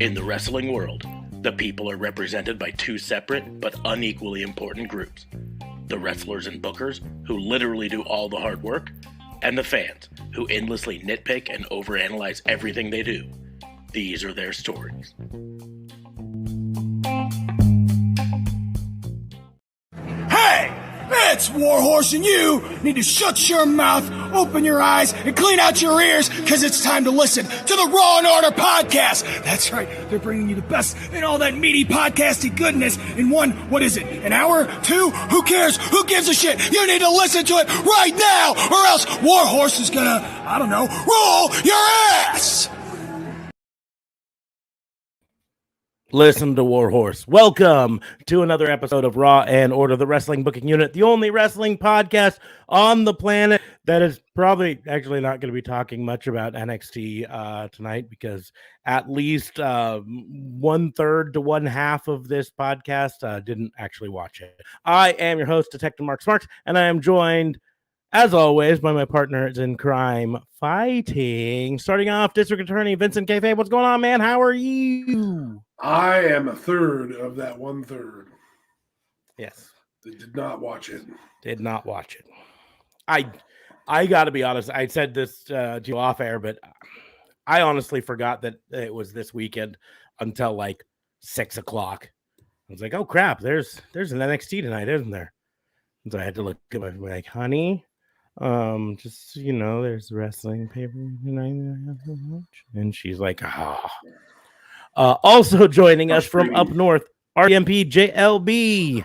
In the wrestling world, the people are represented by two separate but unequally important groups. The wrestlers and bookers, who literally do all the hard work, and the fans, who endlessly nitpick and overanalyze everything they do. These are their stories. Hey! It's Warhorse, and you need to shut your mouth, open your eyes, and clean out your ears, because it's time to listen to the Raw and Order podcast. That's right, they're bringing you the best in all that meaty podcasty goodness in one, what is it, an hour? Two? Who cares? Who gives a shit? You need to listen to it right now, or else Warhorse is gonna, I don't know, roll your ass! Listen to Warhorse. Welcome to another episode of Raw and Order, the wrestling booking unit, the only wrestling podcast on the planet that is probably actually not going to be talking much about NXT tonight, because at least 1/3 to 1/2 of this podcast didn't actually watch it. I am your host, Detective Mark Smarks, and I am joined, as always, by my partners in crime fighting. Starting off, District Attorney Vincent Kayfabe. What's going on, man? How are you? I am a third of that 1/3. Yes. They did not watch it. Did not watch it. I got to be honest. I said this to you off air, but I honestly forgot that it was this weekend until like 6 o'clock. I was like, oh crap, there's an NXT tonight, isn't there? And so I had to look at my like, honey, just there's wrestling paper tonight. And she's like, ah. Also joining us from up north, RMP JLB.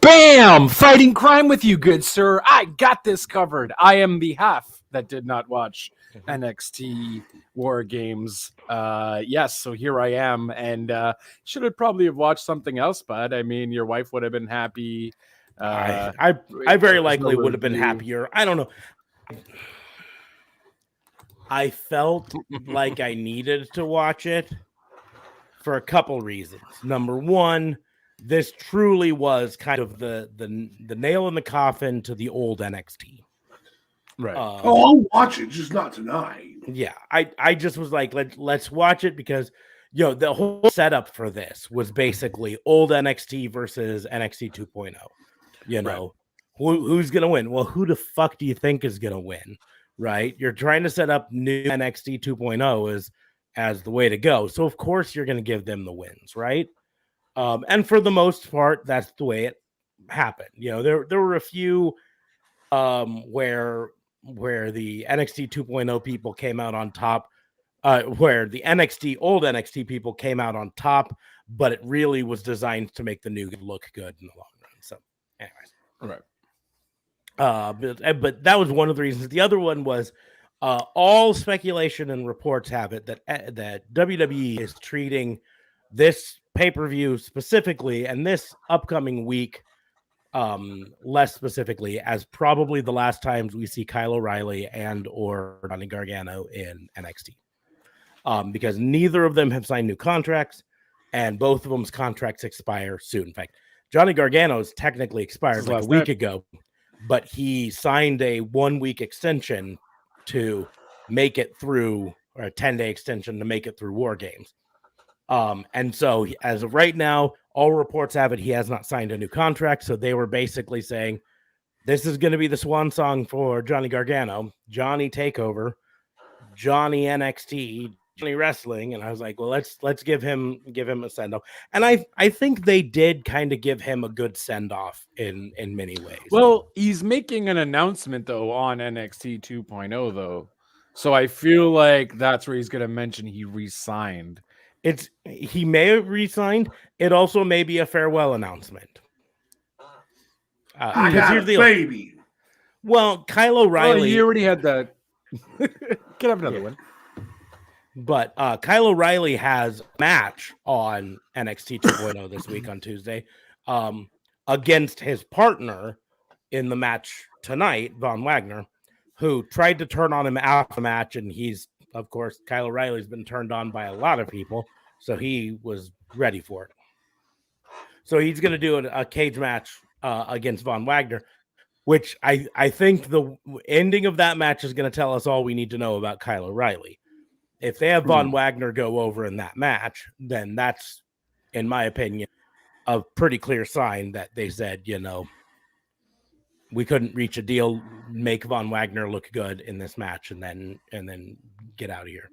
Bam! Fighting crime with you, good sir. I got this covered. I am the half that did not watch NXT War Games. Yes, so here I am, and should have probably have watched something else, but I mean, your wife would have been happy. I very likely would have been happier. I don't know. I felt like I needed to watch it for a couple reasons. Number one, this truly was kind of the nail in the coffin to the old NXT. Right. I'll watch it, just not tonight. Yeah, I just was like, let's watch it, because the whole setup for this was basically old NXT versus NXT 2.0. Right. Who's gonna win? Well, who the fuck do you think is gonna win? Right? You're trying to set up new NXT 2.0 as the way to go. So of course you're going to give them the wins, right? And for the most part, that's the way it happened. There were a few where the NXT 2.0 people came out on top, where the old NXT people came out on top, but it really was designed to make the new look good in the long run. So anyways. Right. But that was one of the reasons. The other one was all speculation and reports have it that WWE is treating this pay-per-view specifically and this upcoming week less specifically as probably the last times we see Kyle O'Reilly and or Johnny Gargano in NXT, because neither of them have signed new contracts, and both of them's contracts expire soon. In fact, Johnny Gargano's technically expired like a week ago, but he signed a 1-week extension to make it through, or a 10-day extension to make it through War Games. And so as of right now, all reports have it he has not signed a new contract. So they were basically saying, this is going to be the swan song for Johnny Gargano, Johnny Takeover, Johnny NXT, Johnny Wrestling. And I was like, well, let's give him a send-off. And I think they did kind of give him a good send-off in many ways. Well, he's making an announcement though on NXT 2.0 though. So I feel like that's where he's going to mention he re-signed. He may have re-signed. It also may be a farewell announcement. I got a baby. Well, Kyle O'Reilly. Oh, you already had that. Can have another one. But Kyle O'Reilly has a match on NXT 2.0 this week on Tuesday against his partner in the match tonight, Von Wagner, who tried to turn on him after the match. And he's, of course, Kyle O'Reilly's been turned on by a lot of people. So he was ready for it. So he's going to do a cage match against Von Wagner. which I think the ending of that match is going to tell us all we need to know about Kyle O'Reilly. If they have Von Wagner go over in that match, then that's, in my opinion, a pretty clear sign that they said, we couldn't reach a deal, make Von Wagner look good in this match, and then get out of here.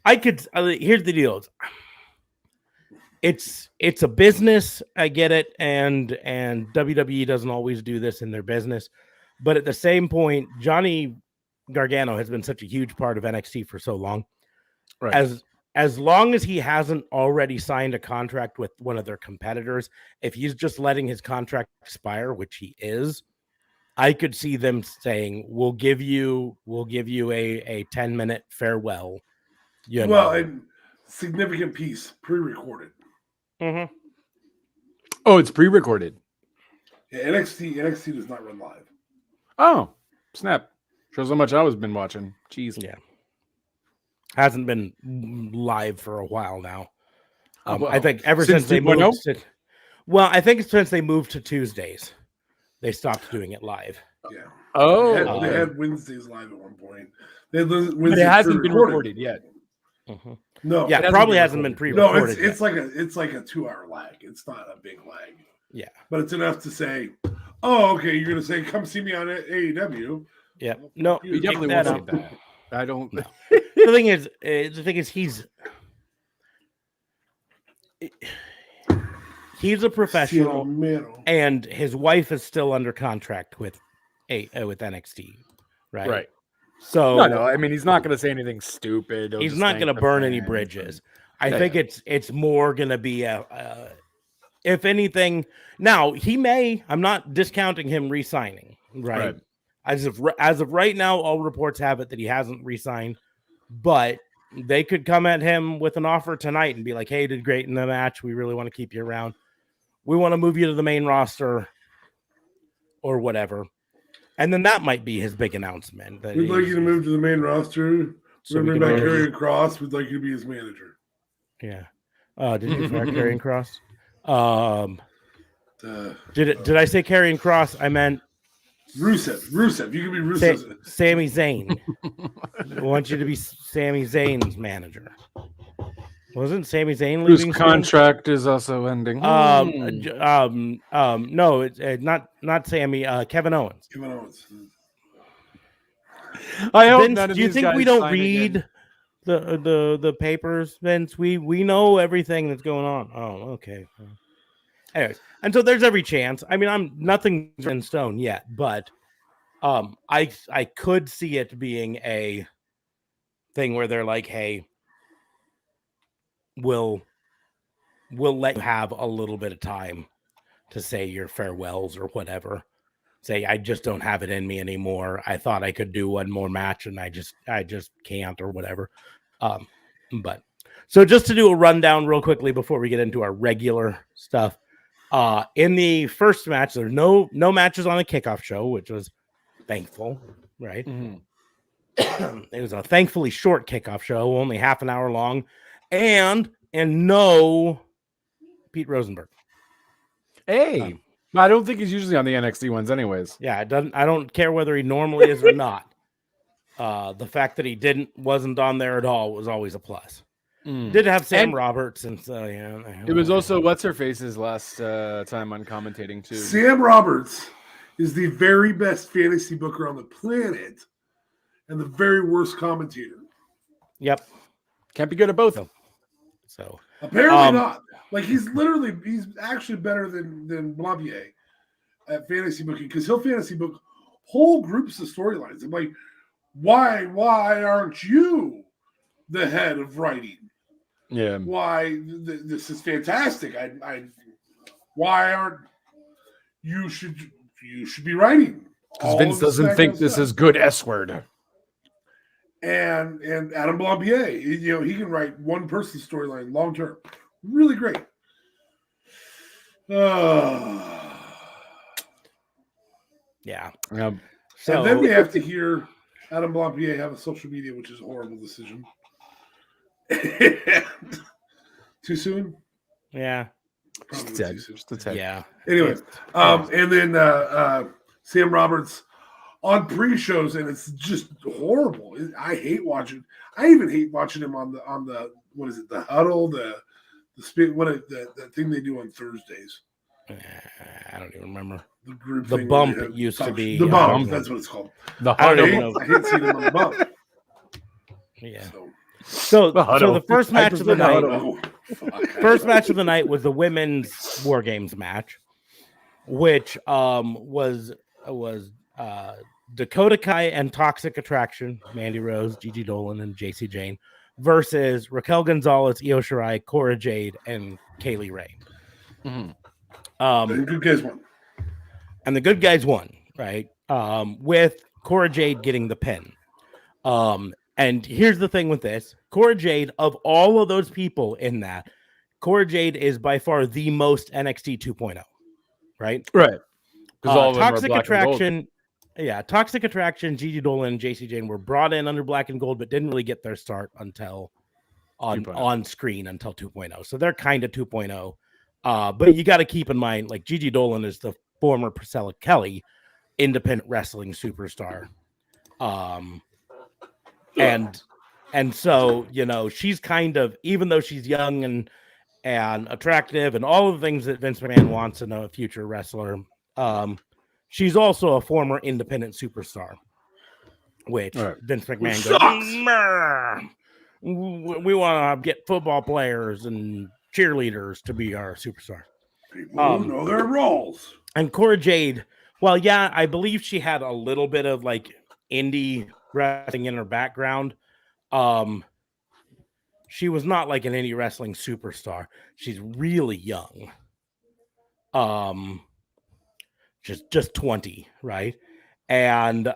Here's the deal. It's a business. I get it. And WWE doesn't always do this in their business, but at the same point, Johnny Gargano has been such a huge part of NXT for so long. Right. As long as he hasn't already signed a contract with one of their competitors, if he's just letting his contract expire, which he is, I could see them saying, we'll give you a 10-minute farewell. And significant piece, pre-recorded. Mm-hmm. Oh, it's pre-recorded. Yeah, NXT does not run live. Oh, snap. Shows how much I was been watching. Jeez. Yeah. Hasn't been live for a while now. I think ever since they moved to, I think since they moved to Tuesdays, they stopped doing it live. Yeah. Oh, they had Wednesdays live at one point. But it hasn't been recorded yet. Mm-hmm. No. Yeah, it probably hasn't been pre-recorded. No, it's like a 2-hour lag. It's not a big lag. Yeah. But it's enough to say, oh, okay, you're gonna say, come see me on AEW. Yeah. No, you definitely won't say that. I don't know. The thing is he's a professional, and his wife is still under contract with NXT, right? Right. So no, I mean, he's not going to say anything stupid. He's not going to burn any bridges. I think it's more going to be if anything. Now he may. I'm not discounting him re-signing. Right. As of right now, all reports have it that he hasn't re-signed, but they could come at him with an offer tonight and be like, "Hey, you did great in the match. We really want to keep you around. We want to move you to the main roster, or whatever." And then that might be his big announcement. We'd like you to move to the main roster. We're going to bring back Karrion Kross. We'd like you to be his manager. Yeah. Did you fire Karrion Kross? Did I say Karrion Kross? I meant Rusev. You can be Rusev. Sami Zayn. I want you to be Sami Zayn's manager. Wasn't Sami Zayn leaving? Whose contract is also ending? No, it's not Sammy. Kevin Owens. I hope Vince, none of do you these think guys we don't sign read again. the papers, Vince? We know everything that's going on. Oh, okay. Anyways, and so there's every chance. I mean, I'm nothing in stone yet, but I could see it being a thing where they're like, hey, we'll let you have a little bit of time to say your farewells or whatever. Say, I just don't have it in me anymore. I thought I could do one more match and I just can't or whatever. But so just to do a rundown real quickly before we get into our regular stuff. In the first match, there's no matches on the kickoff show, which was thankful, right? Mm-hmm. It was a thankfully short kickoff show, only half an hour long, and no Pete Rosenberg. Hey, I don't think he's usually on the NXT ones, anyways. Yeah, I don't care whether he normally is or not. The fact that he wasn't on there at all was always a plus. Did have Sam Roberts, and so yeah. It was also what's her face's last time on commentating too. Sam Roberts is the very best fantasy booker on the planet, and the very worst commentator. Yep, can't be good at both. So apparently not. Like he's actually better than Blampier at fantasy booking because he'll fantasy book whole groups of storylines. I'm like, why aren't you the head of writing? Yeah. Why this is fantastic. Why aren't you should be writing? Because Vince doesn't think this is good S word. And Adam Blampier, he can write one person's storyline long term. Really great. Yeah. So and then we have to hear Adam Blampier have a social media, which is a horrible decision. Too soon? Yeah. Probably too soon. Just a tad. Yeah. Anyway, and then Sam Roberts on pre-shows, and it's just horrible. I hate watching. I even hate watching him on the what is it? The huddle, the thing they do on Thursdays. I don't even remember. The group The thing bump where they used to be the bump. on- That's what it's called. The I don't huddle. even know. I hate seeing him on the bump. Yeah. So, So the first match of the night. oh, fuck. First match of the night was the women's War Games match, which was Dakota Kai and Toxic Attraction, Mandy Rose, Gigi Dolan, and JC Jane, versus Raquel Gonzalez, Io Shirai, Cora Jade, and Kaylee Ray. The good guys won. And the good guys won, right? With Cora Jade getting the pin. And here's the thing with this. Cora Jade, of all of those people in that, Cora Jade is by far the most NXT 2.0, right? Right. Because all of them are Toxic black and gold. Attraction, Toxic Attraction, Gigi Dolan, and JC Jane were brought in under black and gold, but didn't really get their start until 2.0. on screen until 2.0. So they're kind of 2.0. But you got to keep in mind, like Gigi Dolan is the former Priscilla Kelly independent wrestling superstar. And so, you know, she's kind of, even though she's young and attractive and all of the things that Vince McMahon wants in a future wrestler, she's also a former independent superstar, which Vince McMahon goes, we want to get football players and cheerleaders to be our superstar. People who know their roles. And Cora Jade, well, yeah, I believe she had a little bit of like indie wrestling in her background. She was not like an indie wrestling superstar. She's really young. Just 20, right? And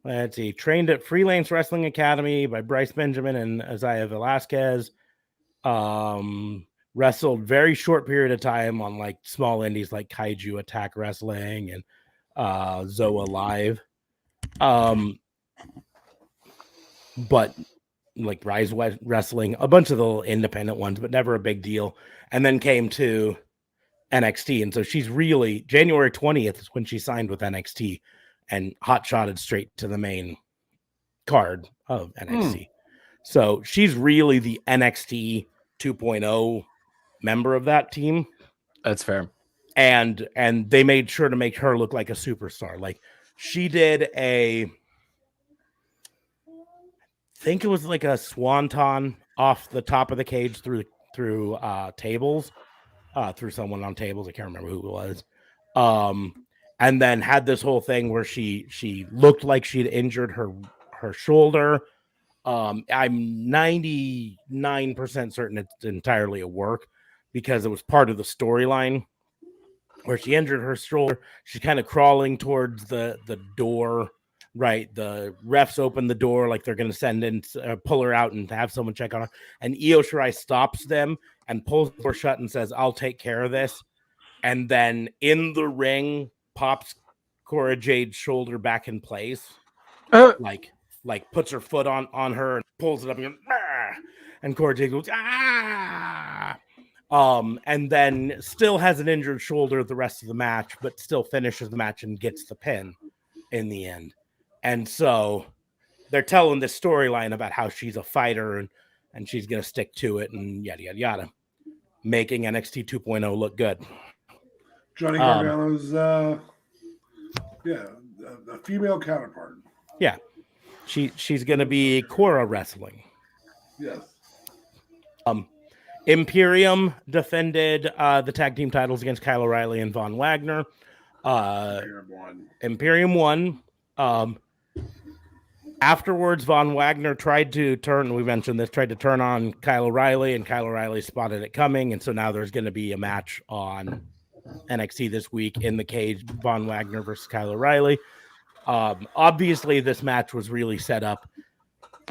let's see, trained at Freelance Wrestling Academy by Bryce Benjamin and Isaiah Velasquez. Wrestled very short period of time on like small indies like Kaiju Attack Wrestling and Zoa Live. But like Rise Wrestling, a bunch of the little independent ones, but never a big deal. And then came to NXT. And so she's really, January 20th is when she signed with NXT and hot-shotted straight to the main card of NXT. So she's really the NXT 2.0 member of that team. That's fair. And they made sure to make her look like a superstar. Like she did I think it was like a swanton off the top of the cage through tables, through someone on tables. I can't remember who it was. And then had this whole thing where she looked like she'd injured her shoulder. I'm 99% certain it's entirely a work because it was part of the storyline where she injured her shoulder. She's kind of crawling towards the door. Right, the refs open the door like they're going to send in, pull her out and have someone check on her. And Io Shirai stops them and pulls the door shut and says, "I'll take care of this." And then in the ring, pops Cora Jade's shoulder back in place, like puts her foot on her and pulls it up and goes, "Ah!" And Cora Jade goes, "Ah!" And then still has an injured shoulder the rest of the match, but still finishes the match and gets the pin in the end. And so they're telling this storyline about how she's a fighter and she's going to stick to it and yada, yada, yada, making NXT 2.0 look good. Johnny Gargano's, a female counterpart. Yeah. She's going to be Cora wrestling. Yes. Imperium defended the tag team titles against Kyle O'Reilly and Von Wagner. Imperium won. Afterwards, Von Wagner tried to turn on Kyle O'Reilly, and Kyle O'Reilly spotted it coming. And so now there's going to be a match on NXT this week in the cage, Von Wagner versus Kyle O'Reilly. Obviously, this match was really set up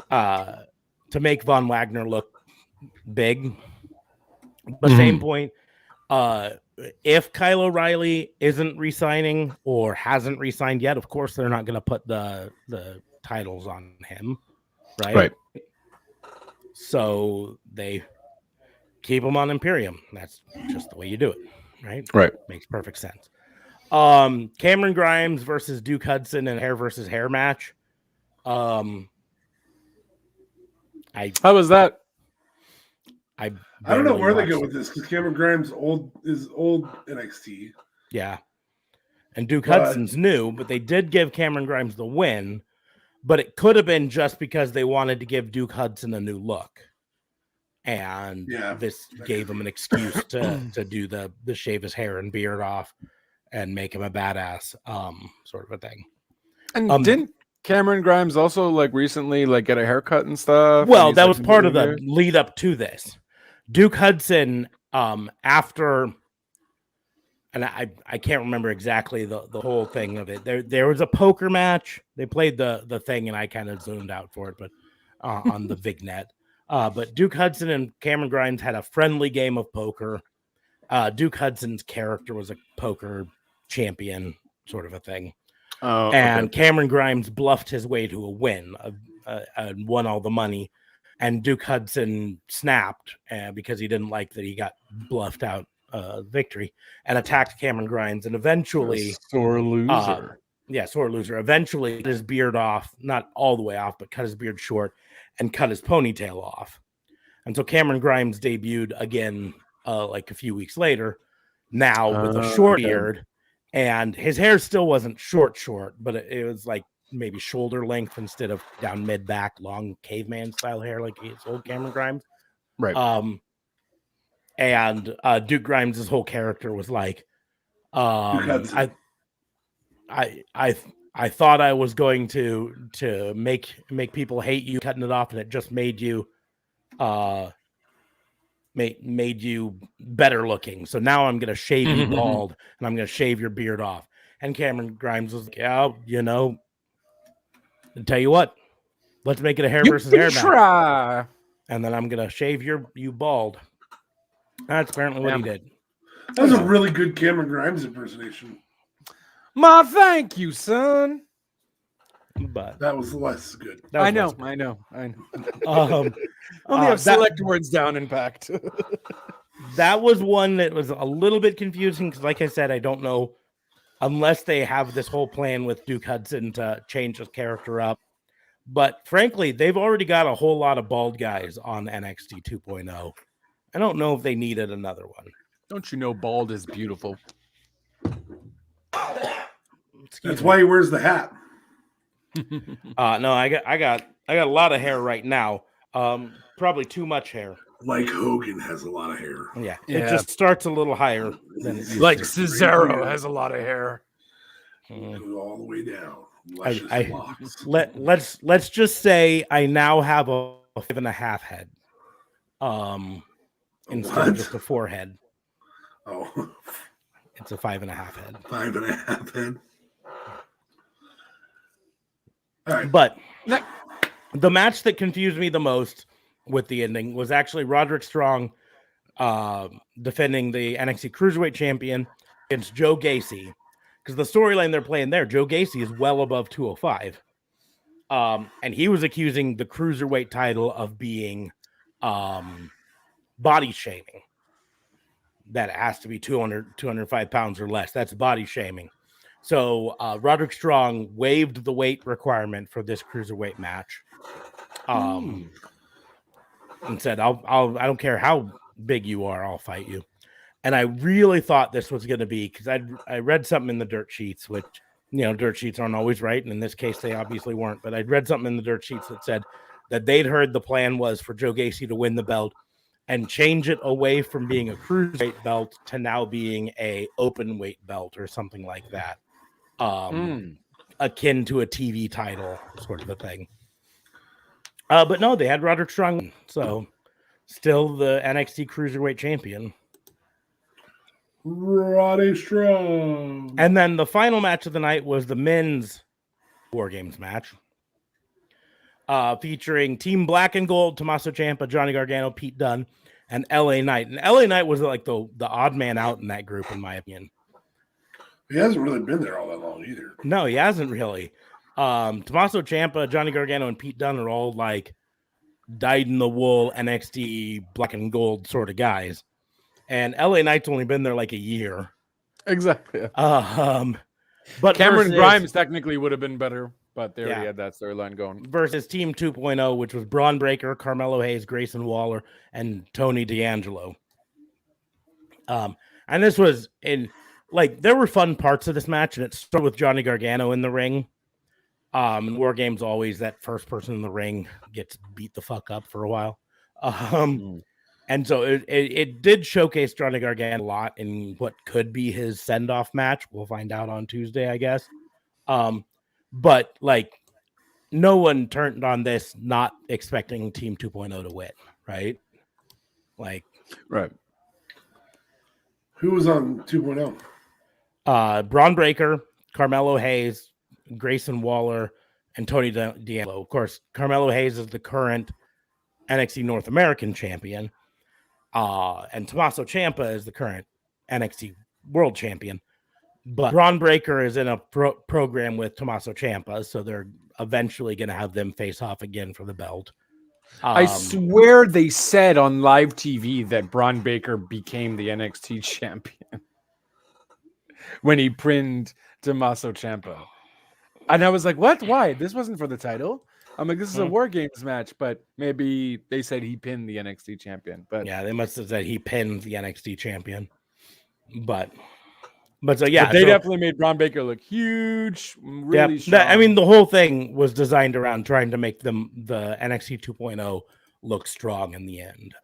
to make Von Wagner look big. But same point, if Kyle O'Reilly isn't re-signing or hasn't re-signed yet, of course they're not going to put the titles on him, right? So they keep him on Imperium. That's just the way you do it, right? Right. Makes perfect sense. Cameron Grimes versus Duke Hudson in a hair versus hair match. How was that? I don't know where they go watched with this because Cameron Grimes is old NXT. Yeah. And Duke Hudson's new, but they did give Cameron Grimes the win. But it could have been just because they wanted to give Duke Hudson a new look. And this gave him an excuse to do the shave his hair and beard off and make him a badass sort of a thing. And didn't Cameron Grimes also like recently like get a haircut and stuff? Well, that was part of the lead up to this. Duke Hudson, after, and I can't remember exactly the whole thing of it. There was a poker match. They played the thing, and I kind of zoomed out for it, but on the vignette. But Duke Hudson and Cameron Grimes had a friendly game of poker. Duke Hudson's character was a poker champion, sort of a thing. And Cameron Grimes bluffed his way to a win, and won all the money. And Duke Hudson snapped because he didn't like that he got bluffed out victory and attacked Cameron Grimes. And eventually, sore loser. Sore loser. Eventually, cut his beard off, not all the way off, but cut his beard short and cut his ponytail off. And so Cameron Grimes debuted again like a few weeks later, now with a short beard. And his hair still wasn't short, but it was like maybe shoulder length instead of down mid back, long caveman style hair like his old Cameron Grimes. Right. And Duke Grimes' whole character was like, I thought I was going to make people hate you, cutting it off, and it just made you made you better looking. So now I'm gonna shave you bald and I'm gonna shave your beard off. And Cameron Grimes was like, I'll tell you what, let's make it a hair versus hair match. And then I'm gonna shave you bald. That's apparently what he did. That was a really good Cameron Grimes impersonation. Ma, thank you, son. But that was less good. I know. Only have select words down, in fact. That was one that was a little bit confusing because, like I said, I don't know unless they have this whole plan with Duke Hudson to change his character up. But frankly, they've already got a whole lot of bald guys on NXT 2.0. I don't know if they needed another one. Don't you know bald is beautiful? That's why he wears the hat. No, I got a lot of hair right now. Probably too much hair. Like Hogan has a lot of hair. Yeah. It just starts a little higher than it used like to. Cesaro has a lot of hair. Go all the way down. Let's just say I now have a 5.5 head. Instead of just a 4 head. Oh. It's a 5.5 head. 5.5 head. All right. But the match that confused me the most with the ending was actually Roderick Strong defending the NXT Cruiserweight Champion against Joe Gacy. Because the storyline they're playing there, Joe Gacy is well above 205. And he was accusing the Cruiserweight title of being body shaming. That it has to be 205 pounds or less. That's body shaming. So Roderick Strong waived the weight requirement for this cruiserweight match, and said, "I don't care how big you are, I'll fight you." And I really thought this was going to be because I read something in the dirt sheets, which dirt sheets aren't always right, and in this case they obviously weren't. But I'd read something in the dirt sheets that said that they'd heard the plan was for Joe Gacy to win the belt and change it away from being a cruiserweight belt to now being a open weight belt or something like that. Akin to a TV title sort of a thing. But no, they had Roderick Strong, so still the NXT Cruiserweight Champion. Roddy Strong. And then the final match of the night was the men's War Games match. Featuring Team Black and Gold, Tommaso Ciampa, Johnny Gargano, Pete Dunne, and LA Knight. And LA Knight was like the odd man out in that group, in my opinion. He hasn't really been there all that long either. No, he hasn't really. Tommaso Ciampa, Johnny Gargano, and Pete Dunne are all like dyed-in-the-wool NXT Black and Gold sort of guys. And LA Knight's only been there like a year. Exactly. But Cameron versus, Grimes technically would have been better, but they already Yeah. had that storyline going. versus Team 2.0, which was Braun Breaker, Carmelo Hayes, Grayson Waller, and Tony D'Angelo. And this was there were fun parts of this match, and it started with Johnny Gargano in the ring. In War Games, always that first person in the ring gets beat the fuck up for a while. And so it did showcase Johnny Gargano a lot in what could be his send-off match. We'll find out on Tuesday, I guess. But no one turned on this not expecting Team 2.0 to win, right? Right. Who was on 2.0? Braun Breaker, Carmelo Hayes, Grayson Waller, and Tony D'Angelo. Of course, Carmelo Hayes is the current NXT North American champion. And Tommaso Ciampa is the current NXT World Champion. But Braun Breaker is in a program with Tommaso Ciampa, so they're eventually going to have them face off again for the belt. I swear they said on live TV that Braun Breaker became the NXT champion when he pinned Tommaso Ciampa. And I was like, what? Why? This wasn't for the title. I'm like, this is a War Games match, but maybe they said he pinned the NXT champion. But yeah, they must have said he pinned the NXT champion. But so yeah, but they definitely made Braun Breaker look huge, really strong. I mean, the whole thing was designed around trying to make the NXT 2.0 look strong in the end.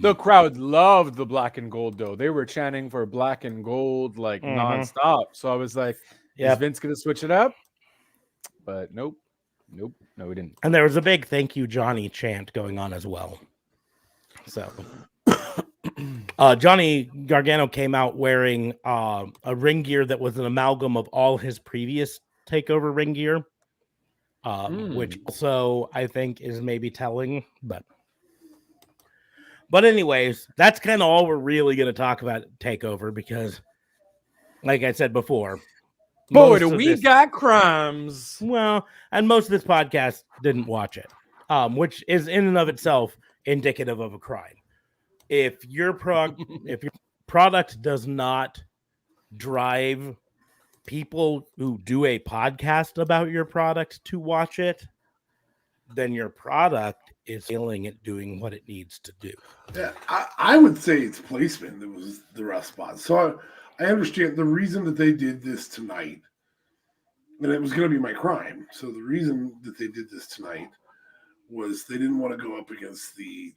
The crowd loved the black and gold, though. They were chanting for black and gold nonstop. So I was like, is Vince going to switch it up? But nope, no, he didn't. And there was a big "Thank you, Johnny" chant going on as well. So. Johnny Gargano came out wearing a ring gear that was an amalgam of all his previous takeover ring gear, which also I think is maybe telling. But anyways, that's kind of all we're really going to talk about takeover because, like I said before, boy, do we got crimes. Well, and most of this podcast didn't watch it, which is in and of itself indicative of a crime. If your product does not drive people who do a podcast about your product to watch it, then your product is failing at doing what it needs to do. Yeah, I would say it's placement that was the rough spot. So I understand the reason that they did this tonight, and it was going to be my crime. So the reason that they did this tonight was they didn't want to go up against the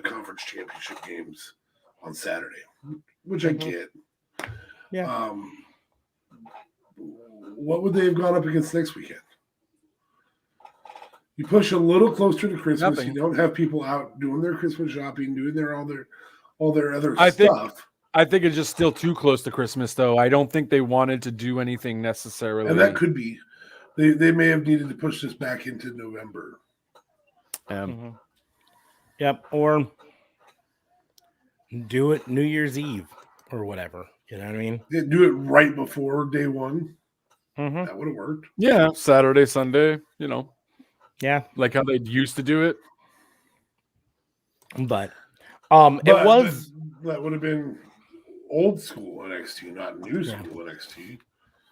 conference championship games on Saturday, which I get. Yeah. What would they have gone up against next weekend? You push a little closer to Christmas. Nothing. You don't have people out doing their Christmas shopping, doing all their other stuff. I think it's just still too close to Christmas, though. I don't think they wanted to do anything necessarily. And that could be. They may have needed to push this back into November. Yep, or do it New Year's Eve or whatever. You know what I mean? Do it right before day one. Mm-hmm. That would have worked. Yeah, Saturday, Sunday, Yeah, like how they used to do it. But it was that would have been old school NXT, not new school NXT.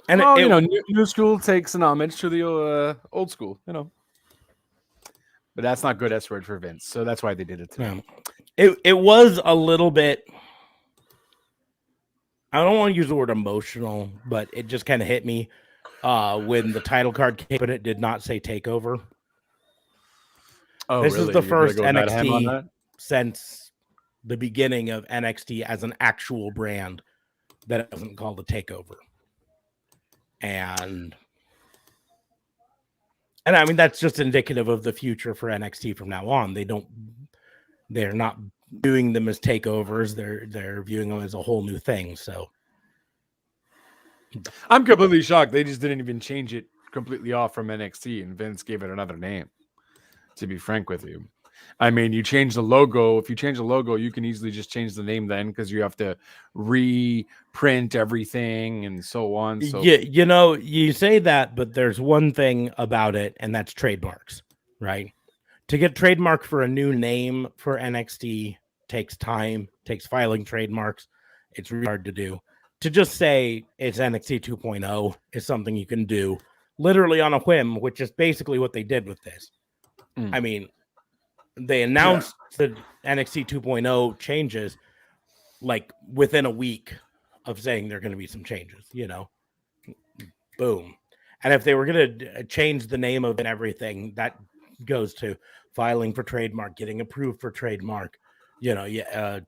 And new school takes an homage to the old school, But that's not good S word for Vince, so that's why they did it too. It was a little bit. I don't want to use the word emotional, but it just kind of hit me when the title card came, but it did not say takeover. Oh, this really? is the first You're gonna go that ham on NXT that? since the beginning of NXT as an actual brand that isn't called a takeover. And I mean, that's just indicative of the future for NXT from now on. They're not viewing them as takeovers. They're viewing them as a whole new thing. So I'm completely shocked. They just didn't even change it completely off from NXT, and Vince gave it another name, to be frank with you. I mean, you change the logo. If you change the logo, you can easily just change the name then because you have to reprint everything and so on. So yeah, you say that, but there's one thing about it, and that's trademarks, right? To get trademark for a new name for NXT takes time, takes filing trademarks. It's really hard to do. to just say it's NXT 2.0 is something you can do literally on a whim, which is basically what they did with this. I mean, they announced the NXT 2.0 changes like within a week of saying there are going to be some changes, boom. And if they were going to change the name of it and everything, that goes to filing for trademark, getting approved for trademark. You have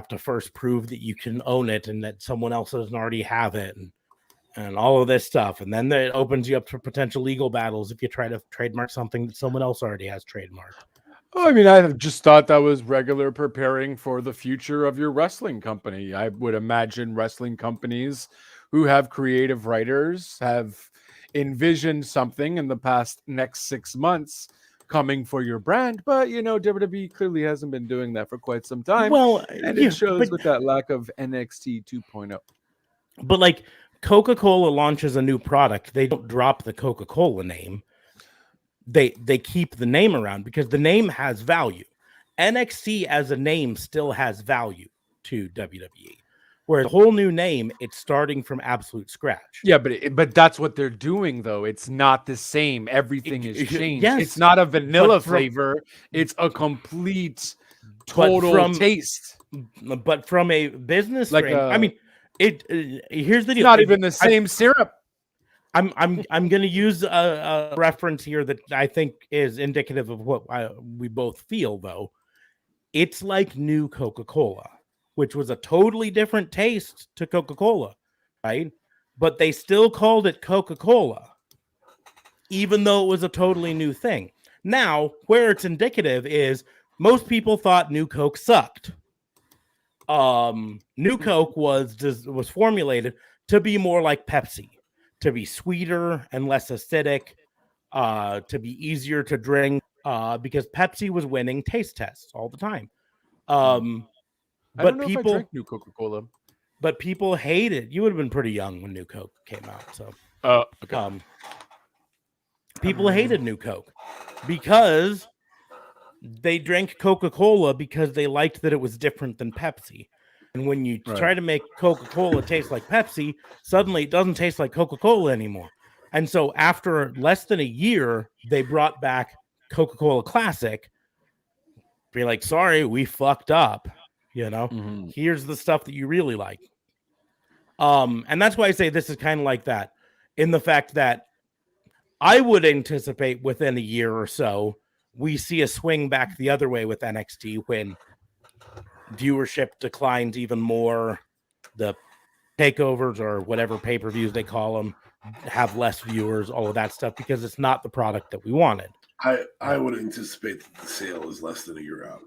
to first prove that you can own it and that someone else doesn't already have it, and all of this stuff. And then it opens you up for potential legal battles if you try to trademark something that someone else already has trademarked. I mean, I just thought that was regular preparing for the future of your wrestling company. I would imagine wrestling companies who have creative writers have envisioned something in the past next 6 months coming for your brand, but WWE clearly hasn't been doing that for quite some time. Well, and it shows with that lack of NXT 2.0. But like Coca-Cola launches a new product, they don't drop the Coca-Cola name. They keep the name around because the name has value. NXT as a name still has value to WWE. Where a whole new name, it's starting from absolute scratch. Yeah, but that's what they're doing, though. It's not the same. Everything is changed. Yes, it's not a vanilla flavor. It's a complete, total taste. But from a business frame, I mean, here's the deal. Not even the same syrup. I'm going to use a reference here that I think is indicative of what we both feel, though. It's like new Coca-Cola, which was a totally different taste to Coca-Cola, right? But they still called it Coca-Cola, even though it was a totally new thing. Now, where it's indicative is most people thought New Coke sucked. New Coke was formulated to be more like Pepsi, to be sweeter and less acidic, to be easier to drink, because Pepsi was winning taste tests all the time. I don't know if I drank new Coca-Cola. But people hated. You would have been pretty young when New Coke came out, so okay. People hated New Coke because they drank Coca-Cola because they liked that it was different than Pepsi. And when you try to make Coca-Cola taste like Pepsi, suddenly it doesn't taste like Coca-Cola anymore. And so after less than a year, they brought back Coca-Cola Classic. Be like, sorry, we fucked up. Here's the stuff that you really like. And that's why I say this is kind of like that, in the fact that I would anticipate within a year or so, we see a swing back the other way with NXT when viewership declines even more. The takeovers or whatever pay-per-views they call them have less viewers, all of that stuff, because it's not the product that we wanted. I would anticipate that the sale is less than a year out.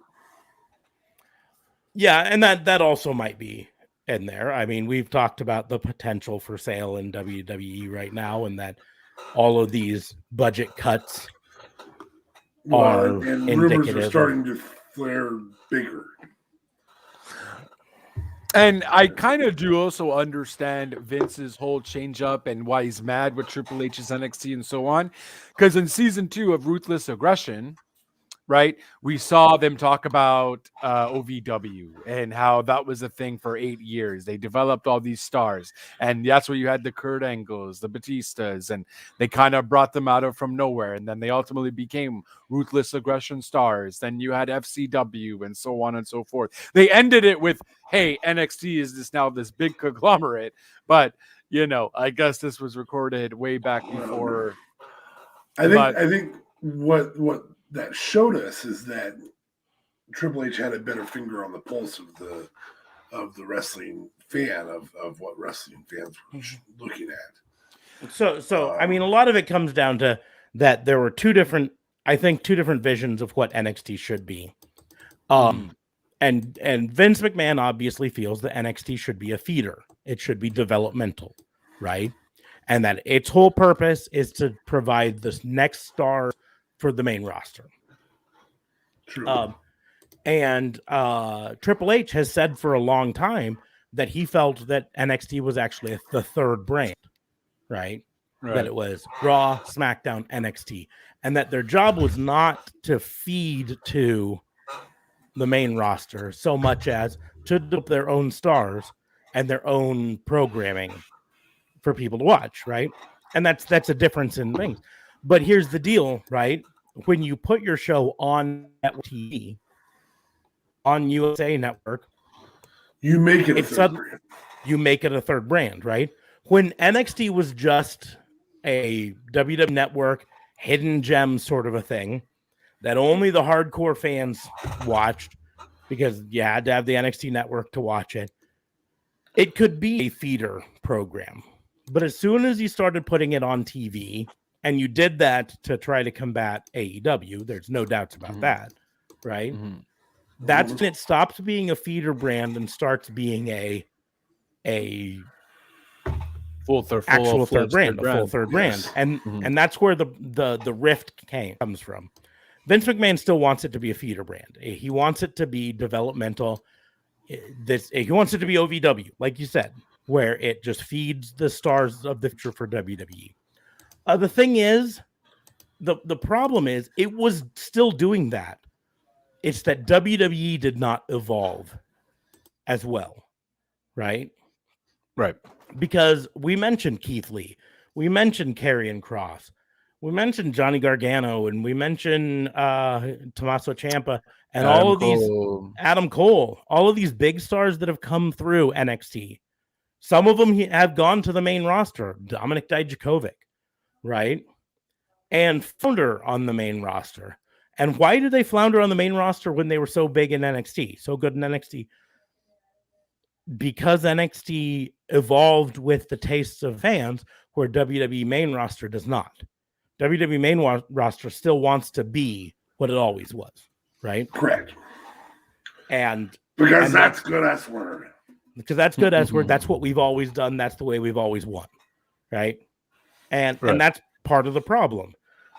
Yeah, and that also might be in there. I mean, we've talked about the potential for sale in WWE right now, and that all of these budget cuts are and rumors are starting to flare bigger. And I kind of do also understand Vince's whole change up and why he's mad with Triple H's NXT and so on. Because in season 2 of Ruthless Aggression, right, we saw them talk about OVW and how that was a thing for 8 years. They developed all these stars, and that's where you had the Kurt Angles, the Batistas, and they kind of brought them out of from nowhere, and then they ultimately became Ruthless Aggression stars. Then you had FCW and so on and so forth. They ended it with, hey, NXT is this big conglomerate, but I guess this was recorded way back before. I think what that showed us is that Triple H had a better finger on the pulse of the wrestling fan of what wrestling fans were looking at. So I mean, a lot of it comes down to that there were two different visions of what NXT should be. And Vince McMahon obviously feels that NXT should be a feeder. It should be developmental, right? And that its whole purpose is to provide this next star for the main roster. True. And Triple H has said for a long time that he felt that NXT was actually the third brand, right? That it was Raw, SmackDown, NXT, and that their job was not to feed to the main roster so much as to develop their own stars and their own programming for people to watch, right? And that's a difference in things. But here's the deal, right? When you put your show on network TV, on USA Network, You make it a it's third brand. you make it a third brand, right? When NXT was just a WWE Network hidden gem sort of a thing that only the hardcore fans watched because you had to have the NXT Network to watch it, it could be a feeder program. But as soon as you started putting it on TV, and you did that to try to combat AEW, there's no doubts about that, right? That's when it stops being a feeder brand and starts being a full third brand. And that's where the rift comes from. Vince McMahon still wants it to be a feeder brand. He wants it to be developmental. He wants it to be OVW, like you said, where it just feeds the stars of the future for WWE. The thing is, the problem is, it was still doing that. It's that WWE did not evolve as well, right? Right. Because we mentioned Keith Lee, we mentioned Karrion Kross, we mentioned Johnny Gargano, and we mentioned Tommaso Ciampa, and Adam Cole, all of these big stars that have come through NXT. Some of them have gone to the main roster. Dominik Dijakovic, right? And flounder on the main roster. And why did they flounder on the main roster when they were so big in NXT, so good in NXT? Because NXT evolved with the tastes of fans, where WWE main roster does not. WWE main roster still wants to be what it always was, right? Correct. And that's good S word. Because that's good S word. That's what we've always done. That's the way we've always won, right? And that's part of the problem.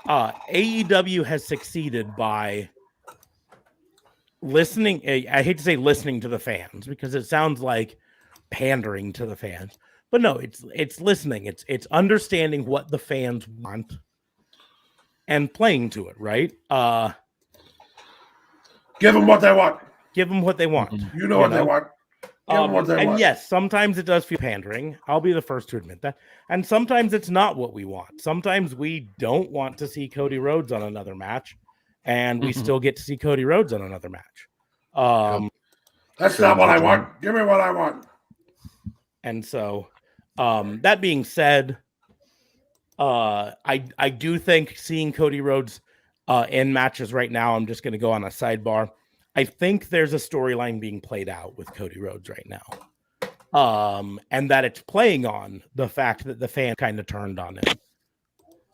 AEW has succeeded by listening. I hate to say listening to the fans because it sounds like pandering to the fans, but no, it's listening. It's understanding what the fans want and playing to it, right? Give them what they want. Give them what they want. You know what they want. And yes, sometimes it does feel pandering. I'll be the first to admit that. And sometimes it's not what we want. Sometimes we don't want to see Cody Rhodes on another match, and we still get to see Cody Rhodes on another match. That's not what I want. Give me what I want. And so, that being said, I do think seeing Cody Rhodes in matches right now, I'm just going to go on a sidebar. I think there's a storyline being played out with Cody Rhodes right now. And that it's playing on the fact that the fan kind of turned on him.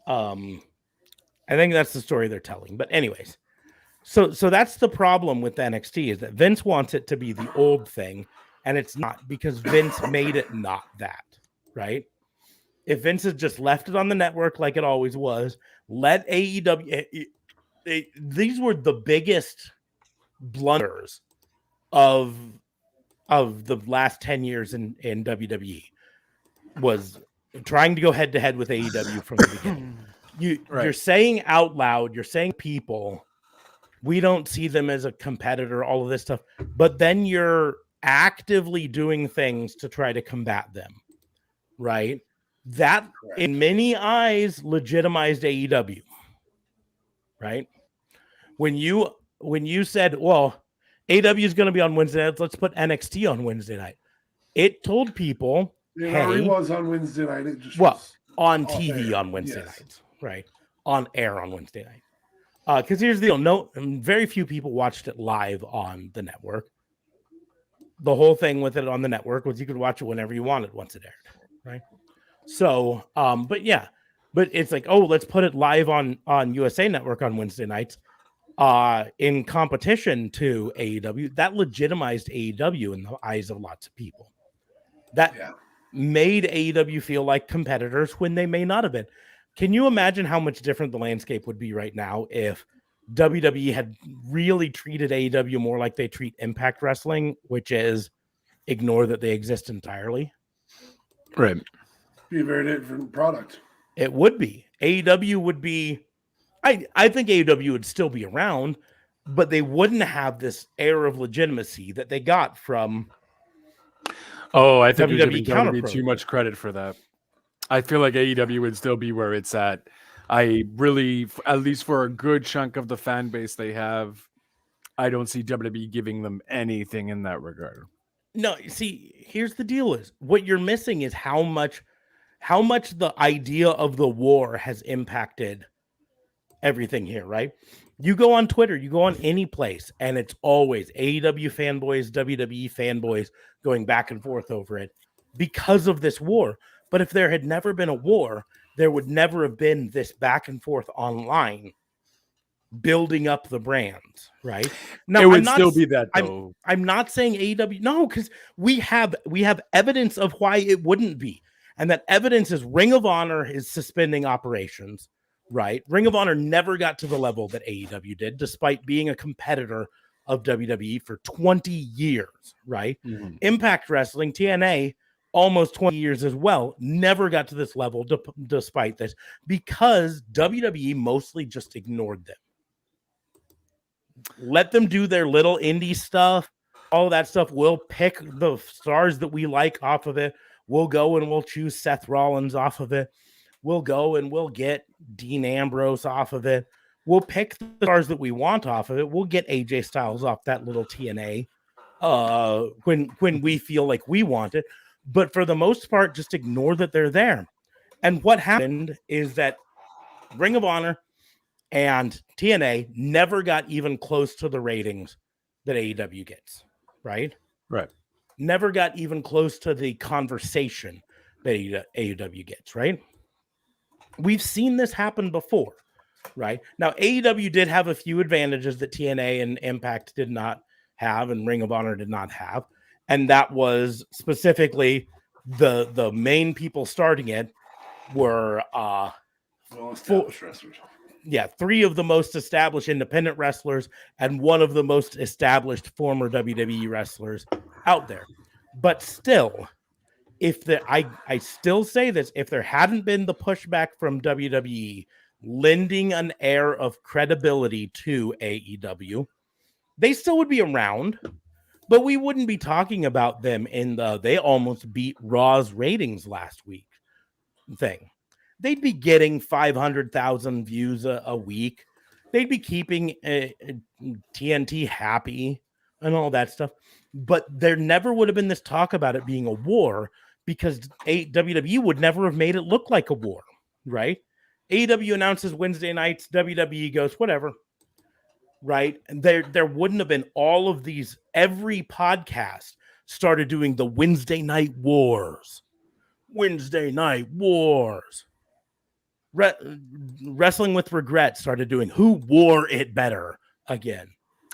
I think that's the story they're telling. But anyways, so that's the problem with NXT, is that Vince wants it to be the old thing, and it's not, because Vince made it not that, right? If Vince had just left it on the network like it always was, let AEW... these were the biggest blunders of the last 10 years in WWE, was trying to go head to head with AEW from the beginning. You're saying out loud, you're saying people, we don't see them as a competitor, all of this stuff, but then you're actively doing things to try to combat them, right? That, in many eyes, legitimized AEW, right? When you said, well, AEW is going to be on Wednesday night, let's put NXT on Wednesday night. It told people, it already was on Wednesday night. It just on TV on Wednesday nights, right? On air on Wednesday night. Because here's the deal: very few people watched it live on the network. The whole thing with it on the network was you could watch it whenever you wanted once it aired, right? So, but it's like, oh, let's put it live on USA Network on Wednesday nights. In competition to AEW, that legitimized AEW in the eyes of lots of people. That made AEW feel like competitors when they may not have been. Can you imagine how much different the landscape would be right now if WWE had really treated AEW more like they treat Impact Wrestling, which is ignore that they exist entirely? Right. Be a very different product. It would be. AEW would be... I think AEW would still be around, but they wouldn't have this air of legitimacy that they got from Oh, I think you're WWE giving WWE too counterprogram. much credit for that. I feel like AEW would still be where it's at. I really, at least for a good chunk of the fan base they have, I don't see WWE giving them anything in that regard. No, see, here's the deal: is what you're missing is how much the idea of the war has impacted everything here, right? You go on Twitter, you go on any place, and it's always AEW fanboys, WWE fanboys going back and forth over it because of this war. But if there had never been a war, there would never have been this back and forth online building up the brands, right? Now, it would still be that, though. I'm not saying AEW, no, because we have evidence of why it wouldn't be. And that evidence is Ring of Honor is suspending operations, right? Ring of Honor never got to the level that AEW did, despite being a competitor of WWE for 20 years, right? Mm-hmm. Impact Wrestling, TNA, almost 20 years as well, never got to this level despite this, because WWE mostly just ignored them. Let them do their little indie stuff, all that stuff. We'll pick the stars that we like off of it. We'll go and we'll choose Seth Rollins off of it. We'll go and we'll get Dean Ambrose off of it. We'll pick the stars that we want off of it. We'll get AJ Styles off that little TNA when we feel like we want it. But for the most part, just ignore that they're there. And what happened is that Ring of Honor and TNA never got even close to the ratings that AEW gets, right? Right. Never got even close to the conversation that AEW gets, right? We've seen this happen before, right? Now, AEW did have a few advantages that TNA and Impact did not have and Ring of Honor did not have. And that was specifically the main people starting it were Well-established wrestlers. Yeah, 3 of the most established independent wrestlers and one of the most established former WWE wrestlers out there. But still, I still say this, if there hadn't been the pushback from WWE lending an air of credibility to AEW, they still would be around, but we wouldn't be talking about them in they almost beat Raw's ratings last week thing. They'd be getting 500,000 views a week. They'd be keeping TNT happy and all that stuff. But there never would have been this talk about it being a war because WWE would never have made it look like a war, right? AEW announces Wednesday nights, WWE goes, whatever, right? And there wouldn't have been all of these. Every podcast started doing the Wednesday night wars. Wednesday night wars. Wrestling with Regret started doing who wore it better again.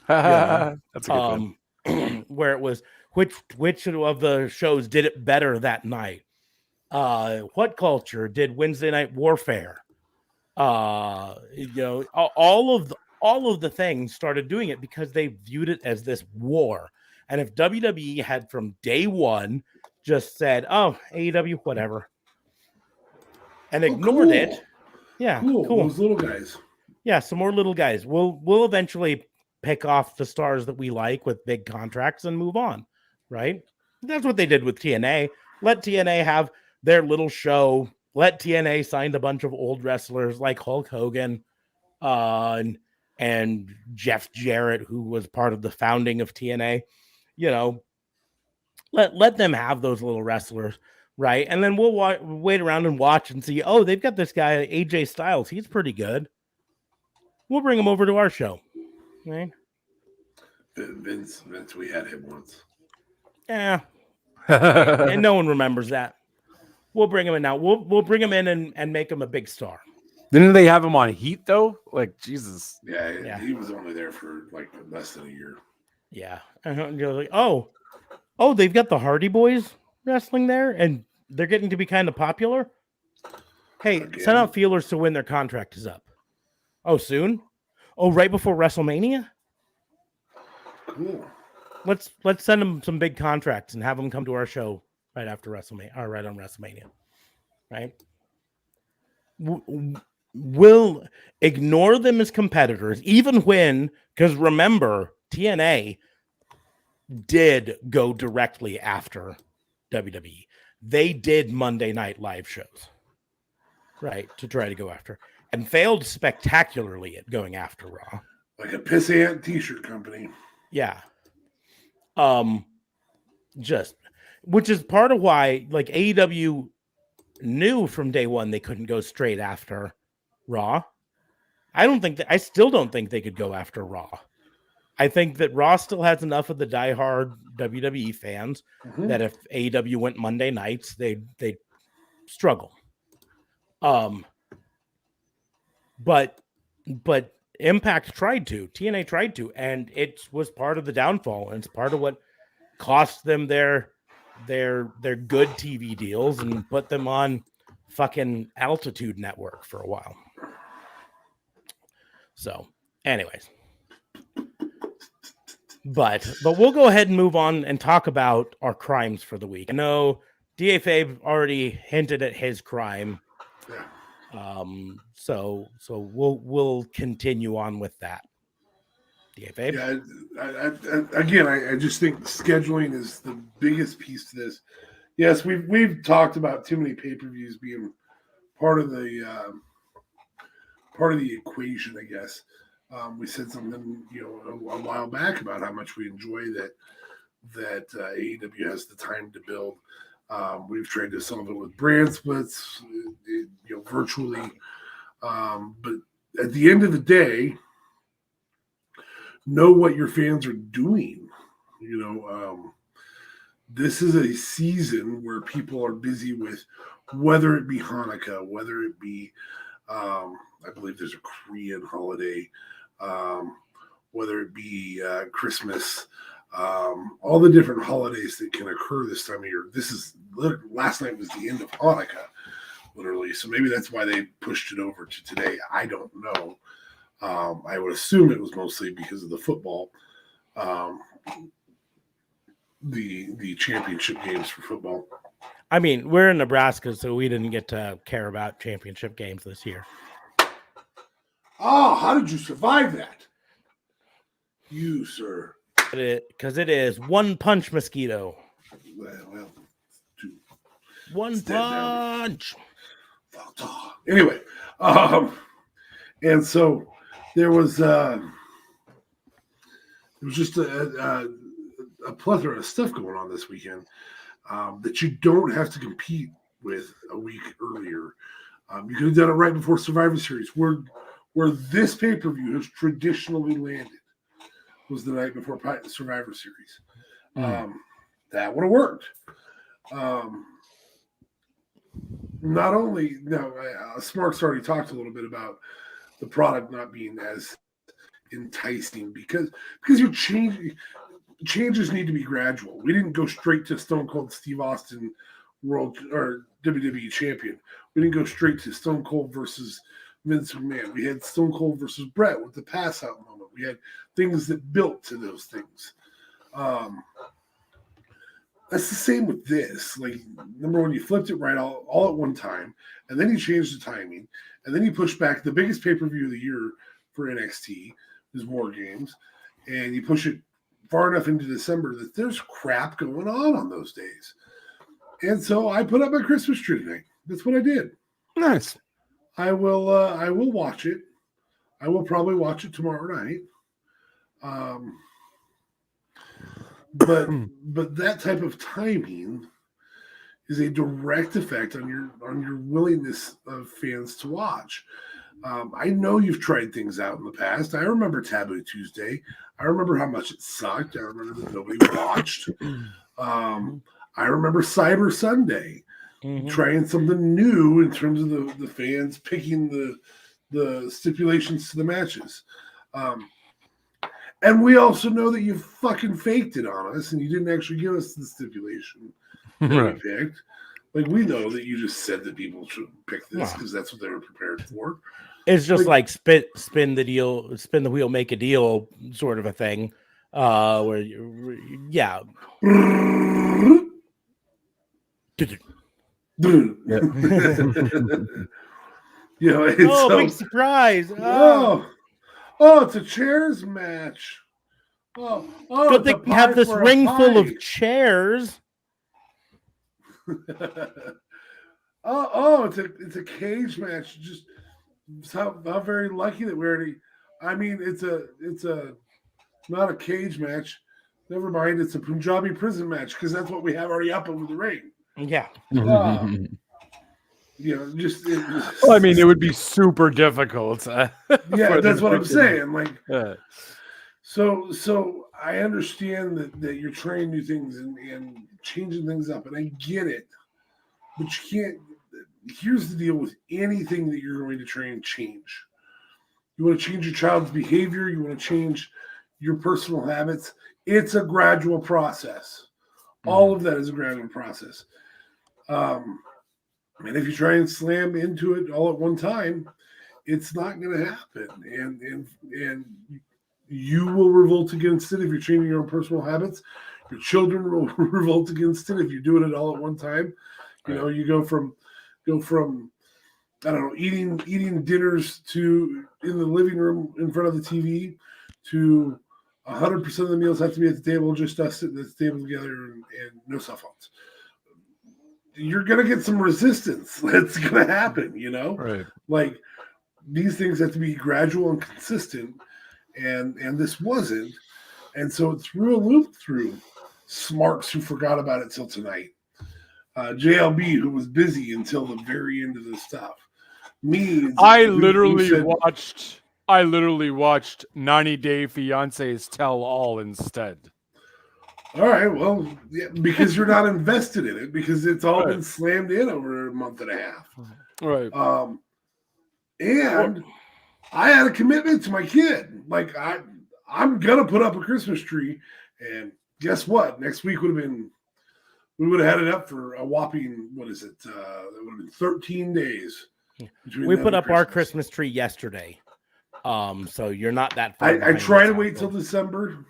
That's a good one. Where it was which of the shows did it better that night. What Culture did Wednesday Night Warfare. All of the things started doing it because they viewed it as this war. And if WWE had from day one just said, "Oh, AEW, whatever," and ignored it. Yeah, cool. Those little guys. Yeah, some more little guys. We'll eventually pick off the stars that we like with big contracts and move on, right? That's what they did with TNA. Let TNA have their little show. Let TNA sign a bunch of old wrestlers like Hulk Hogan and Jeff Jarrett, who was part of the founding of TNA. Let them have those little wrestlers. Right. And then we'll wait around and watch and see, oh, they've got this guy, AJ Styles. He's pretty good. We'll bring him over to our show. Right. Vince, we had him once. Yeah. And no one remembers that. We'll bring him in now. We'll bring him in and make him a big star. Didn't they have him on Heat, though? Like, Jesus. Yeah. He was only there for like less than a year. Yeah. And you're like, oh, they've got the Hardy Boys wrestling there and they're getting to be kind of popular. Hey, send out feelers to when their contract is up. Oh, soon? Oh, right before WrestleMania? Cool. Let's send them some big contracts and have them come to our show right after WrestleMania, or right on WrestleMania. Right? We'll ignore them as competitors, even when, because remember, TNA did go directly after WWE. They did Monday night live shows, right, to try to go after, and failed spectacularly at going after Raw. Like a pissant t-shirt company. Yeah. Just, which is part of why, like, AEW knew from day one they couldn't go straight after Raw. I still don't think they could go after Raw. I think that Raw still has enough of the diehard WWE fans that if AEW went Monday nights, they'd struggle. But Impact tried to, TNA tried to, and it was part of the downfall, and it's part of what cost them their good TV deals and put them on fucking Altitude Network for a while. So, anyways, but we'll go ahead and move on and talk about our crimes for the week. I know DA Fabe already hinted at his crime. So we'll continue on with that. DA Fabe? Yeah, I just think scheduling is the biggest piece to this. Yes, we've talked about too many pay-per-views being part of the equation, I guess. We said something, a while back about how much we enjoy that AEW has the time to build. We've tried to solve it with brand splits, virtually. But at the end of the day, know what your fans are doing. This is a season where people are busy with, whether it be Hanukkah, whether it be, I believe there's a Korean holiday, whether it be Christmas, all the different holidays that can occur this time of year. Last night was the end of Hanukkah, literally. So maybe that's why they pushed it over to today. I don't know. I would assume it was mostly because of the football, the championship games for football. I mean, we're in Nebraska, so we didn't get to care about championship games this year. Oh, how did you survive that? You, sir. Because it is one punch mosquito. Well, two. One punch. Anyway, and so there was just a plethora of stuff going on this weekend that you don't have to compete with a week earlier. You could have done it right before Survivor Series, where this pay-per-view has traditionally landed, was the night before Survivor Series. That would have worked. Not only, Smark's already talked a little bit about the product not being as enticing because you're changing. Changes need to be gradual. We didn't go straight to Stone Cold Steve Austin World or WWE Champion. We didn't go straight to Stone Cold versus Vince McMahon. We had Stone Cold versus Brett with the pass out moment. We had things that built to those things. That's the same with this. Like, number one, you flipped it right all at one time, and then you changed the timing, and then you pushed back the biggest pay-per-view of the year for NXT is War Games, and you push it far enough into December that there's crap going on those days. And so I put up my Christmas tree tonight. That's what I did. Nice. I will watch it. I will probably watch it tomorrow night. But that type of timing is a direct effect on your willingness of fans to watch. I know you've tried things out in the past. I remember Taboo Tuesday. I remember how much it sucked. I remember that nobody watched. I remember Cyber Sunday, trying something new in terms of the fans picking the stipulations to the matches. And we also know that you fucking faked it on us and you didn't actually give us the stipulation that we picked. Like, we know that you just said that people should pick this because that's what they were prepared for. It's just like spin the wheel, make a deal sort of a thing. Yeah. Big surprise. Oh, it's a chairs match. Good thing we have this ring full of chairs. It's a cage match. Just how very lucky that we're already. I mean, it's a not a cage match. Never mind, it's a Punjabi prison match because that's what we have already up over the ring. Yeah. Just well, I mean, it would be super difficult. Yeah, that's what I'm saying. Like, so I understand that you're trying new things and changing things up, and I get it, but you can't. Here's the deal with anything that you're going to try and change. You want to change your child's behavior. You want to change your personal habits. It's a gradual process. All of that is a gradual process. And if you try and slam into it all at one time, it's not going to happen. And you will revolt against it if you're changing your own personal habits. Your children will revolt against it if you're doing it all at one time. You know, you go from I don't know, eating dinners in the living room in front of the TV to 100% of the meals have to be at the table, just us sitting at the table together and no cell phones. You're gonna get some resistance. That's gonna happen, you know? Right. Like these things have to be gradual and consistent, and this wasn't. And so it threw a loop through Smarks who forgot about it till tonight. JLB who was busy until the very end of the stuff. I literally watched 90 Day Fiancé's Tell All instead. All right, well, yeah, because you're not invested in it, because it's all been slammed in over a month and a half. Right. And I had a commitment to my kid. Like I'm gonna put up a Christmas tree, and guess what? Next week we would have had it up for a whopping, what is it? That would have been 13 days. We put up our Christmas tree yesterday. So you're not that far. I try to wait till December.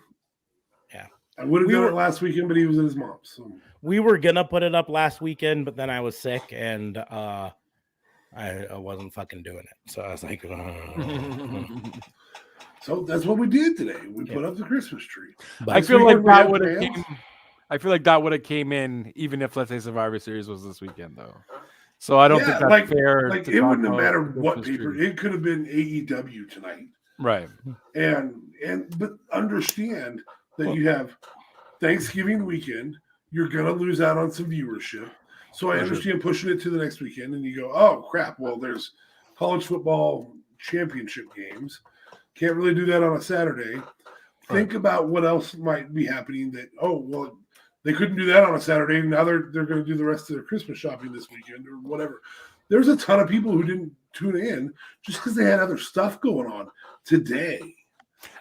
Yeah. I would have done it last weekend, but he was at his mom's. So. We were gonna put it up last weekend, but then I was sick and I wasn't fucking doing it. So I was like, So that's what we did today. We put up the Christmas tree. I feel like that would have came. I feel like that would have came in even if, let's say, Survivor Series was this weekend, though. So I don't think that's fair. Like it wouldn't have mattered what paper. It could have been AEW tonight, right? But understand that you have Thanksgiving weekend. You're gonna lose out on some viewership. So I understand pushing it to the next weekend, and you go, oh crap! Well, there's college football championship games. Can't really do that on a Saturday. Think about what else might be happening. They couldn't do that on a Saturday. Now they're going to do the rest of their Christmas shopping this weekend or whatever. There's a ton of people who didn't tune in just because they had other stuff going on today.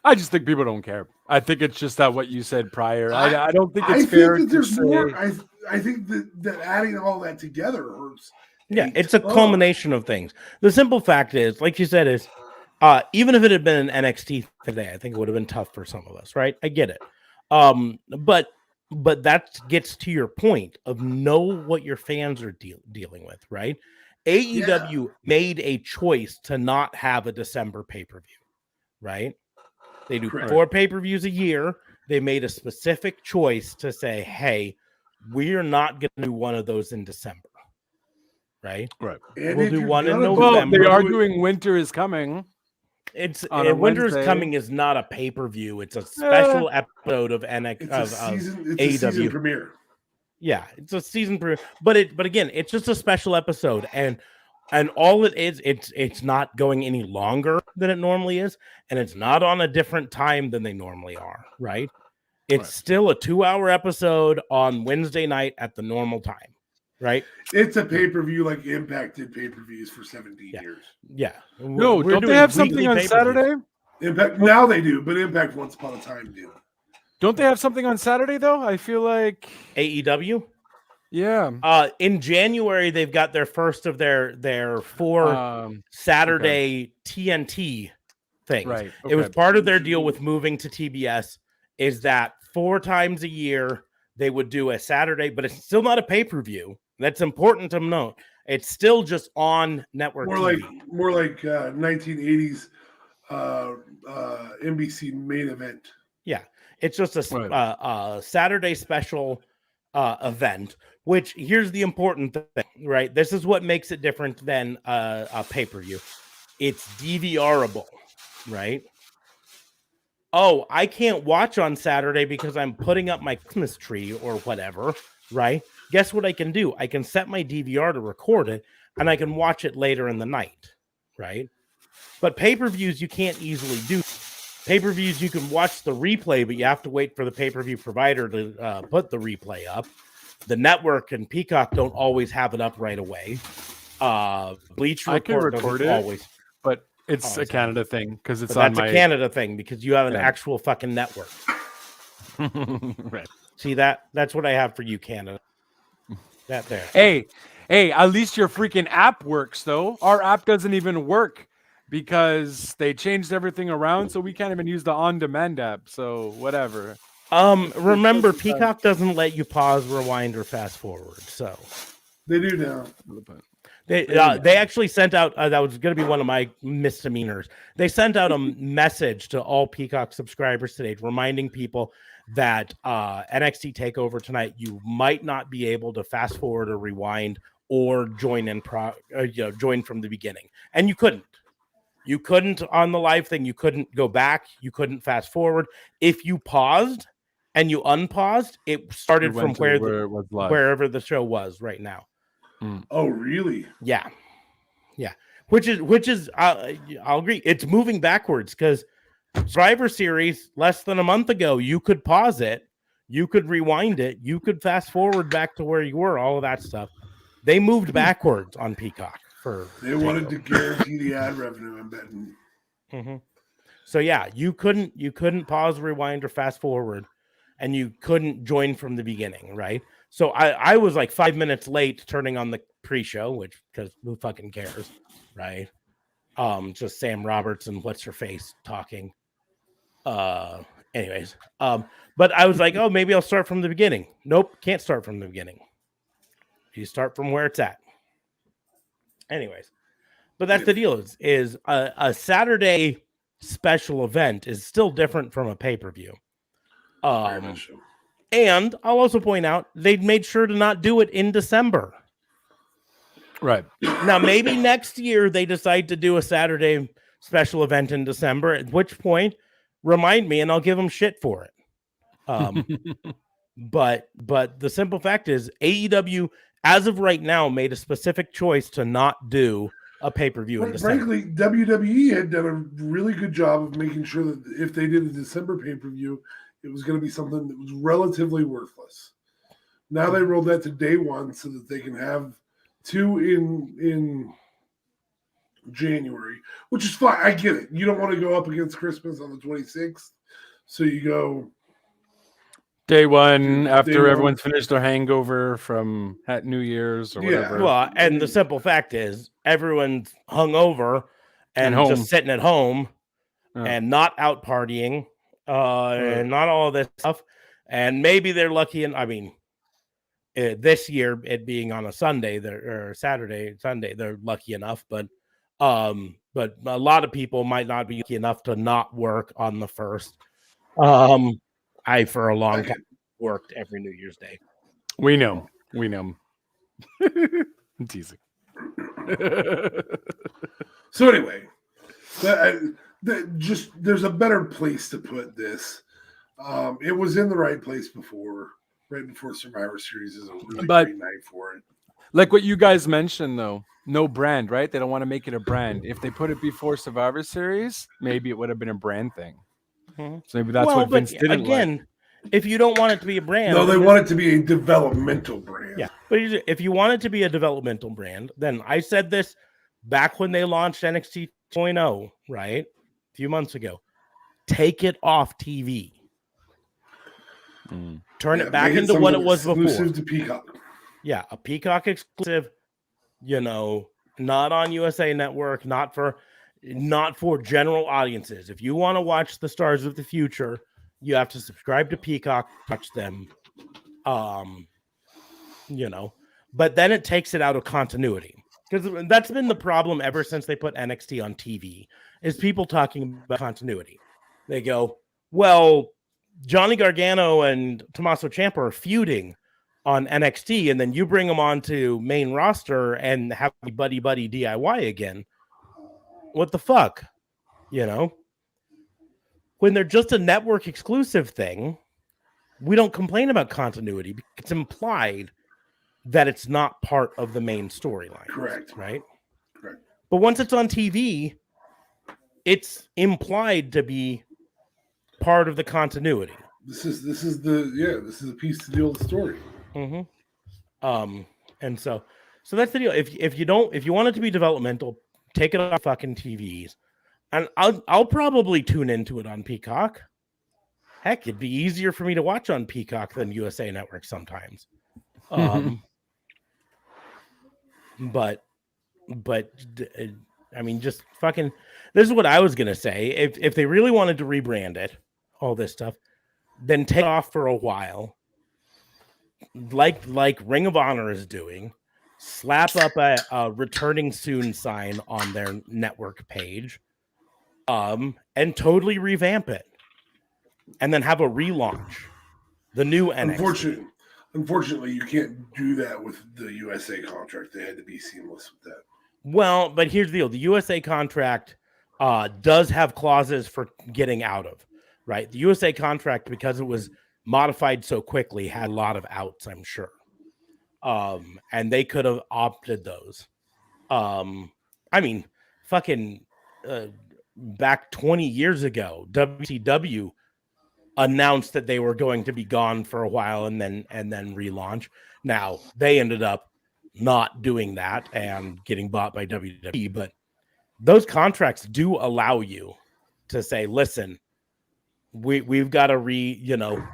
I just think people don't care. I think it's just that what you said prior. I don't think it's fair. Think that there's more. I think that adding all that together hurts. Yeah, it's a culmination of things. The simple fact is, like you said, is even if it had been an NXT today, I think it would have been tough for some of us, right? I get it. But that gets to your point of know what your fans are dealing with, right? AEW made a choice to not have a December pay-per-view, right? They do 4 pay-per-views a year. They made a specific choice to say, hey, we're not going to do one of those in December, right? Right. We'll do one in November. Well, they are doing Winter is Coming. It's Winter is Coming is not a pay-per-view. It's a special episode of NXT of AEW premiere. Yeah, it's a season premiere. But again, it's just a special episode, and all it is, it's not going any longer than it normally is, and it's not on a different time than they normally are, right? It's still a 2-hour episode on Wednesday night at the normal time. Right, it's a pay-per-view like Impact did pay-per-views for 17 years. Yeah, no, don't they have something on Saturday? Impact now they do, but Impact once upon a time did. Don't they have something on Saturday though? I feel like AEW. Yeah. In January they've got their first of their 4 Saturday TNT things. Right. Okay. It was part of their deal with moving to TBS. Is that 4 times a year they would do a Saturday, but it's still not a pay-per-view. That's important to note. It's still just on network. More like 1980s NBC main event. Yeah, it's just a Saturday special event. Which here's the important thing, right? This is what makes it different than a pay-per-view. It's DVRable, right? Oh, I can't watch on Saturday because I'm putting up my Christmas tree or whatever, right? Guess what I can do? I can set my DVR to record it and I can watch it later in the night, right? But pay-per-views, you can't easily do. Pay-per-views, you can watch the replay, but you have to wait for the pay-per-view provider to put the replay up. The network and Peacock don't always have it up right away. Bleach I can Report record it, always, but it's a Canada thing because it's but on that's my a Canada thing because you have an Yeah. actual fucking network. right. See that's what I have for you, Canada. That there. Hey, at least your freaking app works though. Our app doesn't even work because they changed everything around, so we can't even use the on-demand app. So whatever. Remember, Peacock doesn't let you pause, rewind, or fast forward. So They do now. they actually sent out that was going to be one of my misdemeanors. They sent out a message to all Peacock subscribers today, reminding people that NXT Takeover tonight, you might not be able to fast forward or rewind or join join from the beginning, and you couldn't. You couldn't on the live thing. You couldn't go back. You couldn't fast forward. If you paused and you unpaused, it started from wherever the show was right now. Oh, really? Yeah. Which is I'll agree. It's moving backwards because Survivor Series less than a month ago, you could pause it, you could rewind it, you could fast forward back to where you were. All of that stuff. They moved backwards on Peacock. They wanted to guarantee the ad revenue, I'm betting. Mm-hmm. So yeah, you couldn't pause, rewind, or fast forward, and you couldn't join from the beginning, right? So I was like 5 minutes late turning on the pre-show, which because who fucking cares, right? Just Sam Roberts and what's her face talking. Anyways, but I was like, oh, maybe I'll start from the beginning. Nope, can't start from the beginning. You start from where it's at. Anyways, but that's the deal is a Saturday special event is still different from a pay-per-view. And I'll also point out they made sure to not do it in December. Right. Now, maybe next year they decide to do a Saturday special event in December, at which point remind me and I'll give them shit for it. But the simple fact is AEW, as of right now, made a specific choice to not do a pay-per-view in December. Frankly, WWE had done a really good job of making sure that if they did a December pay-per-view, it was going to be something that was relatively worthless. Now they rolled that to day one so that they can have two in January, which is fine. I get it. You don't want to go up against Christmas on the 26th, so you go day one after everyone's finished their hangover from New Year's or whatever. Well, and the simple fact is everyone's hungover and just sitting at home and not out partying and not all of this stuff. And maybe they're lucky. And I mean, this year it being on a Sunday or Sunday, they're lucky enough. But a lot of people might not be lucky enough to not work on the first. I, for a long time, worked every New Year's Day. We know. I'm teasing. So anyway, there's a better place to put this. It was in the right place right before Survivor Series is a really great night for it. Like what you guys mentioned, though, no brand, right? They don't want to make it a brand. If they put it before Survivor Series, maybe it would have been a brand thing. Mm-hmm. So maybe that's what Vince didn't like. If you don't want it to be a brand, no, they want it to be a developmental brand. Yeah, but if you want it to be a developmental brand, then I said this back when they launched NXT 2.0, right? A few months ago. Take it off TV. Turn it back into what it was before. Exclusive to Peacock. Yeah, a Peacock exclusive. Not on USA Network, not for general audiences. If you want to watch the stars of the future, you have to subscribe to Peacock, watch them. But then it takes it out of continuity. Because that's been the problem ever since they put NXT on TV, is people talking about continuity. They go, well, Johnny Gargano and Tommaso Ciampa are feuding. on NXT, and then you bring them onto main roster and have buddy DIY again. What the fuck? You know, when they're just a network exclusive thing, we don't complain about continuity. It's implied that it's not part of the main storyline. Correct. Right? Correct. But once it's on TV, it's implied to be part of the continuity. This is a piece to deal with the story. Mm-hmm. And so that's the deal. If you want it to be developmental, take it off fucking TVs. And I'll probably tune into it on Peacock. Heck, it'd be easier for me to watch on Peacock than USA Network sometimes. But I mean, just fucking. This is what I was gonna say. If they really wanted to rebrand it, all this stuff, then take off for a while, like Ring of Honor is doing. Slap up a returning soon sign on their network page, and totally revamp it, and then have a relaunch. The new NXT. Unfortunately, you can't do that with the USA contract. They had to be seamless with that. Well, but here's the deal. The USA contract does have clauses for getting out of, right? The USA contract, because it was modified so quickly, had a lot of outs, I'm sure. And they could have opted those. I mean, fucking back 20 years ago, WCW announced that they were going to be gone for a while and then relaunch. Now, they ended up not doing that and getting bought by WWE, but those contracts do allow you to say, listen, we've got to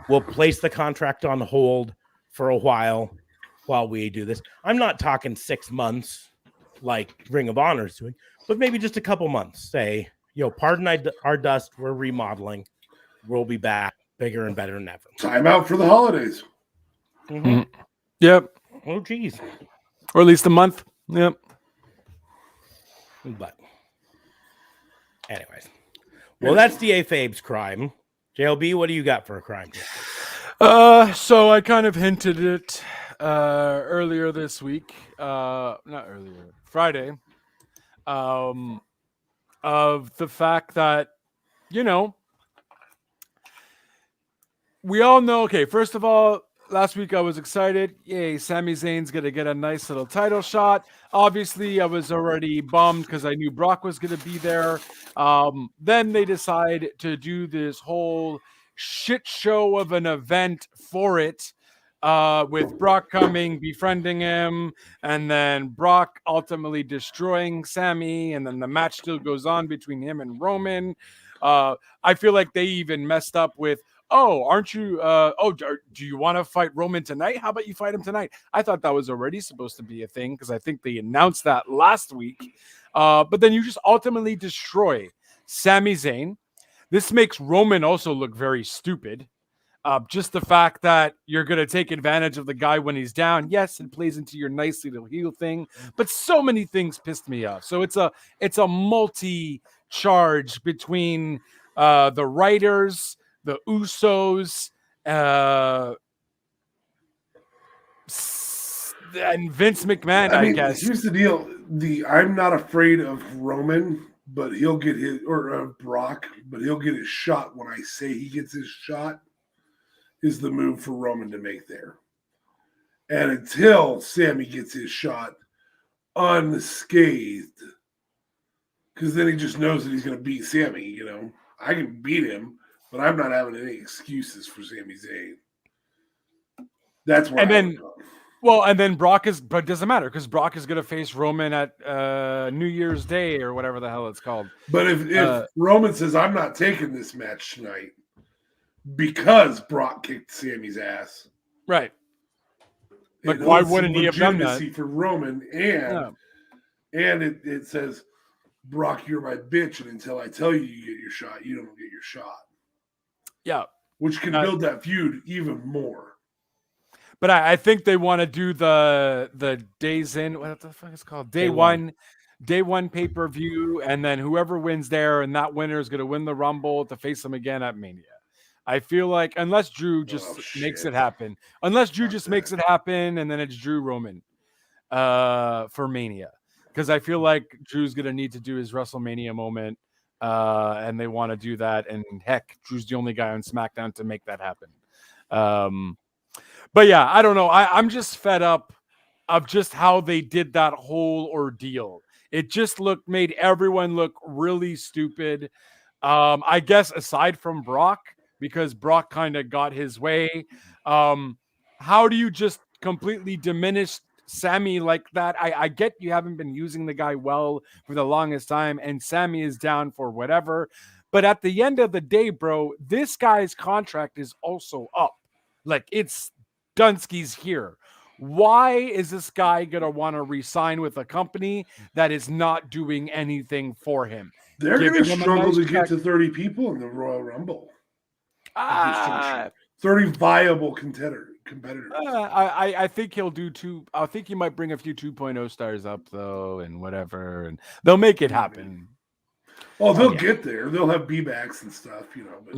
we'll place the contract on hold for a while we do this. I'm not talking 6 months like Ring of Honor is doing, but maybe just a couple months. Say, pardon our dust, we're remodeling. We'll be back bigger and better than ever. Time out for the holidays. Mm-hmm. Yep. Oh, geez. Or at least a month. Yep. But anyways. Well, that's DA Fabe's crime. JLB, what do you got for a crime? So I kind of hinted it earlier this week. Not earlier. Friday. Of the fact that, we all know, okay, first of all, last week I was excited. Yay, Sami Zayn's going to get a nice little title shot. Obviously, I was already bummed because I knew Brock was going to be there. Then they decide to do this whole shit show of an event for it, with Brock coming, befriending him, and then Brock ultimately destroying Sami, and then the match still goes on between him and Roman. I feel like they even messed up with, aren't you? Do you want to fight Roman tonight? How about you fight him tonight? I thought that was already supposed to be a thing because I think they announced that last week. But then you just ultimately destroy Sami Zayn. This makes Roman also look very stupid. Just the fact that you're going to take advantage of the guy when he's down. Yes, it plays into your nice little heel thing, but so many things pissed me off. So it's a multi-charge between the writers, the Usos, and Vince McMahon, I guess. Here's the deal. I'm not afraid of Roman, but he'll get his, or Brock, but he'll get his shot when I say he gets his shot, is the move for Roman to make there. And until Sami gets his shot unscathed, because then he just knows that he's going to beat Sami, I can beat him, but I'm not having any excuses for Sami Zayn. That's where and then Brock but it doesn't matter because Brock is going to face Roman at New Year's Day or whatever the hell it's called. But if Roman says, I'm not taking this match tonight because Brock kicked Sami's ass. Right. But why wouldn't he have done that? For Roman, and it says, Brock, you're my bitch, and until I tell you you get your shot, you don't get your shot. Yeah. Which can build that feud even more. But I think they want to do the days in, what the fuck is it called? Day one pay-per-view, and then whoever wins there, and that winner is going to win the Rumble to face them again at Mania. I feel like unless Drew just makes it happen, and then it's Drew Roman for Mania, because I feel like Drew's gonna need to do his WrestleMania moment, and they want to do that, and heck, Drew's the only guy on SmackDown to make that happen. But yeah, I don't know. I'm just fed up of just how they did that whole ordeal. It just made everyone look really stupid. I guess aside from Brock, because Brock kind of got his way. How do you just completely diminish Sammy like that? I get you haven't been using the guy well for the longest time, and Sammy is down for whatever. But at the end of the day, bro, this guy's contract is also up. Like, it's Dunsky's here. Why is this guy going to want to resign with a company that is not doing anything for him? They're going to struggle to get to 30 people in the Royal Rumble. 30 viable competitors. I think he'll do two. I think he might bring a few 2.0 stars up, though, and whatever, and they'll make it happen. Oh, they'll get there. They'll have B-backs and stuff, But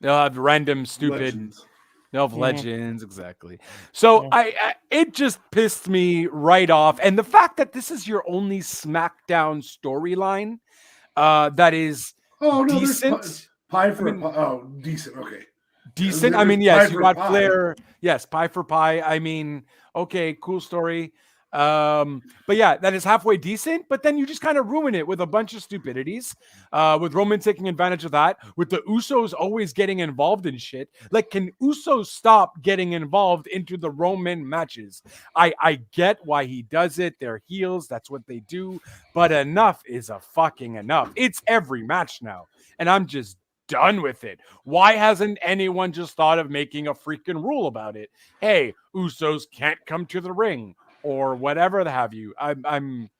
they'll have random stupid. Legends. They'll have legends, exactly. So it just pissed me right off, and the fact that this is your only SmackDown storyline that is decent. Decent. Okay. Decent. I mean, yes, you got Flair. Yes, pie for pie. I mean, okay, cool story. But yeah, that is halfway decent, but then you just kind of ruin it with a bunch of stupidities, with Roman taking advantage of that, with the Usos always getting involved in shit. Like, can Usos stop getting involved into the Roman matches? I get why he does it. They're heels. That's what they do. But enough is a fucking enough. It's every match now. And I'm just done with it. Why hasn't anyone just thought of making a freaking rule about it? Hey, Usos can't come to the ring, or whatever the have you. I'm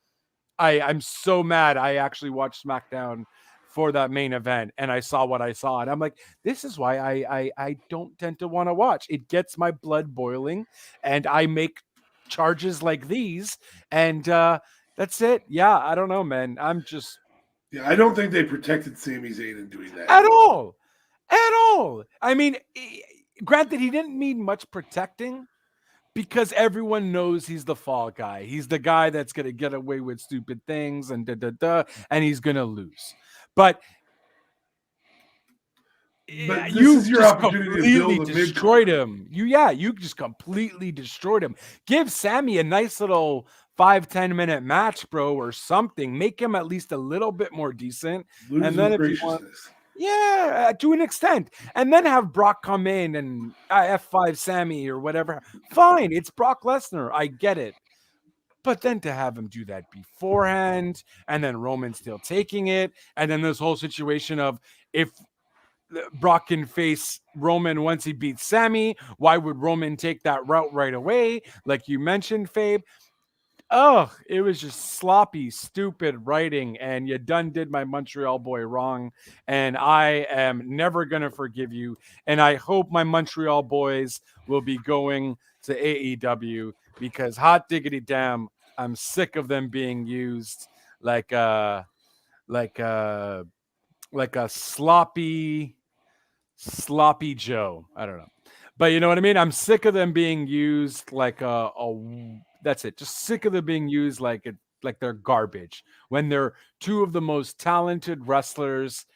so mad. I actually watched SmackDown for that main event, and I saw what I saw, and I'm like, this is why I don't tend to want to watch. It gets my blood boiling, and I make charges like these, and that's it. Yeah, I don't know, man. I'm just I don't think they protected Sami Zayn in doing that at all. I mean, granted, he didn't need much protecting, because everyone knows he's the fall guy. He's the guy that's going to get away with stupid things and and he's going to lose. But this you is your just opportunity to build a destroyed him. You just completely destroyed him. Give Sammy a nice little 5-10 minute match, bro, or something. Make him at least a little bit more decent. And then if you want, to an extent. And then have Brock come in and F5 Sammy or whatever. Fine, it's Brock Lesnar. I get it. But then to have him do that beforehand, and then Roman still taking it, and then this whole situation of if Brock can face Roman once he beats Sammy, why would Roman take that route right away? Like you mentioned, Fabe. Oh, it was just sloppy, stupid writing, and you done did my Montreal boy wrong, and I am never going to forgive you, and I hope my Montreal boys will be going to AEW, because hot diggity damn, I'm sick of them being used like a sloppy Joe. I don't know. But you know what I mean? I'm sick of them being used like that's it. Just sick of them being used like they're garbage when they're two of the most talented wrestlers.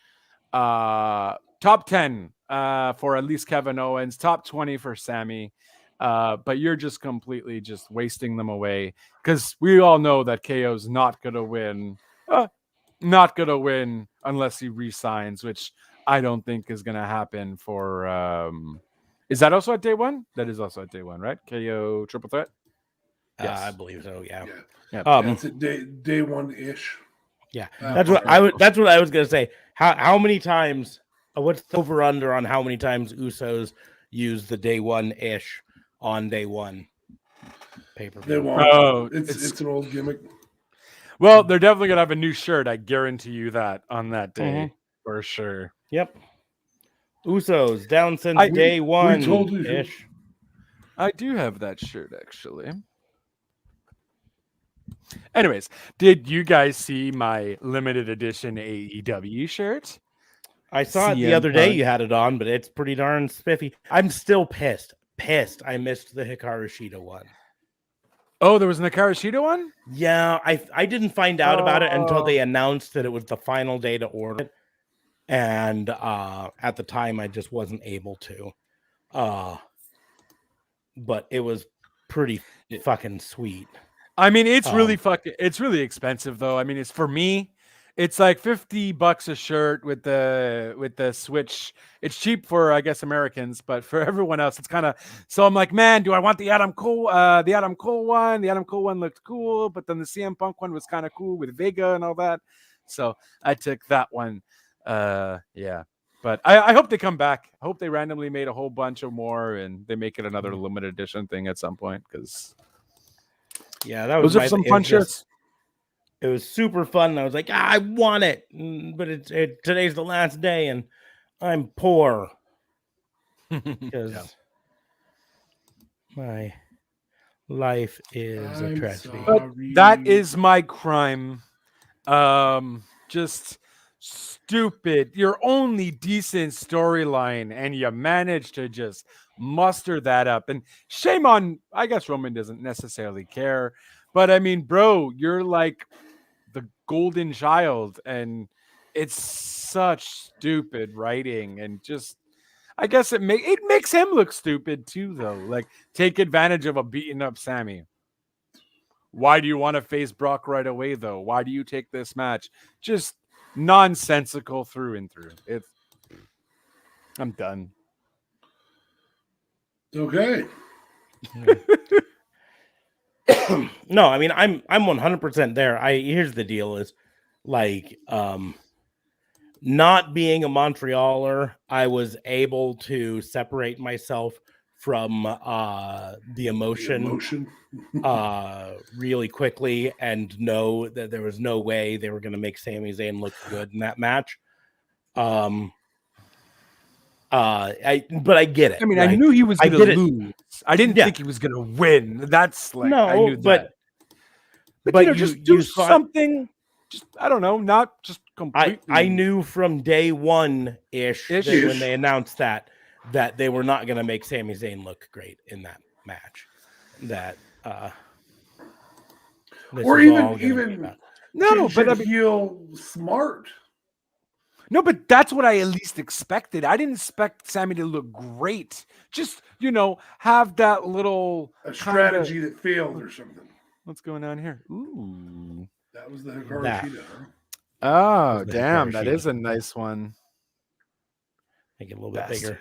Top 10 for at least Kevin Owens, top 20 for Sammy. But you're just completely just wasting them away, because we all know that KO's not gonna win. Not gonna win unless he resigns, which I don't think is gonna happen for is that also at day one? That is also at day one, right? KO triple threat? Yes. I believe so. Yeah. It's at day one-ish. Yeah. That's what I was gonna say. How many times? What's the over under on how many times Usos use the day one-ish on day one pay-per-view? Oh, it's an old gimmick. Well, they're definitely gonna have a new shirt. I guarantee you that on that day for sure. Yep. Usos down since day one-ish. I do have that shirt actually. Anyways, did you guys see my limited edition AEW shirt? I saw it the CM other day. Punk. You had it on, but it's pretty darn spiffy. I'm still pissed. I missed the Hikaru Shida one. Oh, there was an Hikaru Shida one? Yeah, I didn't find out about it until Oh. they announced that it was the final day to order it. And at the time I just wasn't able to. But it was pretty fucking sweet. I mean, it's really expensive though. I mean, it's for me, it's like $50 a shirt with the Switch. It's cheap for, I guess, Americans, but for everyone else, it's kind of. So I'm like, man, do I want the Adam Cole one? The Adam Cole one looked cool, but then the CM Punk one was kind of cool with Vega and all that. So I took that one. Yeah. But I hope they come back. I hope they randomly made a whole bunch of more and they make it another limited edition thing at some point, because yeah, that was those are some fun shirts. It was super fun. I was like, I want it, but today's the last day, and I'm poor because my life is a tragedy. But that is my crime. Just stupid. Your only decent storyline, and you managed to just muster that up. And shame on, I guess Roman doesn't necessarily care, but I mean, bro, you're like the golden child, and it's such stupid writing, and just I guess it makes him look stupid too, though. Like, take advantage of a beaten up Sammy. Why do you want to face Brock right away, though? Why do you take this match? Just nonsensical through and through. I'm done. Okay. No, I mean, I'm 100% there. Here's the deal is like not being a Montrealer, I was able to separate myself from the emotion really quickly and know that there was no way they were going to make Sami Zayn look good in that match. But I get it. I mean, right? I knew he was going to lose. I didn't think he was going to win. That's like, no, I knew that. But you know, just do something. Just, I don't know, not just completely. I knew from day one-ish that when they announced that they were not going to make Sami Zayn look great in that match. That or even no, but I mean, heel smart. No, but that's what I at least expected. I didn't expect Sammy to look great. Just, have that little strategy that failed or something. What's going on here? Ooh. That was the Hikaru Shida, huh? Oh, damn. That is a nice one. Make it a little bit bigger.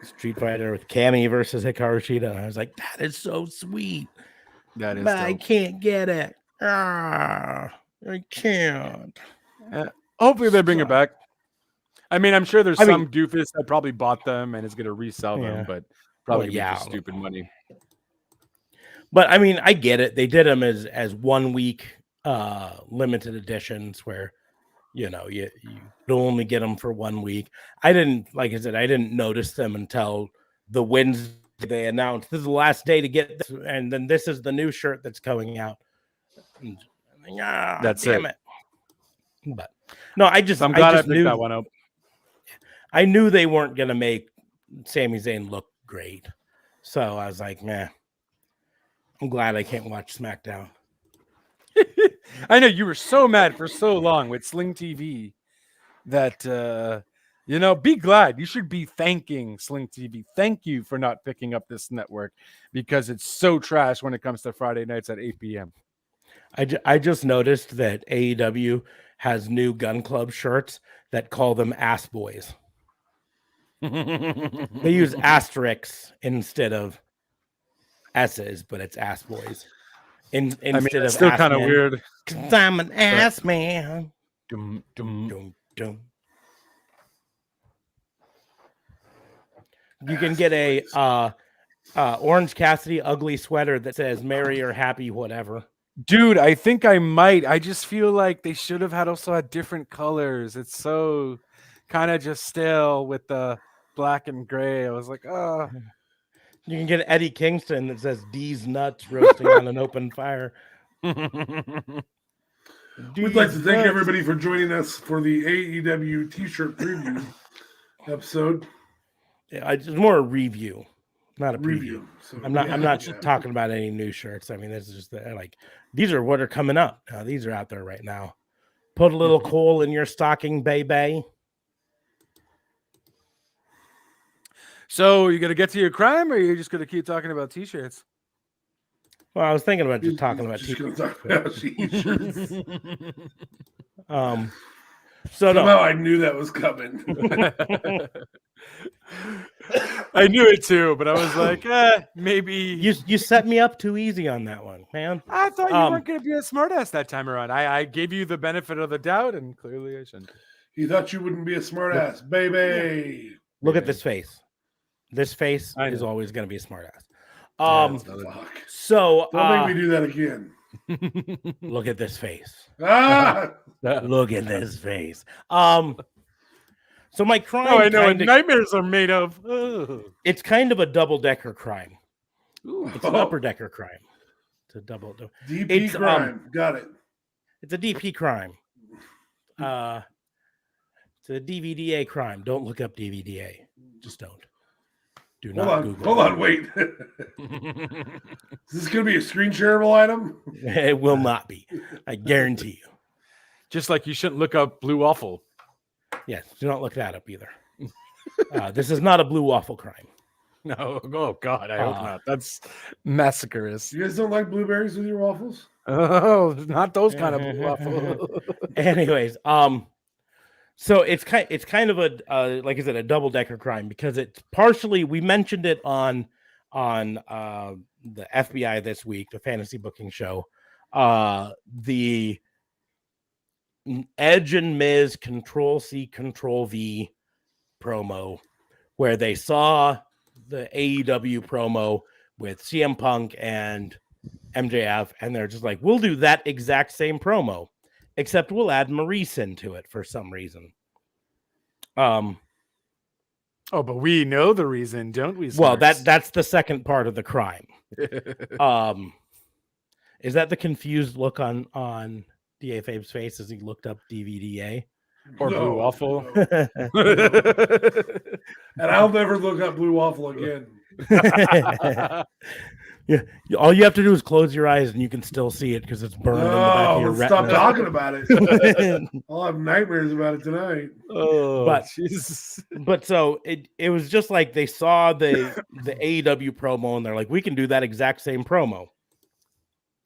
Street Fighter with Cammy versus Hikaru Shida. I was like, that is so sweet. That is but dope. I can't get it. I can't. Hopefully they bring it back. I mean, I'm sure there's some doofus that probably bought them and is going to resell them, but probably for stupid money. But I mean, I get it. They did them as 1 week limited editions where you only get them for 1 week. I didn't notice them until the Wednesday they announced this is the last day to get this, and then this is the new shirt that's coming out. And, damn it. But no, I'm glad I picked that one up. I knew they weren't gonna make Sami Zayn look great, so I was like, "Nah." I'm glad I can't watch SmackDown. I know you were so mad for so long with Sling TV that be glad. You should be thanking Sling TV. Thank you for not picking up this network because it's so trash when it comes to Friday nights at 8 p.m. I just noticed that AEW has new Gun Club shirts that call them ass boys. They use asterisks instead of S's, but it's ass boys. Instead of still kind of weird. 'Cause I'm an ass man. Dum, dum, dum. You can get a Orange Cassidy ugly sweater that says "Merry or Happy, whatever." Dude, I think I might. I just feel like they should have had different colors. It's so kind of just stale with the black and gray. I was like, oh. You can get Eddie Kingston that says D's nuts roasting on an open fire. We'd like to thank everybody for joining us for the AEW T-shirt preview episode. It's more a review, not a preview. Review. So, I'm not talking about any new shirts. I mean, this is just like these are what are coming up. These are out there right now. Put a little coal in your stocking, baby. So you gonna get to your crime, or are you just gonna keep talking about T-shirts? Well, I was thinking about just talking about T-shirts. So somehow I knew that was coming. I knew it too, but I was like, maybe you set me up too easy on that one, man. I thought you weren't going to be a smartass that time around. I gave you the benefit of the doubt, and clearly I shouldn't. You thought you wouldn't be a smartass, baby. Look at this face. This face is always going to be a smartass. So don't make me do that again. Look at this face. Ah! Look at this face. So my crime. Oh, I know what nightmares are made of. Ugh. It's kind of a double-decker crime. Ooh. It's an upper-decker crime. It's a double. DP crime. Got it. It's a DP crime. It's a DVDA crime. Don't look up DVDA. Just don't. Do not Google. Hold on, wait. Is this going to be a screen shareable item? It will not be. I guarantee you. Just like you shouldn't look up Blue Waffle. Yes, do not look that up either. This is not a blue waffle crime. No. Oh, God, I hope not. That's massacreous. You guys don't like blueberries with your waffles? Oh, not those kind of blue waffles. Anyways, so it's kind of a like I said, a double decker crime because it's partially we mentioned it on the FBI this week, the fantasy booking show, the Edge and Miz Control-C, Control-V promo where they saw the AEW promo with CM Punk and MJF, and they're just like, we'll do that exact same promo, except we'll add Maurice into it for some reason. Oh, but we know the reason, don't we? Well, that's the second part of the crime. Is that the confused look on DA Fabe's face as he looked up DVDA? Or Blue Waffle? No. And I'll never look up Blue Waffle again. Yeah, all you have to do is close your eyes and you can still see it because it's burned in the back of your retina. Stop talking about it. I'll have nightmares about it tonight. Oh, but Jesus. But so it was just like they saw the AEW promo and they're like, we can do that exact same promo,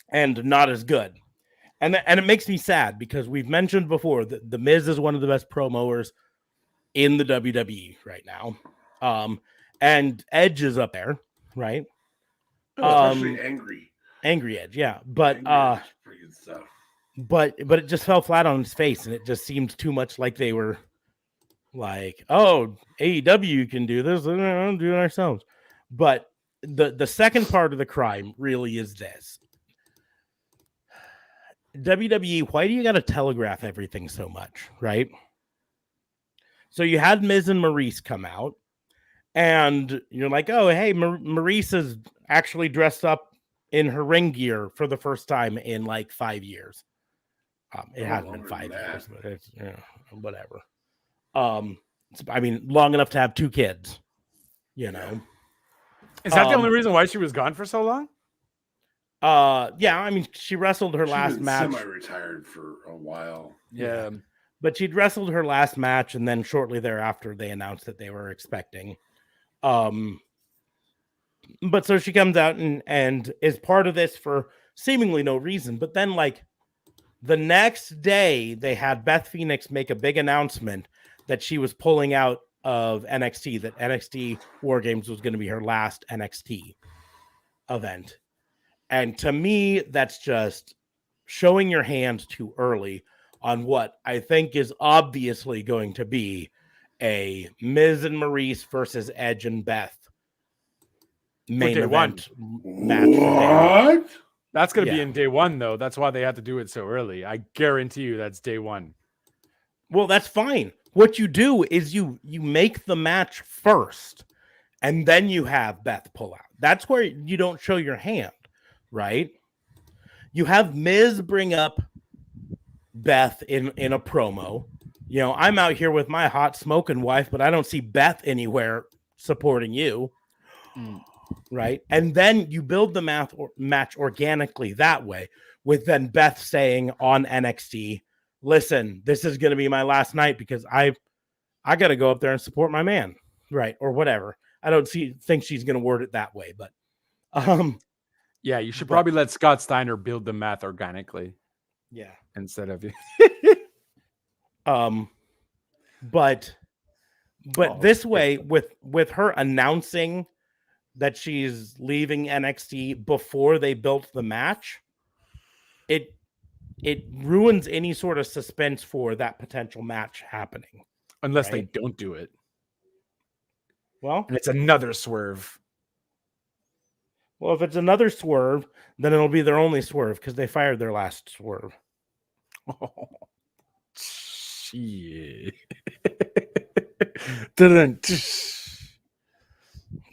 and not as good. And it makes me sad because we've mentioned before that the Miz is one of the best promoters in the WWE right now, and Edge is up there, right? Especially angry Edge, yeah. But pretty good stuff. But it just fell flat on his face, and it just seemed too much like they were like, "Oh, AEW can do this, we'll do it ourselves." But the second part of the crime really is this: WWE, why do you got to telegraph everything so much, right? So you had Miz and Maurice come out, and you're like, "Oh, hey, Maurice is actually dressed up in her ring gear for the first time in like 5 years." It hasn't been 5 years, but it's whatever. I mean, long enough to have 2 kids, you know. Is that the only reason why she was gone for so long? Yeah, I mean, she wrestled her last match. Semi-retired for a while. Yeah. But she'd wrestled her last match, and then shortly thereafter, they announced that they were expecting. But so she comes out and is part of this for seemingly no reason. But then, like, the next day, they had Beth Phoenix make a big announcement that she was pulling out of NXT, that NXT War Games was going to be her last NXT event. And to me, that's just showing your hand too early on what I think is obviously going to be a Miz and Maurice versus Edge and Beth main event match. What? That's going to be in day one, though. That's why they had to do it so early. I guarantee you that's day one. Well, that's fine. What you do is you make the match first, and then you have Beth pull out. That's where you don't show your hand, right? You have Miz bring up Beth in a promo. You know, I'm out here with my hot smoking wife, but I don't see Beth anywhere supporting you. Right. And then you build the match organically that way, with then Beth saying on NXT, listen, this is going to be my last night because I got to go up there and support my man. Right. Or whatever. I don't think she's going to word it that way, but yeah, you should probably let Scott Steiner build the math organically. Yeah. Instead of you. But this way, with her announcing that she's leaving NXT before they built the match, it ruins any sort of suspense for that potential match happening. Unless they don't do it. Well, and it's another swerve. Well, if it's another swerve, then it'll be their only swerve because they fired their last swerve. Oh, shit.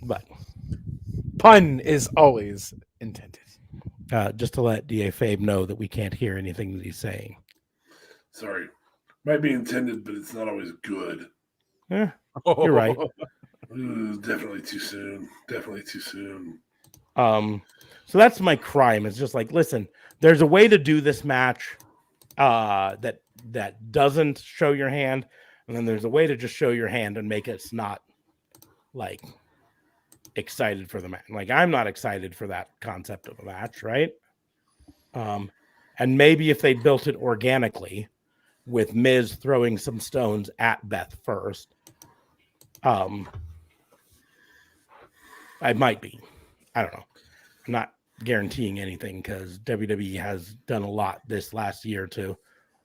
But pun is always intended. Just to let DA Fabe know that we can't hear anything that he's saying. Sorry. Might be intended, but it's not always good. Yeah, you're right. Definitely too soon. Definitely too soon. So that's my crime. It's just like, listen, there's a way to do this match that doesn't show your hand, and then there's a way to just show your hand and make it not like excited for the match. Like, I'm not excited for that concept of a match, right? And maybe if they built it organically with Miz throwing some stones at Beth first, I might be. I don't know. I'm not guaranteeing anything because WWE has done a lot this last year to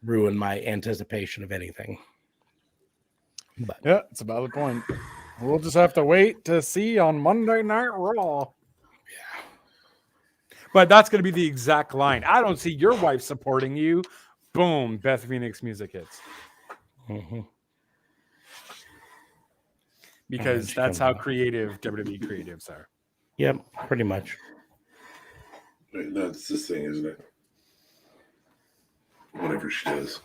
ruin my anticipation of anything. But yeah, it's a valid point. We'll just have to wait to see on Monday Night Raw. Yeah. But that's going to be the exact line. I don't see your wife supporting you. Boom, Beth Phoenix music hits. Mm-hmm. Because that's how creative WWE creatives are. Yep, pretty much. Wait, no, it's this thing, isn't it? Whatever she does.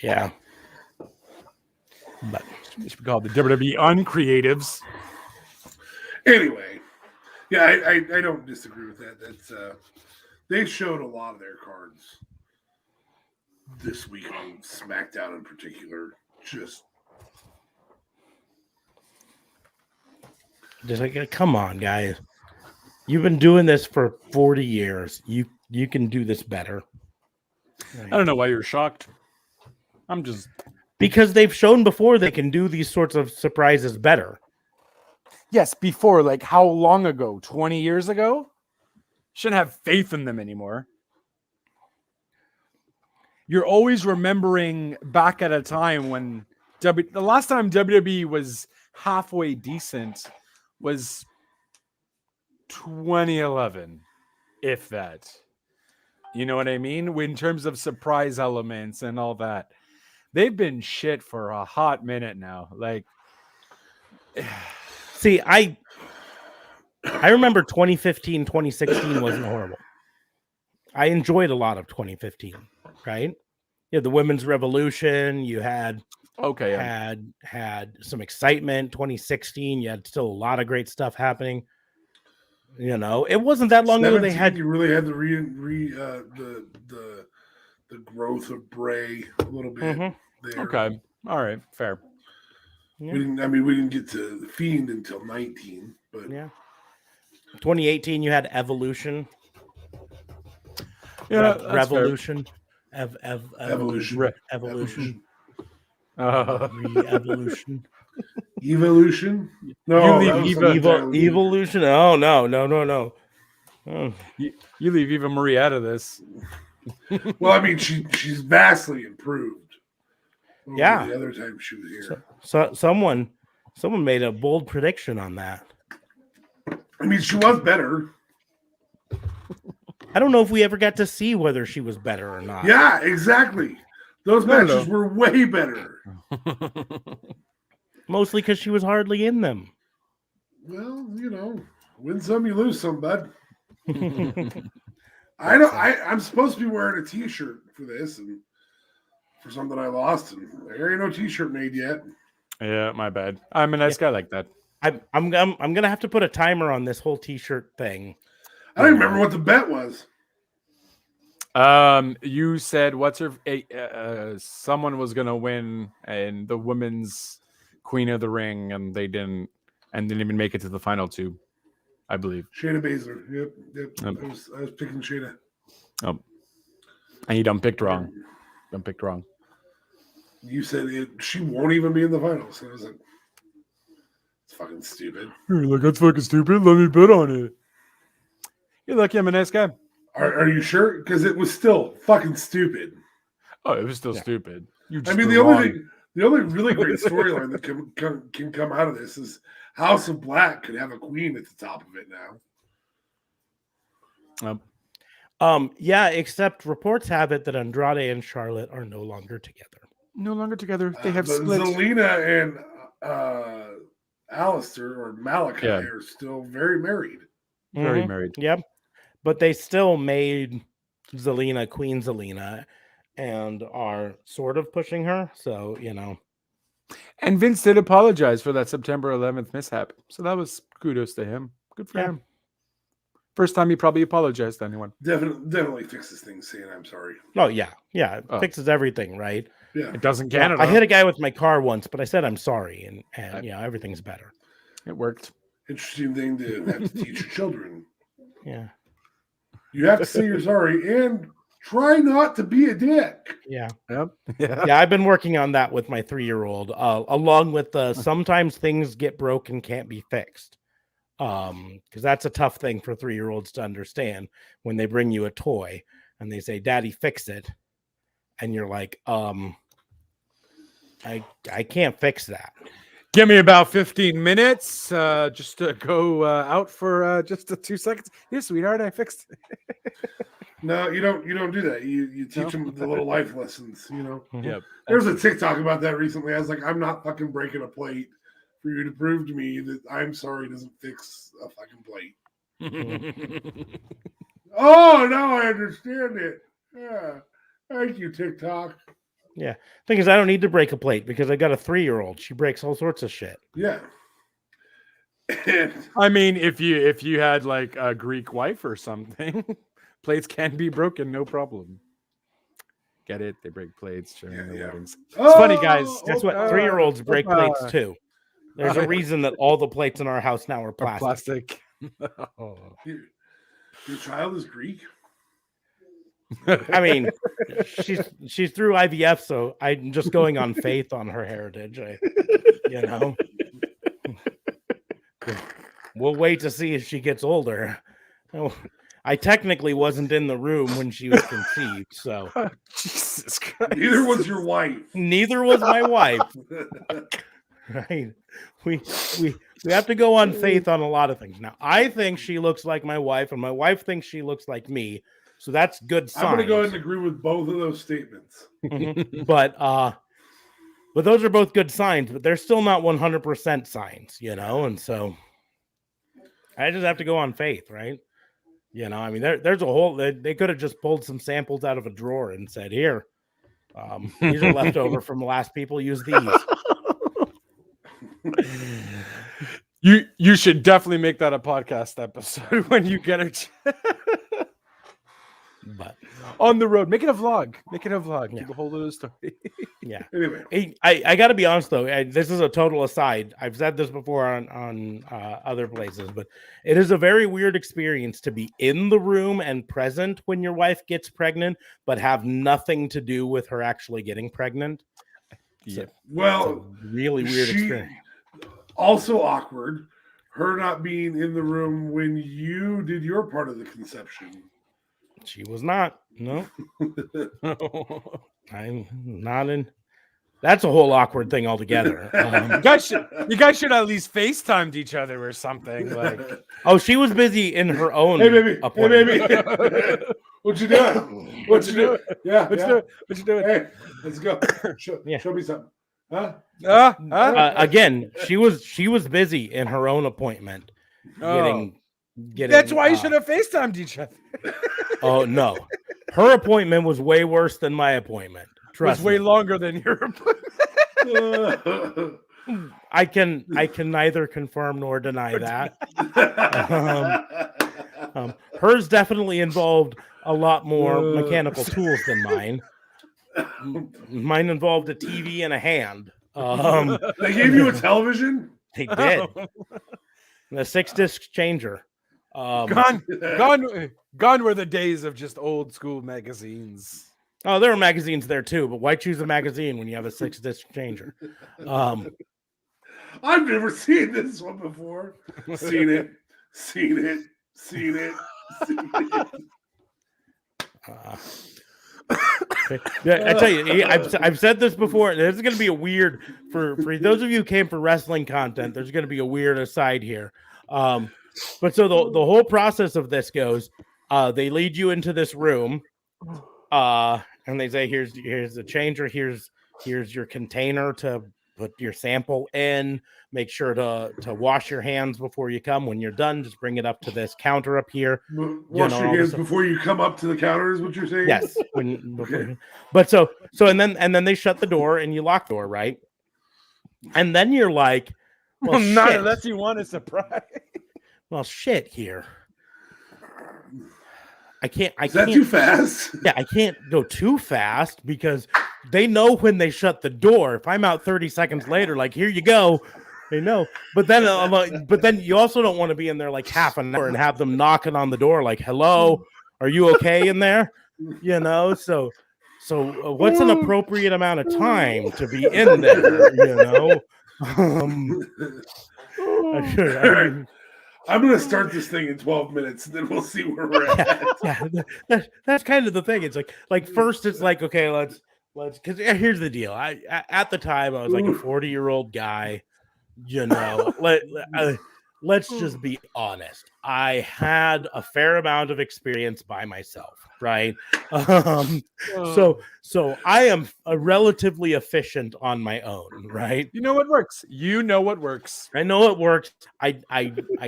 Yeah. But it should be called the WWE Uncreatives. Anyway, yeah, I don't disagree with that. That's they showed a lot of their cards this week on SmackDown in particular. Just like, come on, guys. You've been doing this for 40 years. You can do this better. I don't know why you're shocked. I'm just... Because they've shown before they can do these sorts of surprises better. Yes, before. Like, how long ago? 20 years ago? Shouldn't have faith in them anymore. You're always remembering back at a time when... the last time WWE was halfway decent was 2011, if that. You know what I mean? In terms of surprise elements and all that. They've been shit for a hot minute now. Like, see, I remember 2015, 2016 wasn't horrible. I enjoyed a lot of 2015, right? You had the women's revolution. You had had some excitement. 2016, you had still a lot of great stuff happening. You know, it wasn't that long ago. They had you really had the the growth of Bray a little bit. Mm-hmm. There. Okay, all right, fair. Yeah. We didn't get to the Fiend until 19, but yeah. 2018, you had Evolution. Yeah, Revolution. Evolution. Evolution. Re-evolution. Evolution? No, you leave Evolution. Oh no. Oh. You leave Eva Marie out of this. Well, I mean, she's vastly improved. Yeah. The other time she was here. So someone made a bold prediction on that. I mean, she was better. I don't know if we ever got to see whether she was better or not. Yeah, exactly. Those matches were way better. Mostly because she was hardly in them. Well, you know, win some, you lose some, bud. I'm supposed to be wearing a T-shirt for this, and for something I lost, and there ain't no T-shirt made yet. Yeah, my bad. I'm a nice guy like that. I'm gonna have to put a timer on this whole T-shirt thing. I don't remember what the bet was. You said someone was gonna win, and the women's Queen of the Ring, and they didn't even make it to the final two, I believe. Shayna Baszler. Yep. I was picking Shayna. Oh, and you done picked wrong. You said she won't even be in the finals. So I was like, it's fucking stupid. You're like, that's fucking stupid. Let me bet on it. You're lucky I'm a nice guy. Are you sure? Because it was still fucking stupid. Oh, it was still stupid. The only really great storyline that can come out of this is House of Black could have a queen at the top of it now. Yeah, except reports have it that Andrade and Charlotte are no longer together. They have split. Zelina and Alistair or Malachi are still very married. Very married. Yep. But they still made Zelina Queen Zelina and are sort of pushing her. So, And Vince did apologize for that September 11th mishap. So that was kudos to him. Good for him. First time he probably apologized to anyone. Definitely fixes things saying I'm sorry. Oh, yeah. Yeah. It fixes everything, right? Yeah. It doesn't Canada. I hit a guy with my car once, but I said I'm sorry. And everything's better. It worked. Interesting thing to have to teach your children. Yeah. You have to say you're sorry and try not to be a dick. Yeah. Yep. Yeah, I've been working on that with my 3-year-old, along with sometimes things get broken, can't be fixed. Because that's a tough thing for 3-year-olds to understand when they bring you a toy and they say, Daddy, fix it. And you're like, I can't fix that. Give me about 15 minutes just to go out for just 2 seconds. Here, sweetheart, I fixed it. No, you don't do that. You teach them the little life lessons, Yep. There was a TikTok about that recently. I was like, I'm not fucking breaking a plate for you to prove to me that I'm sorry doesn't fix a fucking plate. Oh, now I understand it. Yeah. Thank you, TikTok. Yeah. Thing is, I don't need to break a plate because I got a 3-year-old. She breaks all sorts of shit. Yeah. I mean, if you had like a Greek wife or something, plates can be broken, no problem. Get it? They break plates during the weddings. It's funny, guys. That's what 3-year-olds break plates too. There's a reason that all the plates in our house now are plastic. Your child is Greek? I mean, she's through IVF, so I'm just going on faith on her heritage. We'll wait to see if she gets older. I technically wasn't in the room when she was conceived, so Jesus Christ. Neither was your wife. Neither was my wife. Right? We have to go on faith on a lot of things. Now, I think she looks like my wife, and my wife thinks she looks like me. So that's good signs. I'm going to go ahead and agree with both of those statements. But those are both good signs, but they're still not 100% signs, and so I just have to go on faith, right? I mean, there's a whole, they could have just pulled some samples out of a drawer and said, here, these are leftover from the last people, use these. You should definitely make that a podcast episode when you get it. But on the road, make it a vlog. Yeah. Keep a hold of the story. Yeah. Anyway, I got to be honest though. This is a total aside. I've said this before on other places, but it is a very weird experience to be in the room and present when your wife gets pregnant, but have nothing to do with her actually getting pregnant. Yeah. Well, really weird experience. Also awkward. Her not being in the room when you did your part of the conception. She was not. No. I'm not in. That's a whole awkward thing altogether. You guys should at least FaceTimed each other or something. Like, oh, she was busy in her own. Hey, baby. appointment. Hey, baby. What you doing? What you doing? Yeah. What you doing? Hey, let's go. Show me something. Huh? Again, she was busy in her own appointment. Getting. That's why you should have FaceTimed each other. Oh no, her appointment was way worse than my appointment. Trust way me. longer than your I can neither confirm nor deny that. Hers definitely involved a lot more mechanical tools than mine. Mine involved a TV and a hand. They gave you a television? They did. And a 6-disc changer. Gone were the days of just old school magazines. Oh, there are magazines there too, but why choose a magazine when you have a 6-disc changer? I've never seen this one before. Seen it. Yeah, I tell you, I've said this before. This is going to be a weird for those of you who came for wrestling content. There's going to be a weird aside here. But so the whole process of this goes. They lead you into this room, and they say, "Here's the changer. Here's your container to put your sample in. Make sure to wash your hands before you come. When you're done, just bring it up to this counter up here. Wash your hands before you come up to the counter is what you're saying? Yes. But so and then they shut the door and you lock the door, right? And then you're like, well, not shit. unless you want a surprise. Well, shit here. Is that too fast? Yeah, I can't go too fast because they know when they shut the door. If I'm out 30 seconds later, like, here you go, they know. But then you also don't want to be in there like half an hour and have them knocking on the door like, hello, are you okay in there? You know, so what's an appropriate amount of time to be in there? You know, I'm going to start this thing in 12 minutes, and then we'll see where we're at. Yeah, that's kind of the thing. It's like first it's like, okay, let's because here's the deal. At the time I was like a 40-year-old guy, you know. Let's just be honest. I had a fair amount of experience by myself, right? So I am relatively efficient on my own, right? You know what works. I know it works. I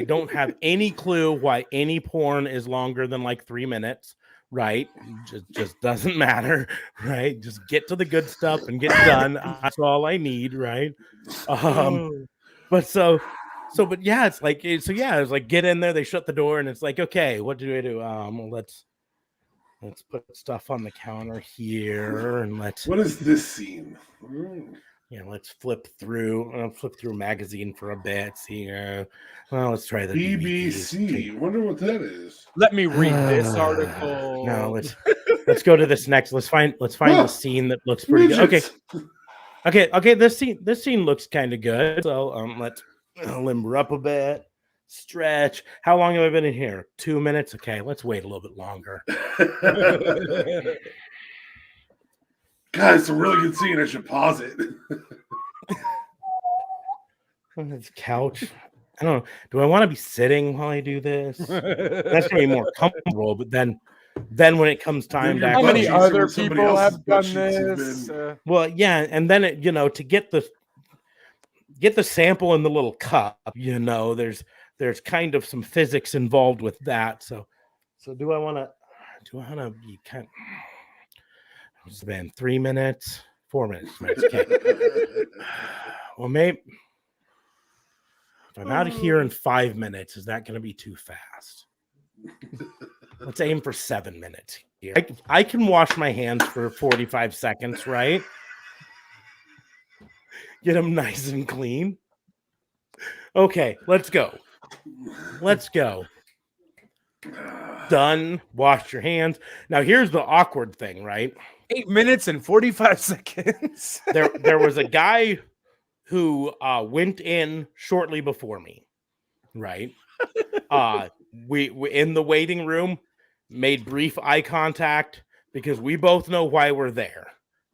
don't have any clue why any porn is longer than like 3 minutes, right? Just doesn't matter, right? Just get to the good stuff and get done. That's all I need, right? But yeah, it's like get in there. They shut the door, and it's like, okay, what do I do? Well, let's put stuff on the counter here, and What is this scene? Yeah, let's flip through. Flip through a magazine for a bit. See, well, let's try the BBC. Wonder what that is. Let me read this article. No, let's go to this next. Let's find the scene that looks pretty good. Okay. This scene looks kind of good. So let's limber up a bit, stretch. How long have I been in here? 2 minutes. Okay, let's wait a little bit longer. God, it's a really good scene. I should pause it. On this couch. I don't know. Do I want to be sitting while I do this? That's gonna be more comfortable. But then when it comes time to how many other people have done this? Well, yeah, and then it, to get the sample in the little cup, there's kind of some physics involved with that. So do I want to be kind of, it's been 3 minutes, 4 minutes. Okay. Well, maybe if I'm out of here in 5 minutes, is that going to be too fast? Let's aim for 7 minutes here. I can wash my hands for 45 seconds, right? Get them nice and clean. Okay, let's go. Done. Wash your hands. Now, here's the awkward thing, right? 8 minutes and 45 seconds. There was a guy who went in shortly before me, right? We in the waiting room, made brief eye contact because we both know why we're there,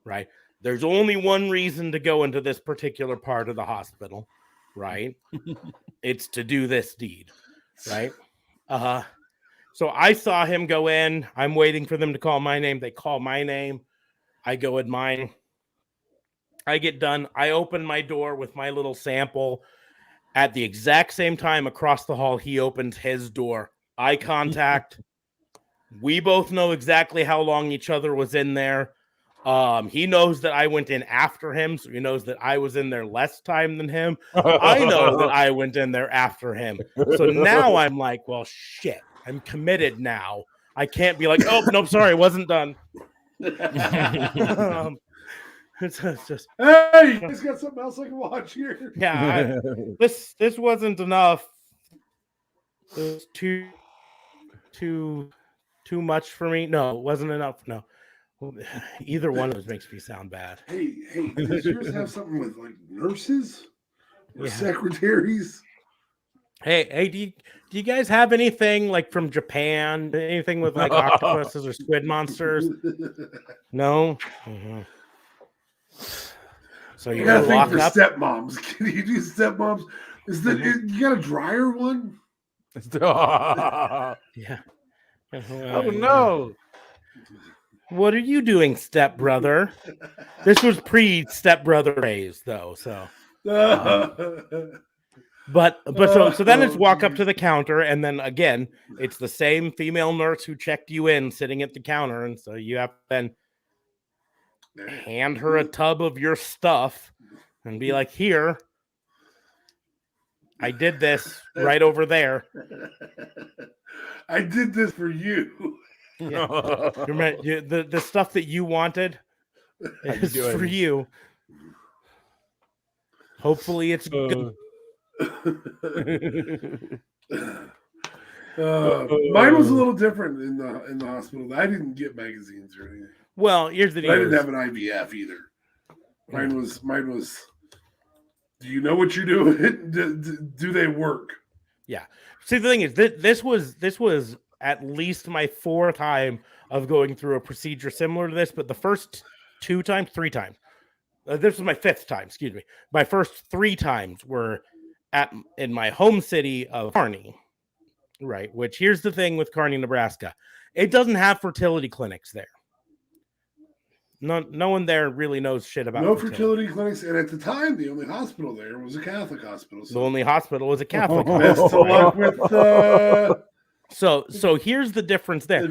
right? There's only one reason to go into this particular part of the hospital, right? It's to do this deed, right? So I saw him go in. I'm waiting for them to call my name. They call my name. I go in mine. I get done. I open my door with my little sample. At the exact same time across the hall, he opens his door. Eye contact. We both know exactly how long each other was in there. He knows that I went in after him, so he knows that I was in there less time than him. I know that I went in there after him. So now I'm like, well, shit. I'm committed now. I can't be like, oh, nope, sorry, wasn't done. It's just, hey, you guys got something else I can watch here? yeah, this wasn't enough. It was too much for me. No, it wasn't enough. No, either one of those makes me sound bad. Hey, does yours have something with like nurses or Yeah. secretaries? Hey, do you guys have anything like from Japan? Anything with like octopuses or squid monsters? No. Mm-hmm. So You you gotta think lock for up. stepmoms. Can you do stepmoms? You got a dryer one? Yeah. Oh no. What are you doing, stepbrother? This was pre-stepbrother days, though. So, but so then it's walk up to the counter, and then again, it's the same female nurse who checked you in, sitting at the counter, and so you have to then hand her a tub of your stuff and be like, "Here, I did this right over there." I did this for you. Yeah. The stuff that you wanted is for you. Hopefully, it's good. Mine was a little different in the hospital. I didn't get magazines or anything. Well, here's the deal. I didn't have an IVF either. Mine was. Do you know what you're doing? Do they work? Yeah. See, the thing is, this was at least my fourth time of going through a procedure similar to this, but the first three times. This was my fifth time. Excuse me. My first three times were in my home city of Kearney, right? Which here's the thing with Kearney, Nebraska, it doesn't have fertility clinics there. No one there really knows shit about fertility clinics, and at the time, the only hospital there was a Catholic hospital. So. The only hospital was a Catholic Best of luck with. So here's the difference there.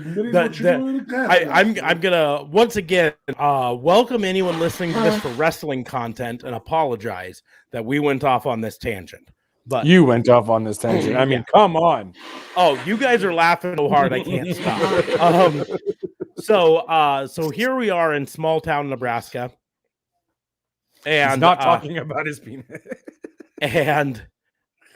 I'm gonna once again welcome anyone listening to this for wrestling content and apologize that we went off on this tangent. But you went off on this tangent. I mean, come on. Oh, you guys are laughing so hard I can't stop. So here we are in small town Nebraska, and he's not talking about his penis. and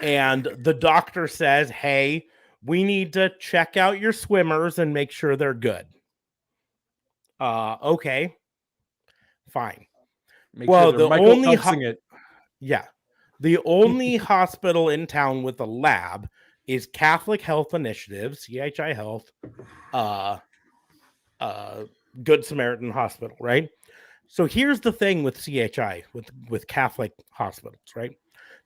the doctor says, "Hey, we need to check out your swimmers and make sure they're good." Okay, fine. Well, the only the only hospital in town with a lab is Catholic Health Initiative, CHI Health, Good Samaritan Hospital, right? So here's the thing with CHI, with Catholic hospitals, right?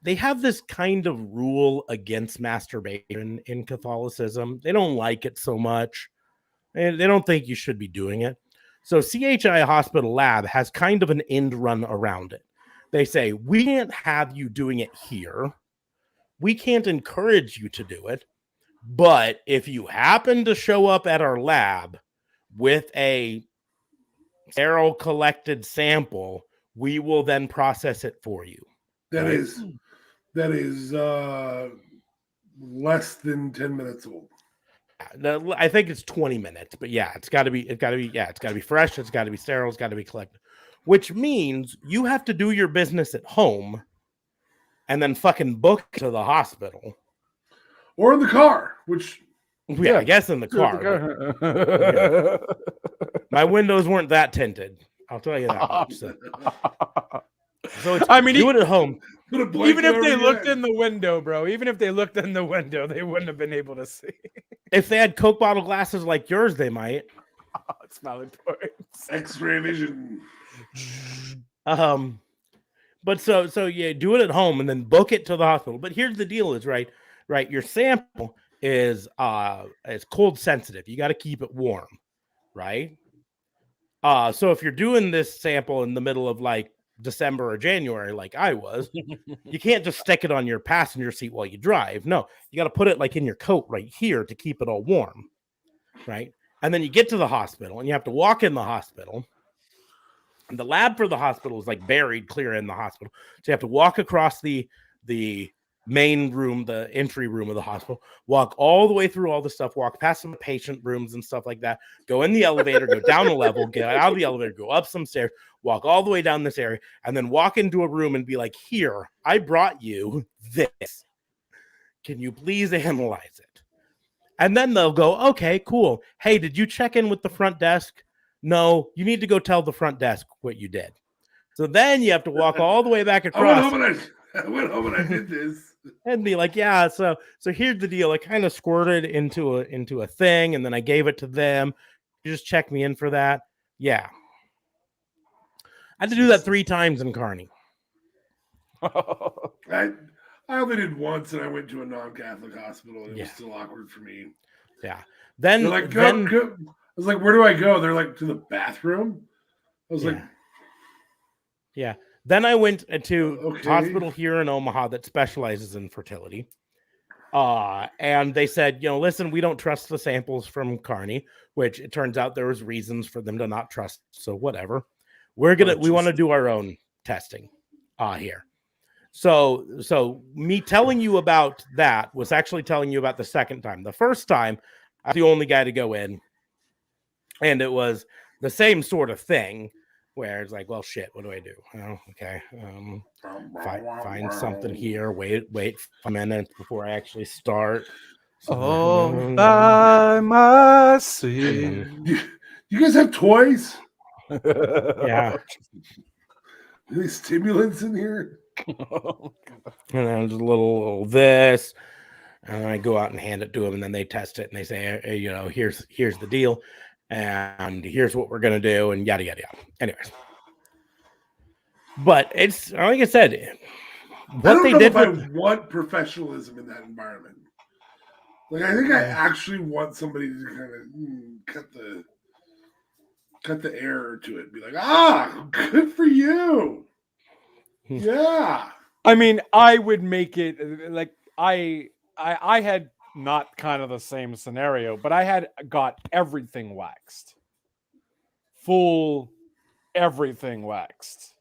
They have this kind of rule against masturbation in Catholicism. They don't like it so much, and they don't think you should be doing it. So CHI Hospital Lab has kind of an end run around it. They say, we can't have you doing it here. We can't encourage you to do it. But if you happen to show up at our lab with a sterile collected sample, we will then process it for you. That is less than 10 minutes old. I think it's 20 minutes, but yeah, it's got to be fresh. It's got to be sterile. It's got to be collected, which means you have to do your business at home and then fucking book to the hospital or in the car, which I guess in the car. My windows weren't that tinted. I'll tell you that much. So it's, I mean, do it at home. Even if they looked in the window, bro. Even if they looked in the window, they wouldn't have been able to see. If they had Coke bottle glasses like yours, they might. It's valid points. X-ray vision. But so yeah, do it at home and then book it to the hospital. But here's the deal: is right. Your sample is cold sensitive. You got to keep it warm, right? So if you're doing this sample in the middle of like December or January, like I was, you can't just stick it on your passenger seat while you drive. No, you got to put it like in your coat right here to keep it all warm, right? And then you get to the hospital and you have to walk in the hospital The lab for the hospital is like buried clear in the hospital. So you have to walk across the main room, the entry room of the hospital, walk all the way through all the stuff, walk past some patient rooms and stuff like that, go in the elevator, go down a level, get out of the elevator, go up some stairs, walk all the way down this area, and then walk into a room and be like, here, I brought you this. Can you please analyze it? And then they'll go, okay, cool. Hey, did you check in with the front desk? No, you need to go tell the front desk what you did. So then you have to walk all the way back across. I went home and I did this. And be like, yeah, so here's the deal. I kind of squirted into a thing, and then I gave it to them. You just check me in for that. Yeah. I had to do that 3 times in Kearney. I only did once, and I went to a non-Catholic hospital, and it was still awkward for me. Yeah. Then they're like, go. I was like, where do I go? They're like, to the bathroom. I was like, yeah. Then I went to a hospital here in Omaha that specializes in fertility. And they said, listen, we don't trust the samples from Kearney, which it turns out there was reasons for them to not trust. So whatever. We want to do our own testing here. So me telling you about that was actually telling you about the second time. The first time, I was the only guy to go in. And it was the same sort of thing where it's like, well, shit, what do I do? Oh, okay. Find something here. Wait a minute before I actually start. So by myself. You guys have toys? Yeah. Any stimulants in here? And then there's a little this. And I go out and hand it to them, and then they test it, and they say, here's the deal. And here's what we're going to do, and yada, yada, yada. Anyways. But it's, like I said, what they did. I want professionalism in that environment. Like, I think I actually want somebody to kind of cut the air to it. Be like, good for you. Yeah. I mean, I would make it like I had not kind of the same scenario, but I had got everything waxed. Full everything waxed.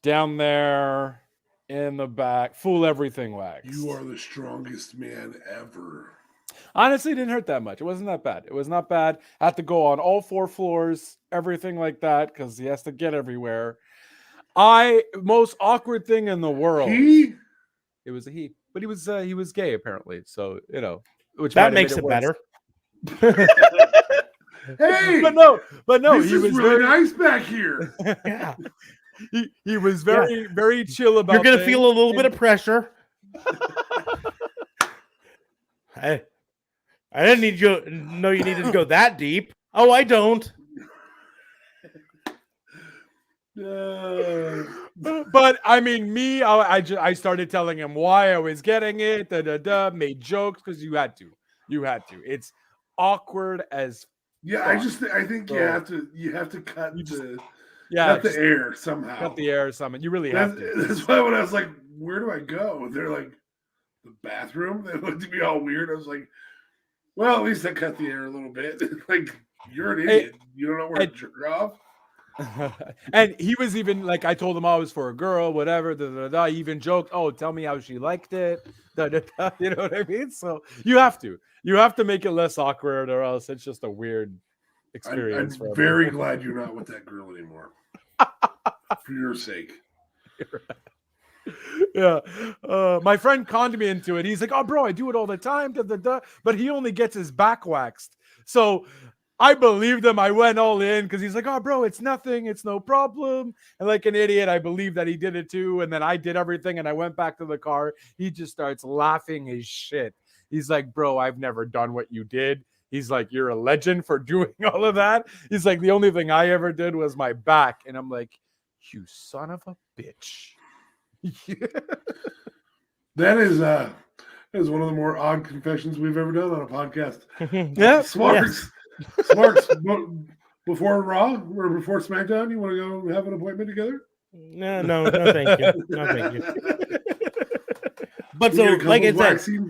Down there in the back, full everything waxed. You are the strongest man ever. Honestly, it didn't hurt that much. It wasn't that bad. It was not bad. I had to go on all 4 floors, everything like that, because he has to get everywhere. Most awkward thing in the world. It was a he. But he was gay apparently, so which that makes it better. Hey, but no, he was really nice back here. Yeah, he was very chill about. You're gonna feel a little bit of pressure. I didn't need you know you needed to go that deep. Oh, I don't. But I mean, I started telling him why I was getting it. Made jokes because you had to. It's awkward as. Yeah, fuck. I think you have to cut the air somehow. Cut the air somehow. You really have to. That's why when I was like, "Where do I go?" They're like, "The bathroom." They looked at me all weird. I was like, "Well, at least I cut the air a little bit." Like, you're an idiot. You don't know where to jerk off. And he was even like, I told him I was for a girl, whatever. He even joked, "Oh, tell me how she liked it." You know what I mean? So you have to make it less awkward, or else it's just a weird experience. I'm very glad you're not with that girl anymore, for your sake. Yeah, my friend conned me into it. He's like, "Oh, bro, I do it all the time." But he only gets his back waxed, so. I believed him. I went all in because he's like, "Oh, bro, it's nothing. It's no problem." And like an idiot, I believed that he did it too. And then I did everything and I went back to the car. He just starts laughing his shit. He's like, "Bro, I've never done what you did." He's like, "You're a legend for doing all of that." He's like, "The only thing I ever did was my back." And I'm like, "You son of a bitch." That is one of the more odd confessions we've ever done on a podcast. Yeah. Smarks. Smarks, before Raw or before SmackDown, you want to go have an appointment together? No, thank you. No, thank you. But so, like I said,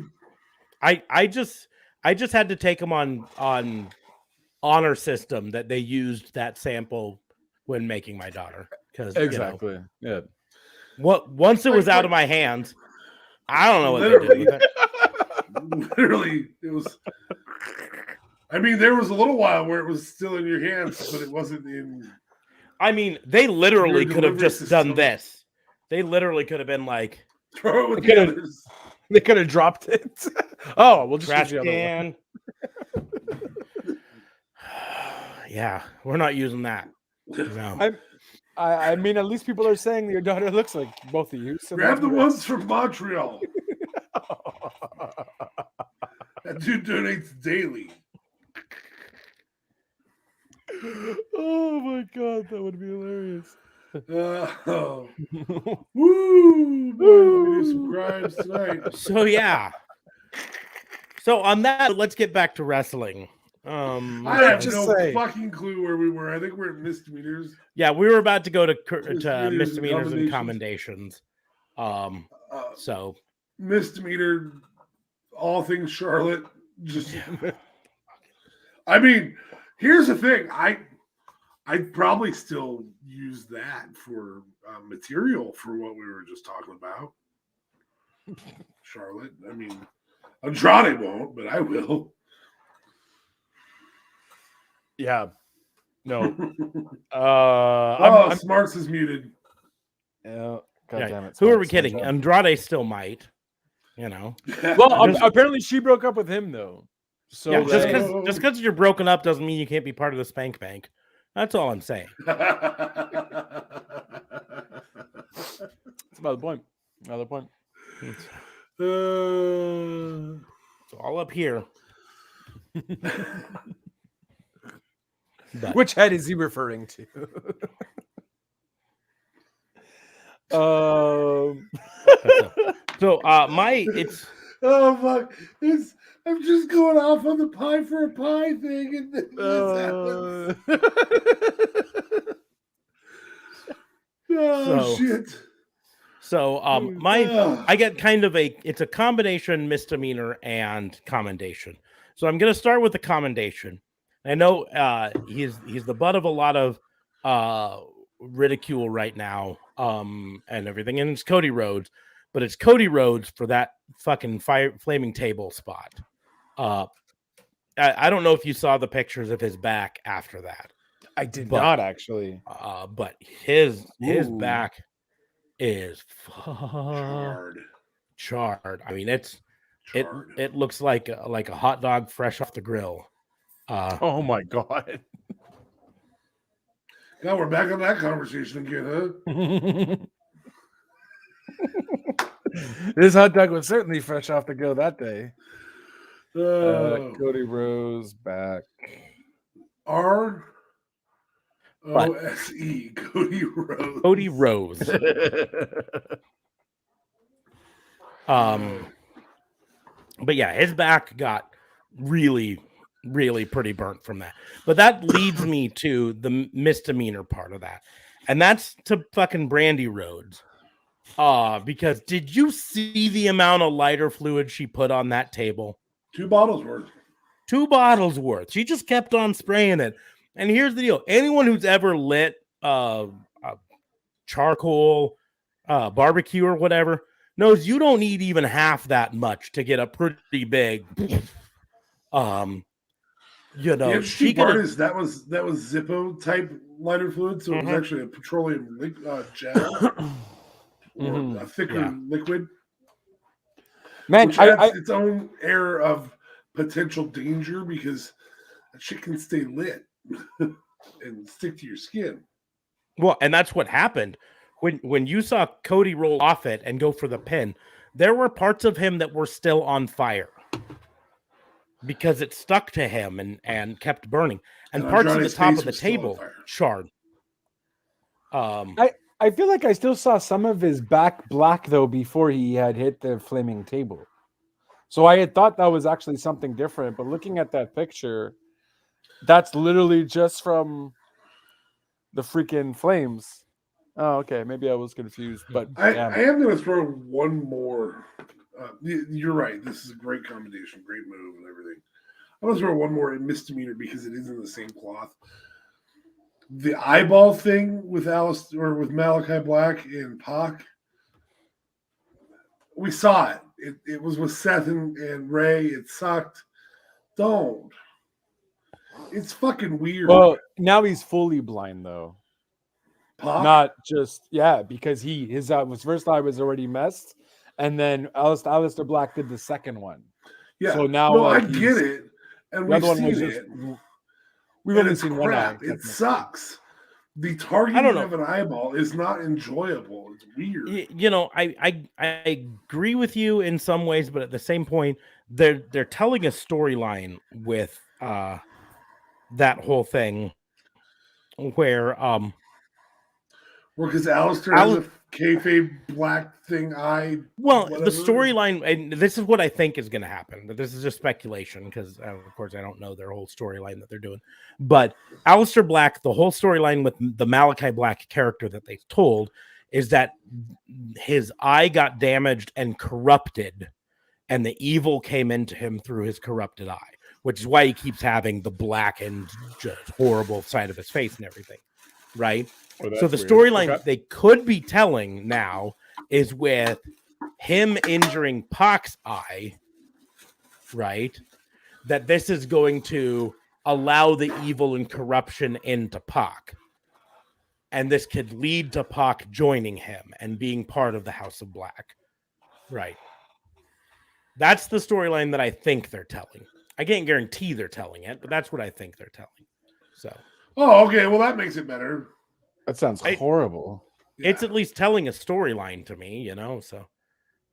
I just had to take them on honor system that they used that sample when making my daughter. Because Exactly. Yeah. once it was out of my hands, I don't know what they did with it. Literally, it was. I mean, there was a little while where it was still in your hands, but it wasn't in. I mean, they literally Your could have delivery just done system. this. They literally could have been like, Throw it with They the could've- others. They could have dropped it. Oh, we'll just trash use the other one. can. Yeah, we're not using that. No. I mean, at least people are saying your daughter looks like both of you. So Grab the that's ones from Montreal. That dude donates daily. Oh my god, that would be hilarious. Oh. Woo! Boy, we do some crimes tonight. So yeah. So on that, let's get back to wrestling. I have just no say- fucking clue where we were. I think we're at misdemeanors. Yeah, we were about to go to Misdemeanors and misdemeanors and commendations. So Misdemeanor, all things Charlotte. Just, I mean, here's the thing. I'd probably still use that for material for what we were just talking about. Charlotte. I mean, Andrade won't, but I will. Yeah. No. Smarts is muted. God yeah, damn it. who are we Smarts, kidding? Smarts. Andrade still might, you know. Well, Just- apparently she broke up with him though. So Yeah, that- just because you're broken up doesn't mean you can't be part of the spank bank. That's all I'm saying. that's another point. Another point. It's all up here. But Which head is he referring to? so it's Oh fuck! I'm just going off on the pie for a pie thing, and then this happens. Oh shit! so I get kind of it's a combination misdemeanor and commendation. So I'm gonna start with the commendation. I know he's the butt of a lot of ridicule right now, and everything, and it's Cody Rhodes, but it's Cody Rhodes for that fucking flaming table spot. I don't know if you saw the pictures of his back after that. I did But- not actually. But his Ooh. back is charred. I mean, it looks like a hot dog fresh off the grill. Oh my god. Now we're back on that conversation again, huh? This hot dog was certainly fresh off the grill that day. Cody Cody Rose back. ROSE Cody Rose. Cody Rose. But yeah, his back got really pretty burnt from that. But that leads me to the misdemeanor part of that. And that's to fucking Brandy Rhodes. Because did you see the amount of lighter fluid she put on that table? 2 bottles worth. 2 bottles worth. She just kept on spraying it. And here's the deal. Anyone who's ever lit charcoal, barbecue or whatever knows you don't need even half that much to get a pretty big you know, The interesting part is that was Zippo type lighter fluid, so it was actually a petroleum gel or a thicker liquid. Man, Which has its own air of potential danger because that shit can stay lit and stick to your skin. Well, and that's what happened when you saw Cody roll off it and go for the pin. There were parts of him that were still on fire because it stuck to him and kept burning, and parts of the top of the table charred. I feel like I still saw some of his back black though before he had hit the flaming table. So I had thought that was actually something different, but looking at that picture, that's literally just from the freaking flames. Oh, okay. Maybe I was confused, but I am going to throw one more. You're right. This is a great combination, great move, and everything. I'm going to throw one more misdemeanor because it is in the same cloth. The eyeball thing with with Malachi Black and Pac. We saw it. It was with Seth and Ray. It sucked. Don't. It's fucking weird. Well, now he's fully blind though. Pac? Not just because his first eye was already messed, and then Alistair Black did the second one. Yeah. So now no, I get it, and the we've other one seen was it. just we've And only it's seen one eye. crap. It sucks. The I don't targeting know. of an eyeball is not enjoyable. It's weird. You know, I agree with you in some ways, but at the same point, they're telling a storyline with that whole thing where Because Alistair has a kayfabe black thing eye. well, whatever. the storyline, and this is what I think is going to happen, but this is just speculation because, of course, I don't know their whole storyline that they're doing. But Alistair Black, the whole storyline with the Malachi Black character that they told is that his eye got damaged and corrupted, and the evil came into him through his corrupted eye, which is why he keeps having the black and just horrible side of his face and everything, right? So the storyline they could be telling now is with him injuring Pac's eye, right? That this is going to allow the evil and corruption into Pac. And this could lead to Pac joining him and being part of the House of Black. Right. That's the storyline that I think they're telling. I can't guarantee they're telling it, but that's what I think they're telling. So. Oh, okay. Well, that makes it better. That sounds horrible. It's at least telling a storyline to me, you know. So,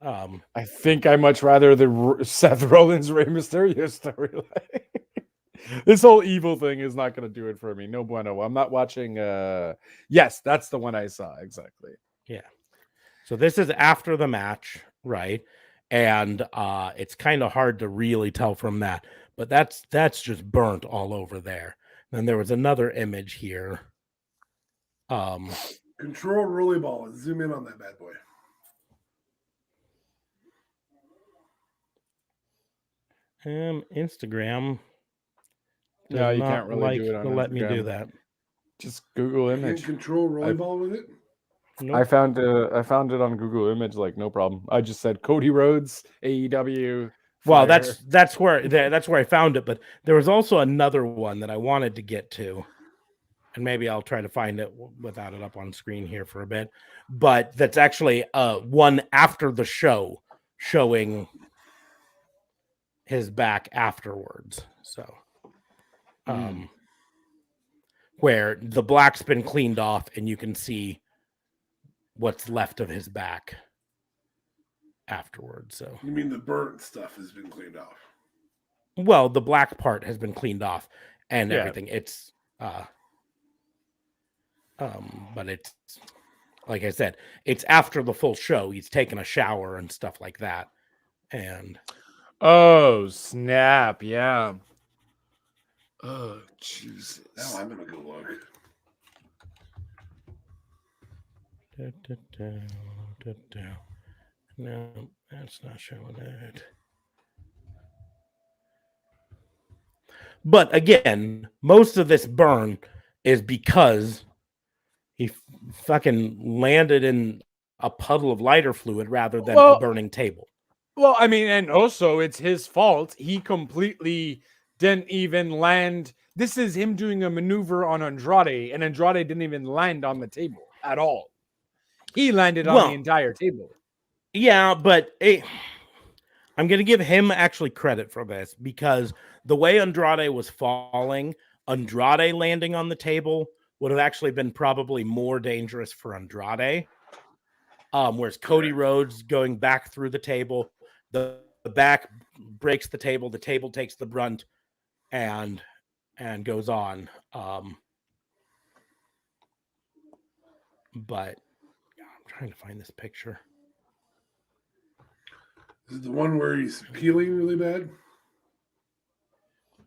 I think I much rather the Seth Rollins Rey Mysterio storyline. This whole evil thing is not going to do it for me. No bueno. I'm not watching. Yes, that's the one I saw exactly. Yeah. So this is after the match, right? And it's kind of hard to really tell from that, but that's just burnt all over there. Then there was another image here. Control rolly ball and zoom in on that bad boy. Instagram. No, you can't really do it on let me Instagram. do that. Just Google You image. can't control rolly ball with it. Nope. I found it on Google Image, like no problem. I just said Cody Rhodes, AEW. Well, fire. that's where I found it, but there was also another one that I wanted to get to. And maybe I'll try to find it without it up on screen here for a bit. But that's actually one after the show showing his back afterwards. So, where the black's been cleaned off and you can see what's left of his back afterwards. So, You mean the burnt stuff has been cleaned off? well, the black part has been cleaned off and Yeah. everything. It's but it's like I said, it's after the full show. He's taken a shower and stuff like that. And Oh snap! Yeah. Oh Jesus! Now I'm gonna go look. No, that's not showing it. But again, most of this burn is because he fucking landed in a puddle of lighter fluid rather than a burning table. Well, I mean, and also it's his fault. He completely didn't even land. This is him doing a maneuver on Andrade, and Andrade didn't even land on the table at all. He landed on the entire table. Yeah, but I'm going to give him actually credit for this because the way Andrade was falling, Andrade landing on the table would have actually been probably more dangerous for Andrade. Whereas Cody Rhodes going back through the table, the back breaks the table takes the brunt and goes on. But I'm trying to find this picture. Is it the one where he's peeling really bad?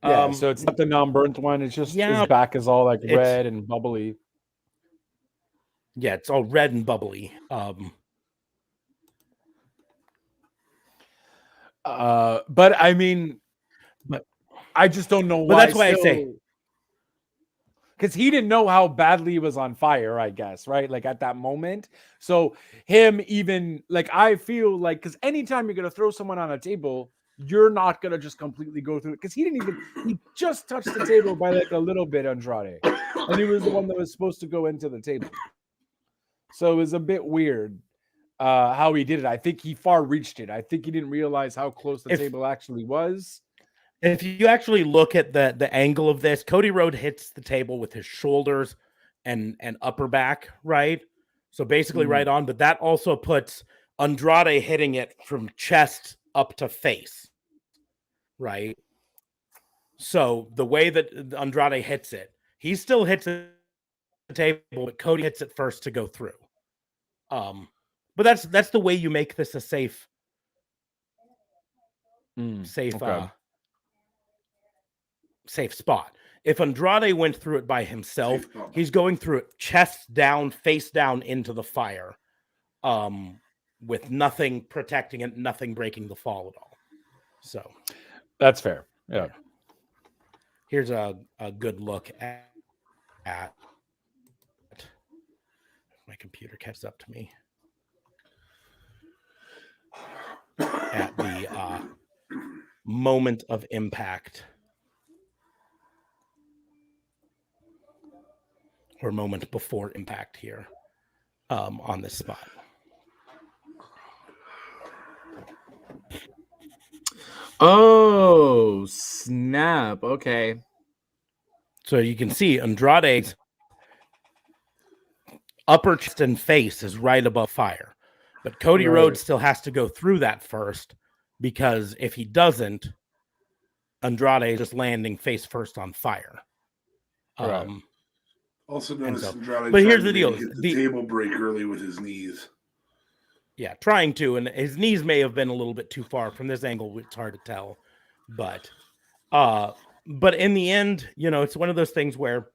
Yeah, so it's not the non-burnt one. It's just his back is all like red and bubbly. Yeah, it's all red and bubbly. But I mean, I just don't know why. But that's why I say. because he didn't know how badly he was on fire, I guess, right? Like at that moment. So him even like I feel like because anytime you're gonna throw someone on a table, you're not gonna just completely go through it because he just touched the table by like a little bit, Andrade, and he was the one that was supposed to go into the table. So it was a bit weird how he did it. I think he far reached it. I think he didn't realize how close the table actually was. If you actually look at the angle of this, Cody Rhodes hits the table with his shoulders and upper back, right? So basically right on, but that also puts Andrade hitting it from chest up to face, right? So the way that Andrade hits it, he still hits the table, but Cody hits it first to go through. But that's the way you make this a safe safe spot. If Andrade went through it by himself, he's going through it chest down, face down into the fire, with nothing protecting it, nothing breaking the fall at all. So that's fair. Yeah. Here's a good look at my computer catches up to me at the moment of impact. Or moment before impact here on this spot. Oh, snap. Okay. So you can see Andrade's upper chest and face is right above fire. But Cody Rhodes still has to go through that first because if he doesn't, Andrade is just landing face first on fire. Also notice Andrade but here's the deal. Hit the table break early with his knees. Yeah, trying to, and his knees may have been a little bit too far from this angle. It's hard to tell, but in the end, you know, it's one of those things where,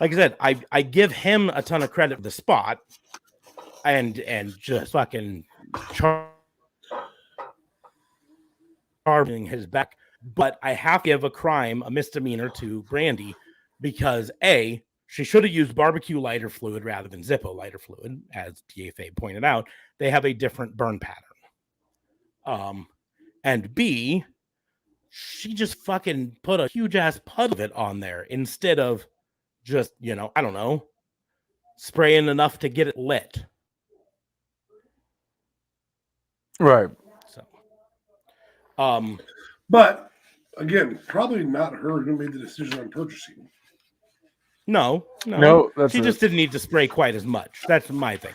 like I said, I give him a ton of credit for the spot, and just fucking carving his back, but I have to give a misdemeanor to Brandy because she should have used barbecue lighter fluid rather than Zippo lighter fluid. As DFA pointed out, they have a different burn pattern. And B, she just fucking put a huge ass puddle of it on there instead of just, you know, I don't know, spraying enough to get it lit. Right. So, but again, probably not her who made the decision on purchasing. No. She just didn't need to spray quite as much. That's my thing.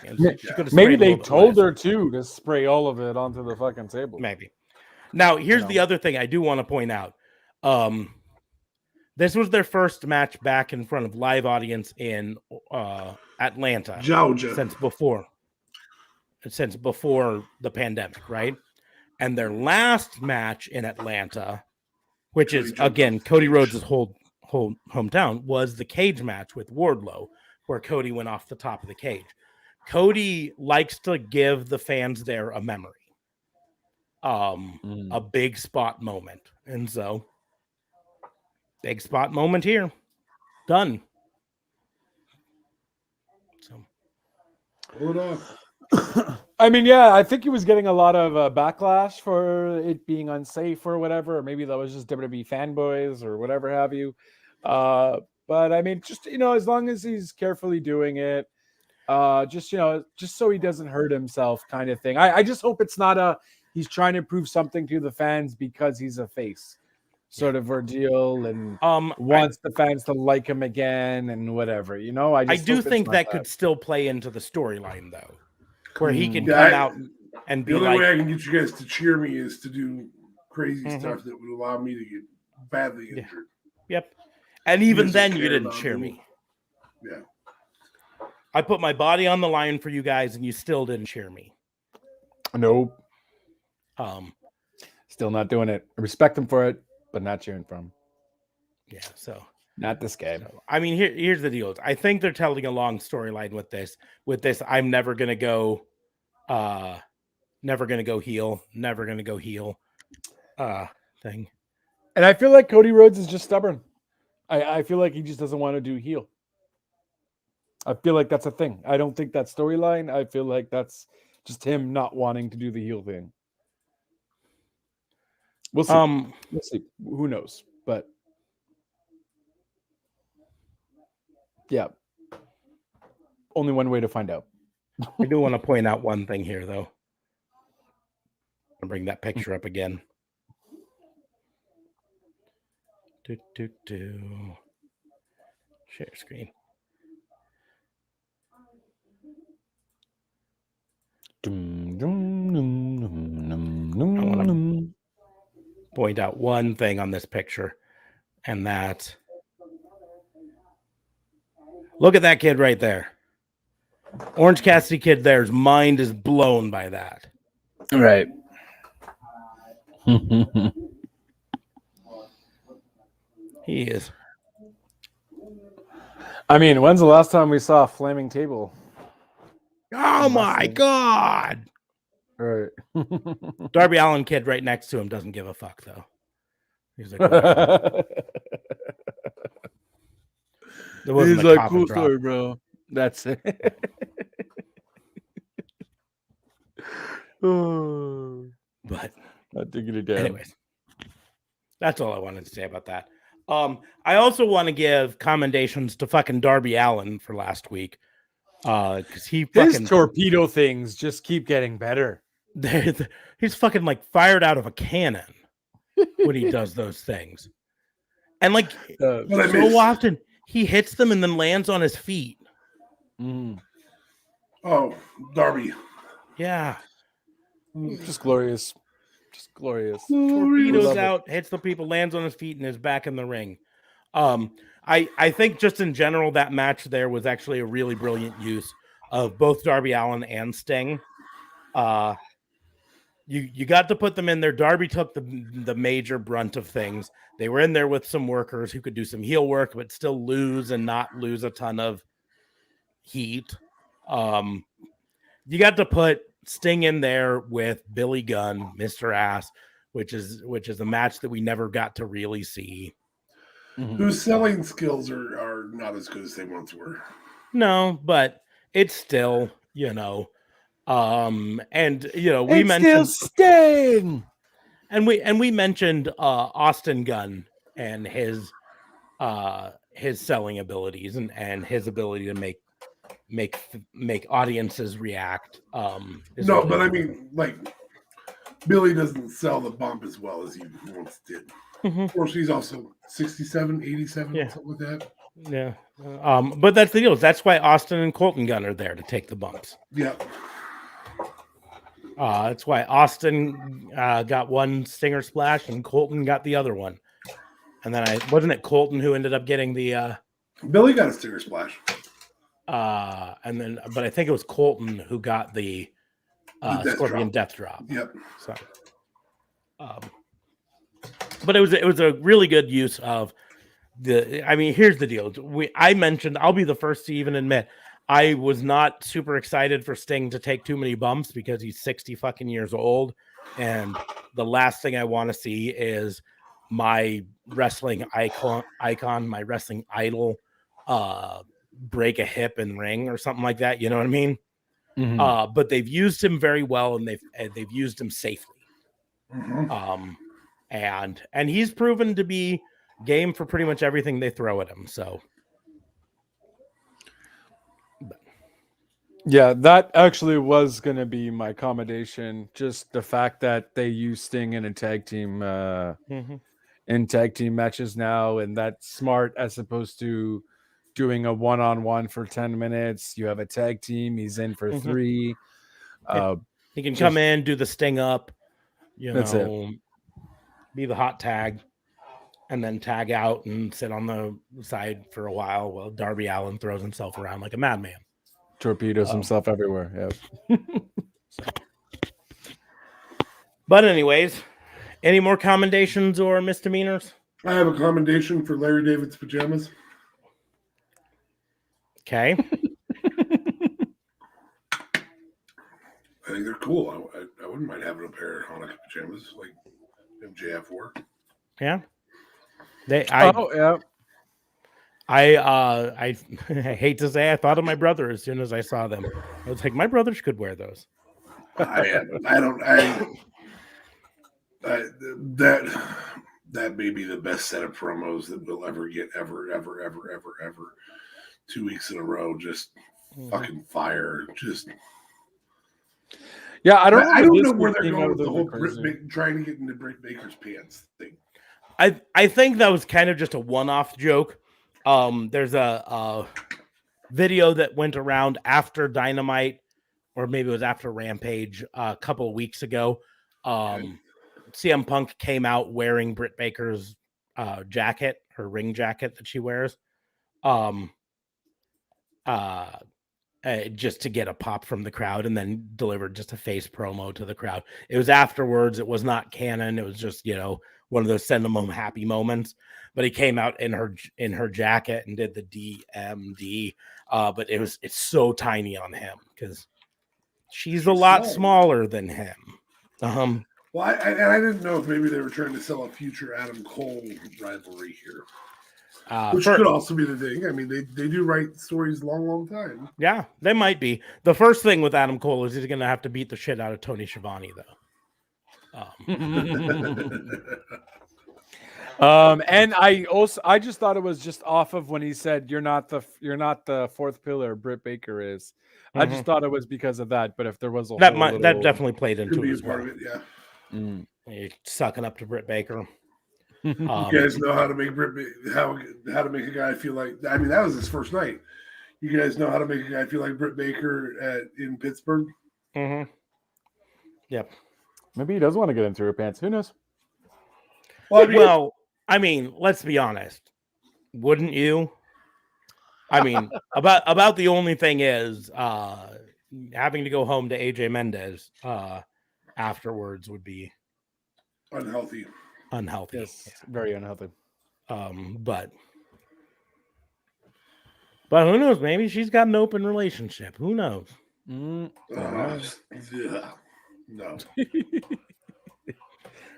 Maybe they told her to spray all of it onto the fucking table. Maybe. Now, here's the other thing I do want to point out. This was their first match back in front of live audience in Atlanta, Georgia, since before the pandemic, right? And their last match in Atlanta, which is again Cody Rhodes' whole hometown, was the cage match with Wardlow, where Cody went off the top of the cage. Cody likes to give the fans there a memory, a big spot moment, and so big spot moment here, done. So, hold on. I mean, yeah, I think he was getting a lot of backlash for it being unsafe or whatever, or maybe that was just WWE fanboys or whatever have you. But I mean, just, you know, as long as he's carefully doing it, just, you know, just so he doesn't hurt himself kind of thing. I just hope it's not he's trying to prove something to the fans because he's a face sort of ordeal and wants the fans to like him again and whatever, you know. I do think that could still play into the storyline though, where he can come out and be the only like, way I can get you guys to cheer me is to do crazy stuff that would allow me to get badly injured. Yep. And even then you didn't cheer me. Yeah. I put my body on the line for you guys and you still didn't cheer me. Nope. Still not doing it. I respect him for it, but not cheering for him. Yeah, so not this guy. So, I mean, here's the deal. I think they're telling a long storyline with this. I'm never gonna go heel, never gonna go heel thing. And I feel like Cody Rhodes is just stubborn. I feel like he just doesn't want to do heel. I feel like that's a thing. I don't think that's storyline. I feel like that's just him not wanting to do the heel thing. We'll see. We'll see. Who knows? But yeah, only one way to find out. I do want to point out one thing here, though. I'll bring that picture up again. Share screen. I want to point out one thing on this picture, and that look at that kid right there. Orange Cassidy kid there's mind is blown by that. Right. He is. I mean, when's the last time we saw a flaming table? Oh my God. Right. Darby Allin kid right next to him doesn't give a fuck, though. He's like, whatever. He's like, cool story, bro. That's it. But not digging it down. Anyways, that's all I wanted to say about that. I also want to give commendations to fucking Darby Allin for last week. Because his torpedo things just keep getting better. He's fucking like fired out of a cannon when he does those things. And like so often he hits them and then lands on his feet. Oh, Darby. Yeah. Just glorious. Just glorious. Torpedoes out, hits the people, lands on his feet, and is back in the ring. I think just in general, that match there was actually a really brilliant use of both Darby Allin and Sting. You got to put them in there. Darby took the major brunt of things. They were in there with some workers who could do some heel work, but still lose and not lose a ton of heat. You got to put Sting in there with Billy Gunn, Mr. Ass, which is a match that we never got to really see. Whose selling skills are not as good as they once were. No, but it's still, and we it's mentioned still Sting, and we mentioned Austin Gunn and his selling abilities and his ability to make audiences react. No, but I mean, like, Billy doesn't sell the bump as well as he once did. Of course, he's also 67, 87, something like that. Yeah. But that's the deal. That's why Austin and Colton Gunn are there to take the bumps. Yeah. That's why Austin got one stinger splash and Colton got the other one. And then wasn't it Colton who ended up getting the Billy got a stinger splash. But I think it was Colton who got the Scorpion Death Drop. Yep. So but it was a really good use of here's the deal. I'll be the first to even admit I was not super excited for Sting to take too many bumps because he's 60 fucking years old. And the last thing I want to see is my wrestling icon, my wrestling idol, break a hip in ring or something like that. You know what I mean? But they've used him very well and they've used him safely. And he's proven to be game for pretty much everything they throw at him. So yeah, that actually was going to be my commendation. Just the fact that they use Sting in a tag team, in tag team matches now, and that's smart as opposed to doing a one-on-one for 10 minutes. You have a tag team. He's in for 3. He can come in, do the Sting up, that's it. Be the hot tag, and then tag out and sit on the side for a while while Darby Allin throws himself around like a madman. Torpedoes himself everywhere. Yep. But anyways, any more commendations or misdemeanors? I have a commendation for Larry David's pajamas. Okay. I think they're cool. I wouldn't mind having a pair of Hanukkah pajamas like MJF wore. Yeah. Yeah. I hate to say I thought of my brother as soon as I saw them. I was like, my brothers could wear those. That may be the best set of promos that we'll ever get, ever. 2 weeks in a row, just fucking fire. Just Yeah, I don't know where they're going with the whole trying to get into Britt Baker's pants thing. I think that was kind of just a one-off joke. There's a video that went around after Dynamite, or maybe it was after Rampage a couple of weeks ago. CM Punk came out wearing Britt Baker's jacket, her ring jacket that she wears, just to get a pop from the crowd, and then delivered just a face promo to the crowd. It was afterwards. It was not canon. It was just, one of those send them home happy moments. But he came out in her jacket and did the DMD. But it's so tiny on him because she's a lot smaller than him. Well, I didn't know if maybe they were trying to sell a future Adam Cole rivalry here. Which could also be the thing. I mean, they do write stories long time. Yeah, they might be. The first thing with Adam Cole is he's going to have to beat the shit out of Tony Schiavone, though. And I just thought it was just off of when he said you're not the fourth pillar, Britt Baker is. I just thought it was because of that. But if there was that definitely played into it as well. Part of it, yeah. You're sucking up to Britt Baker. You guys know how to make how to make a guy feel like. I mean, that was his first night. You guys know how to make a guy feel like Britt Baker in Pittsburgh. Mm-hmm. Yep. Maybe he does want to get into her pants. Who knows? Well, I mean, let's be honest. Wouldn't you? I mean, about the only thing is having to go home to AJ Mendez afterwards would be unhealthy. Yes, very unhealthy. But who knows? Maybe she's got an open relationship. Who knows? Yeah. No.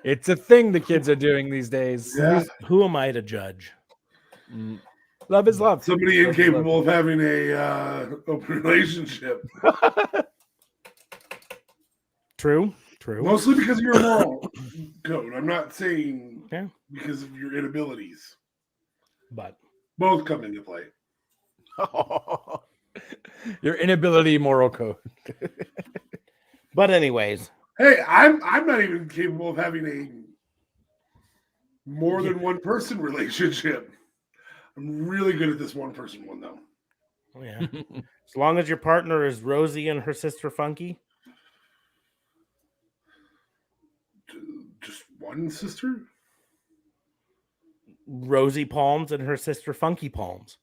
It's a thing the kids are doing these days. Yeah. Who am I to judge? Love is love. Somebody incapable of having a open relationship. True. Mostly because of your moral code. I'm not saying because of your inabilities. But both come into play. Your inability, moral code. But anyways. Hey, I'm not even capable of having a more than one person relationship. I'm really good at this one person one though. Oh, yeah. As long as your partner is Rosie and her sister Funky. Just one sister? Rosie Palms and her sister Funky Palms.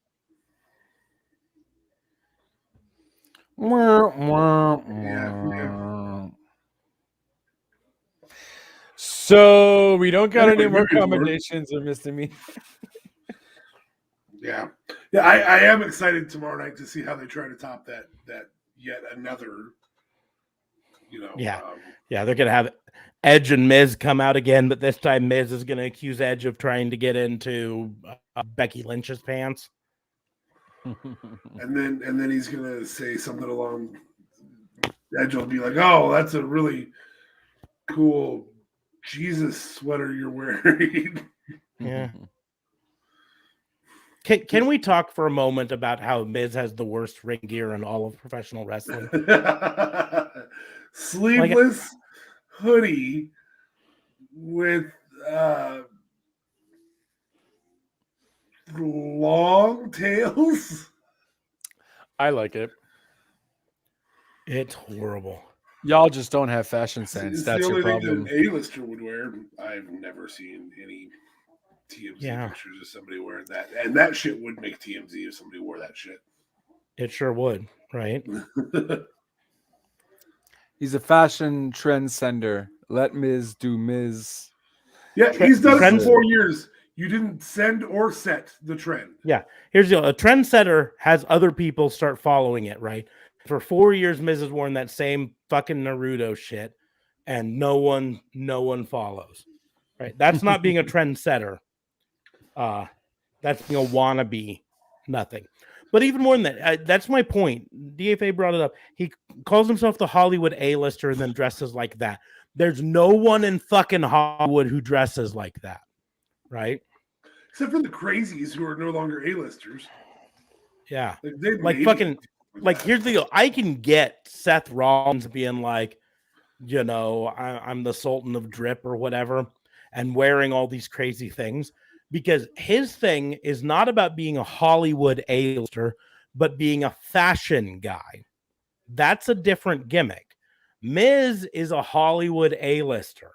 Yeah. So we don't got any more commendations of Mr. Me. Yeah. I am excited tomorrow night to see how they try to top that yet another. Yeah, they're gonna have Edge and Miz come out again, but this time Miz is gonna accuse Edge of trying to get into Becky Lynch's pants. and then he's gonna say something along. Edge will be like, "Oh, that's a really cool Jesus sweater you're wearing." Yeah. Can we talk for a moment about how Miz has the worst ring gear in all of professional wrestling? Sleeveless hoodie with long tails. I like it. It's horrible. Y'all just don't have fashion sense. That's your problem. Thing that A-lister would wear. I've never seen any TMZ pictures of somebody wearing that. And that shit would make TMZ if somebody wore that shit. It sure would, right? He's a fashion trendsetter. Let Miz do Miz. Yeah, he's done it for 4 years. You didn't send or set the trend. Yeah. Here's the deal. A trendsetter has other people start following it, right? For 4 years, Miz has worn that same fucking Naruto shit, and no one follows. Right? That's not being a trendsetter. That's being a wannabe Nothing. But even more than that, that's my point. DFA brought it up. He calls himself the Hollywood A-lister and then dresses like that. There's no one in fucking Hollywood who dresses like that, right? Except for the crazies who are no longer A-listers. Yeah. They Like fucking, like here's the deal. I can get Seth Rollins being like, you know, I'm the Sultan of Drip or whatever, and wearing all these crazy things, because his thing is not about being a Hollywood A-lister, but being a fashion guy. That's a different gimmick. Miz is a Hollywood A-lister,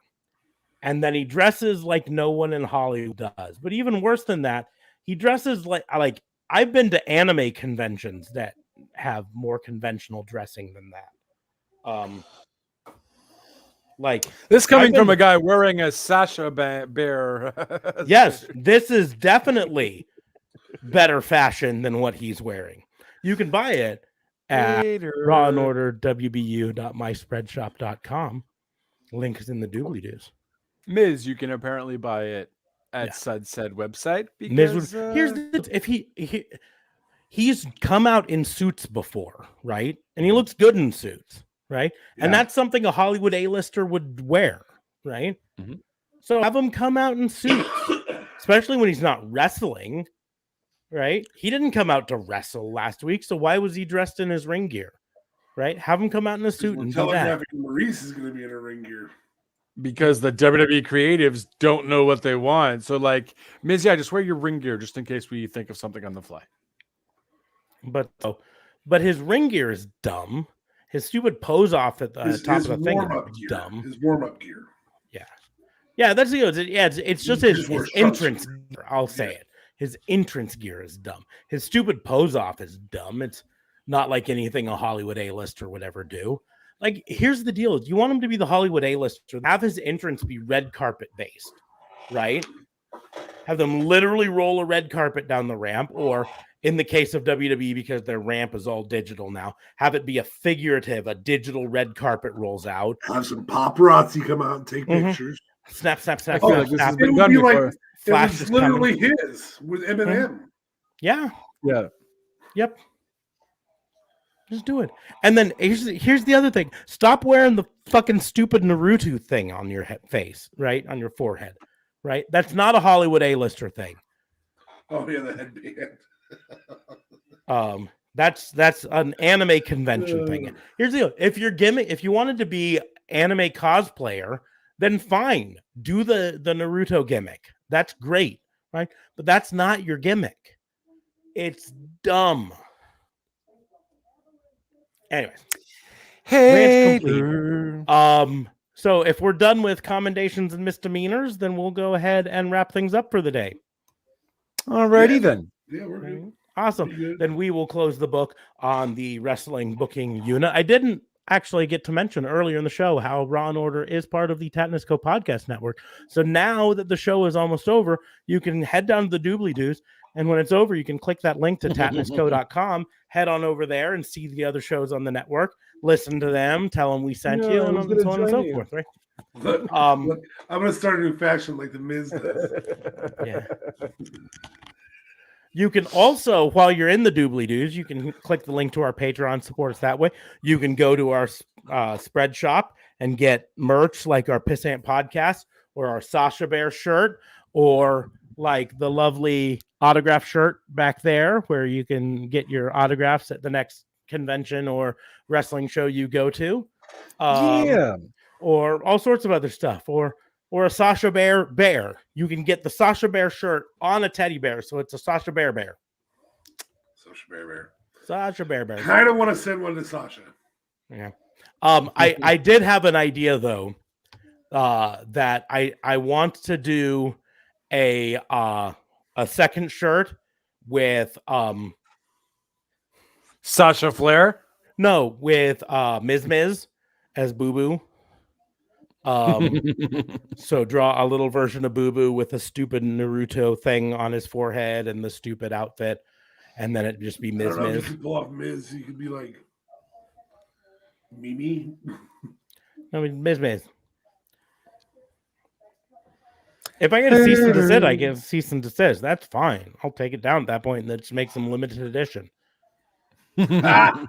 and then he dresses like no one in Hollywood does. But even worse than that, he dresses like I've been to anime conventions that have more conventional dressing than that. Like this coming from a guy wearing a Sasha Bear. Yes, this is definitely better fashion than what he's wearing. You can buy it at rawandorderwbu.myspreadshop.com. Link is in the doobly-doos. Miz, you can apparently buy it at said website Miz because here's the, if he's come out in suits before, right? And he looks good in suits, right? Yeah. And that's something a Hollywood A-lister would wear, right? Mm-hmm. So have him come out in suits, especially when he's not wrestling, right? He didn't come out to wrestle last week, so why was he dressed in his ring gear, right? Have him come out in a suit and do that. Maurice is going to be in her ring gear. Because the WWE creatives don't know what they want. So, like, Miz, just wear your ring gear just in case we think of something on the fly. But his ring gear is dumb. His stupid pose off at the top of the thing is dumb. His warm-up gear. Yeah, that's it's just his entrance gear, I'll say it. His entrance gear is dumb. His stupid pose off is dumb. It's not like anything a Hollywood A-lister would ever do. Like, here's the deal. You want him to be the Hollywood A-lister, have his entrance be red carpet based, right? Have them literally roll a red carpet down the ramp, or in the case of WWE, because their ramp is all digital now, have it be a digital red carpet rolls out. Have some paparazzi come out and take pictures. Snap. It would be like it was literally his with Eminem. Yeah. Yep. Just do it. And then here's the other thing. Stop wearing the fucking stupid Naruto thing on your face, right? On your forehead, right? That's not a Hollywood A-lister thing. Oh, yeah, the headband. That's an anime convention thing. Here's the deal. If you wanted to be anime cosplayer, then fine. Do the Naruto gimmick. That's great, right? But that's not your gimmick. It's dumb. Anyways, rant's complete. So if we're done with commendations and misdemeanors, then we'll go ahead and wrap things up for the day. Alrighty then. Yeah, we're good. Awesome. Good. Then we will close the book on the wrestling booking unit. I didn't actually get to mention earlier in the show how Raw and Order is part of the Tatnisco Podcast Network. So now that the show is almost over, you can head down to the doobly-doos, and when it's over, you can click that link to tatnisco.com, head on over there and see the other shows on the network, listen to them, tell them we sent you, and so on and so forth, right? Look, I'm going to start a new faction like the Miz does. Yeah. You can also, while you're in the doobly-doos, you can click the link to our Patreon, support us that way. You can go to our spread shop and get merch like our Pissant podcast or our Sasha Bear shirt, or like the lovely autograph shirt back there where you can get your autographs at the next convention or wrestling show you go to. Or all sorts of other stuff, or a Sasha Bear. You can get the Sasha Bear shirt on a teddy bear, so it's a Sasha Bear. Sasha Bear. Kind of want to send one to Sasha. Yeah. I did have an idea though, that I want to do a second shirt with Sasha Flair. No, with Miz as Boo Boo. So draw a little version of Boo Boo with a stupid Naruto thing on his forehead and the stupid outfit, and then it'd just be Miz. If you pull off Miz, you could be like Mimi. I mean, Miz. If I get a cease and desist, I get a cease and desist. That's fine. I'll take it down at that point and then just make some limited edition. Ta-da.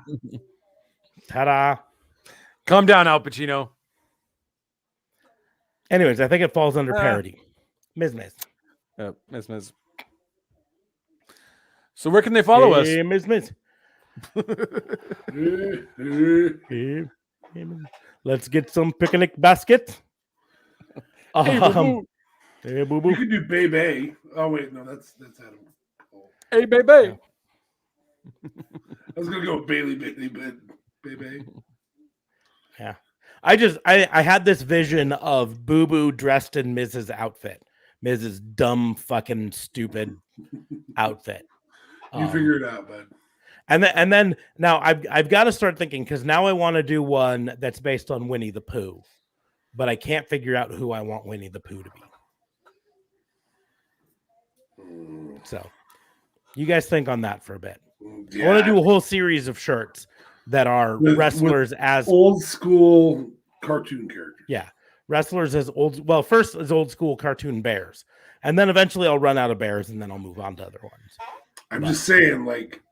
Calm down, Al Pacino. Anyways, I think it falls under parody. Ms. Ms. So where can they follow us? Ms. Let's get some picnic basket. Hey, boo-boo. Hey, boo-boo. You can do Baby. Oh wait, no, that's Adam Cole. Hey, baby. I was gonna go with Bailey, but Baby. Yeah. I had this vision of Boo Boo dressed in Mrs. outfit. Mrs. dumb fucking stupid outfit. You figure it out, bud. And then now I've got to start thinking, because now I want to do one that's based on Winnie the Pooh, but I can't figure out who I want Winnie the Pooh to be. So you guys think on that for a bit. Yeah. I want to do a whole series of shirts that are wrestlers as old school cartoon characters. Yeah. Wrestlers as first as old school cartoon bears. And then eventually I'll run out of bears and then I'll move on to other ones. I'm just saying, like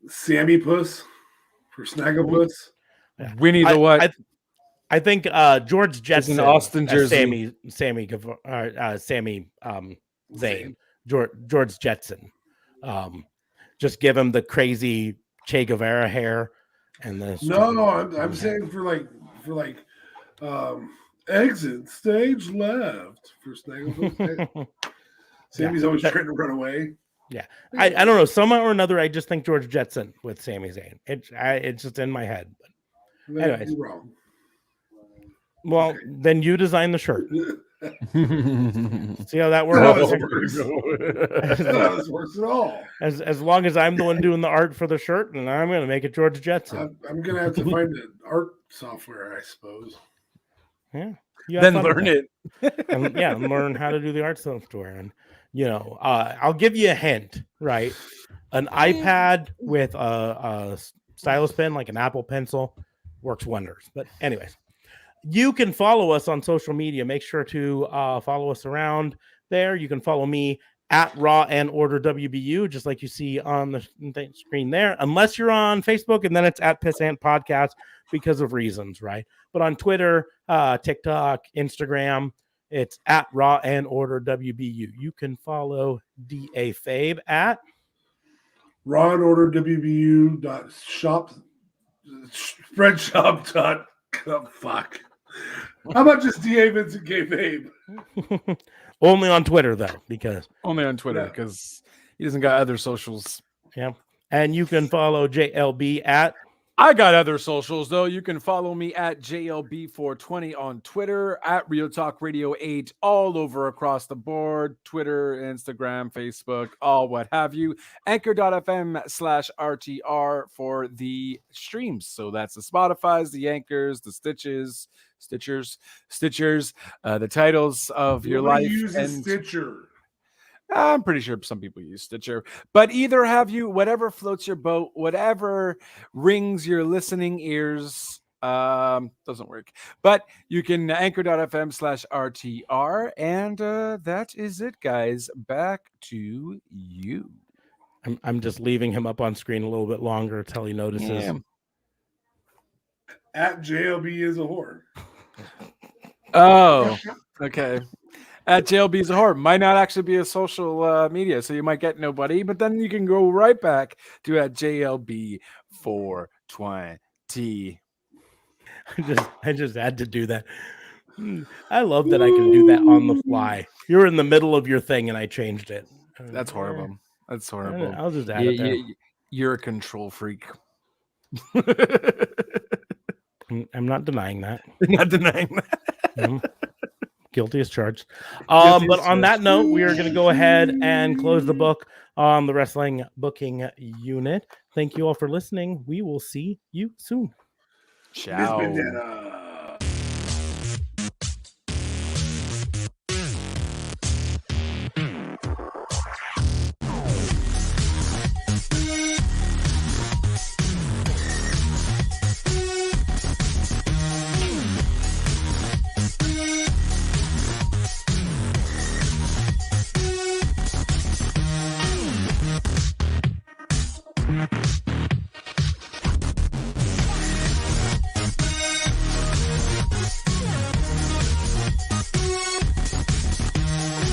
Sammy Puss for Snagglepuss. Yeah. Winnie the what? I think George Jetson, Austin, Jersey. Sammy Zayn, George Jetson. Just give him the crazy Che Guevara hair and the. No, I'm saying for exit stage left for Snagglepuss. Sammy's always trying to run away. Yeah, I don't know. Somehow or another, I just think George Jetson with Sami Zayn. It's just in my head. But anyways, you're wrong. Well, then you design the shirt. See how that works? How this works at all. As long as I'm the one doing the art for the shirt, and I'm going to make it George Jetson. I'm going to have to find the art software, I suppose. Yeah. Then learn it. And learn how to do the art software. And I'll give you a hint, right? An iPad with a stylus pen, like an Apple Pencil, works wonders. But anyways, you can follow us on social media. Make sure to follow us around there. You can follow me at Raw and Order WBU, just like you see on the screen there, unless you're on Facebook, and then it's at Pissant Podcast because of reasons, right? But on Twitter, TikTok, Instagram, it's at Raw and Order WBU. You can follow DA Fabe at Raw and Order WBU shop spreadshop.com. Fuck. How about just DA Vincent K Fabe? Only on Twitter though, because he doesn't got other socials. Yeah. And you can follow JLB at I got other socials, though. You can follow me at JLB420 on Twitter, at Real Talk Radio 8, all over across the board, Twitter, Instagram, Facebook, all what have you. Anchor.fm/RTR for the streams. So that's the Spotify's, the Anchors, the Stitchers, the titles of your life. And Stitcher. I'm pretty sure some people use Stitcher, but either have you, whatever floats your boat, whatever rings your listening ears, doesn't work, but you can anchor.fm/RTR. And that is it, guys. Back to you. I'm just leaving him up on screen a little bit longer until he notices. Yeah. At JLB is a whore. Oh, okay. At JLB's a whore might not actually be a social media, so you might get nobody, but then you can go right back to at JLB420. I just had to do that. I love that I can do that on the fly. You're in the middle of your thing and I changed it. That's horrible. That's horrible. I'll just add it there. You're a control freak. I'm not denying that. Not denying that. Guilty as charged. But on that note, we are going to go ahead and close the book on the wrestling booking unit. Thank you all for listening. We will see you soon. Ciao.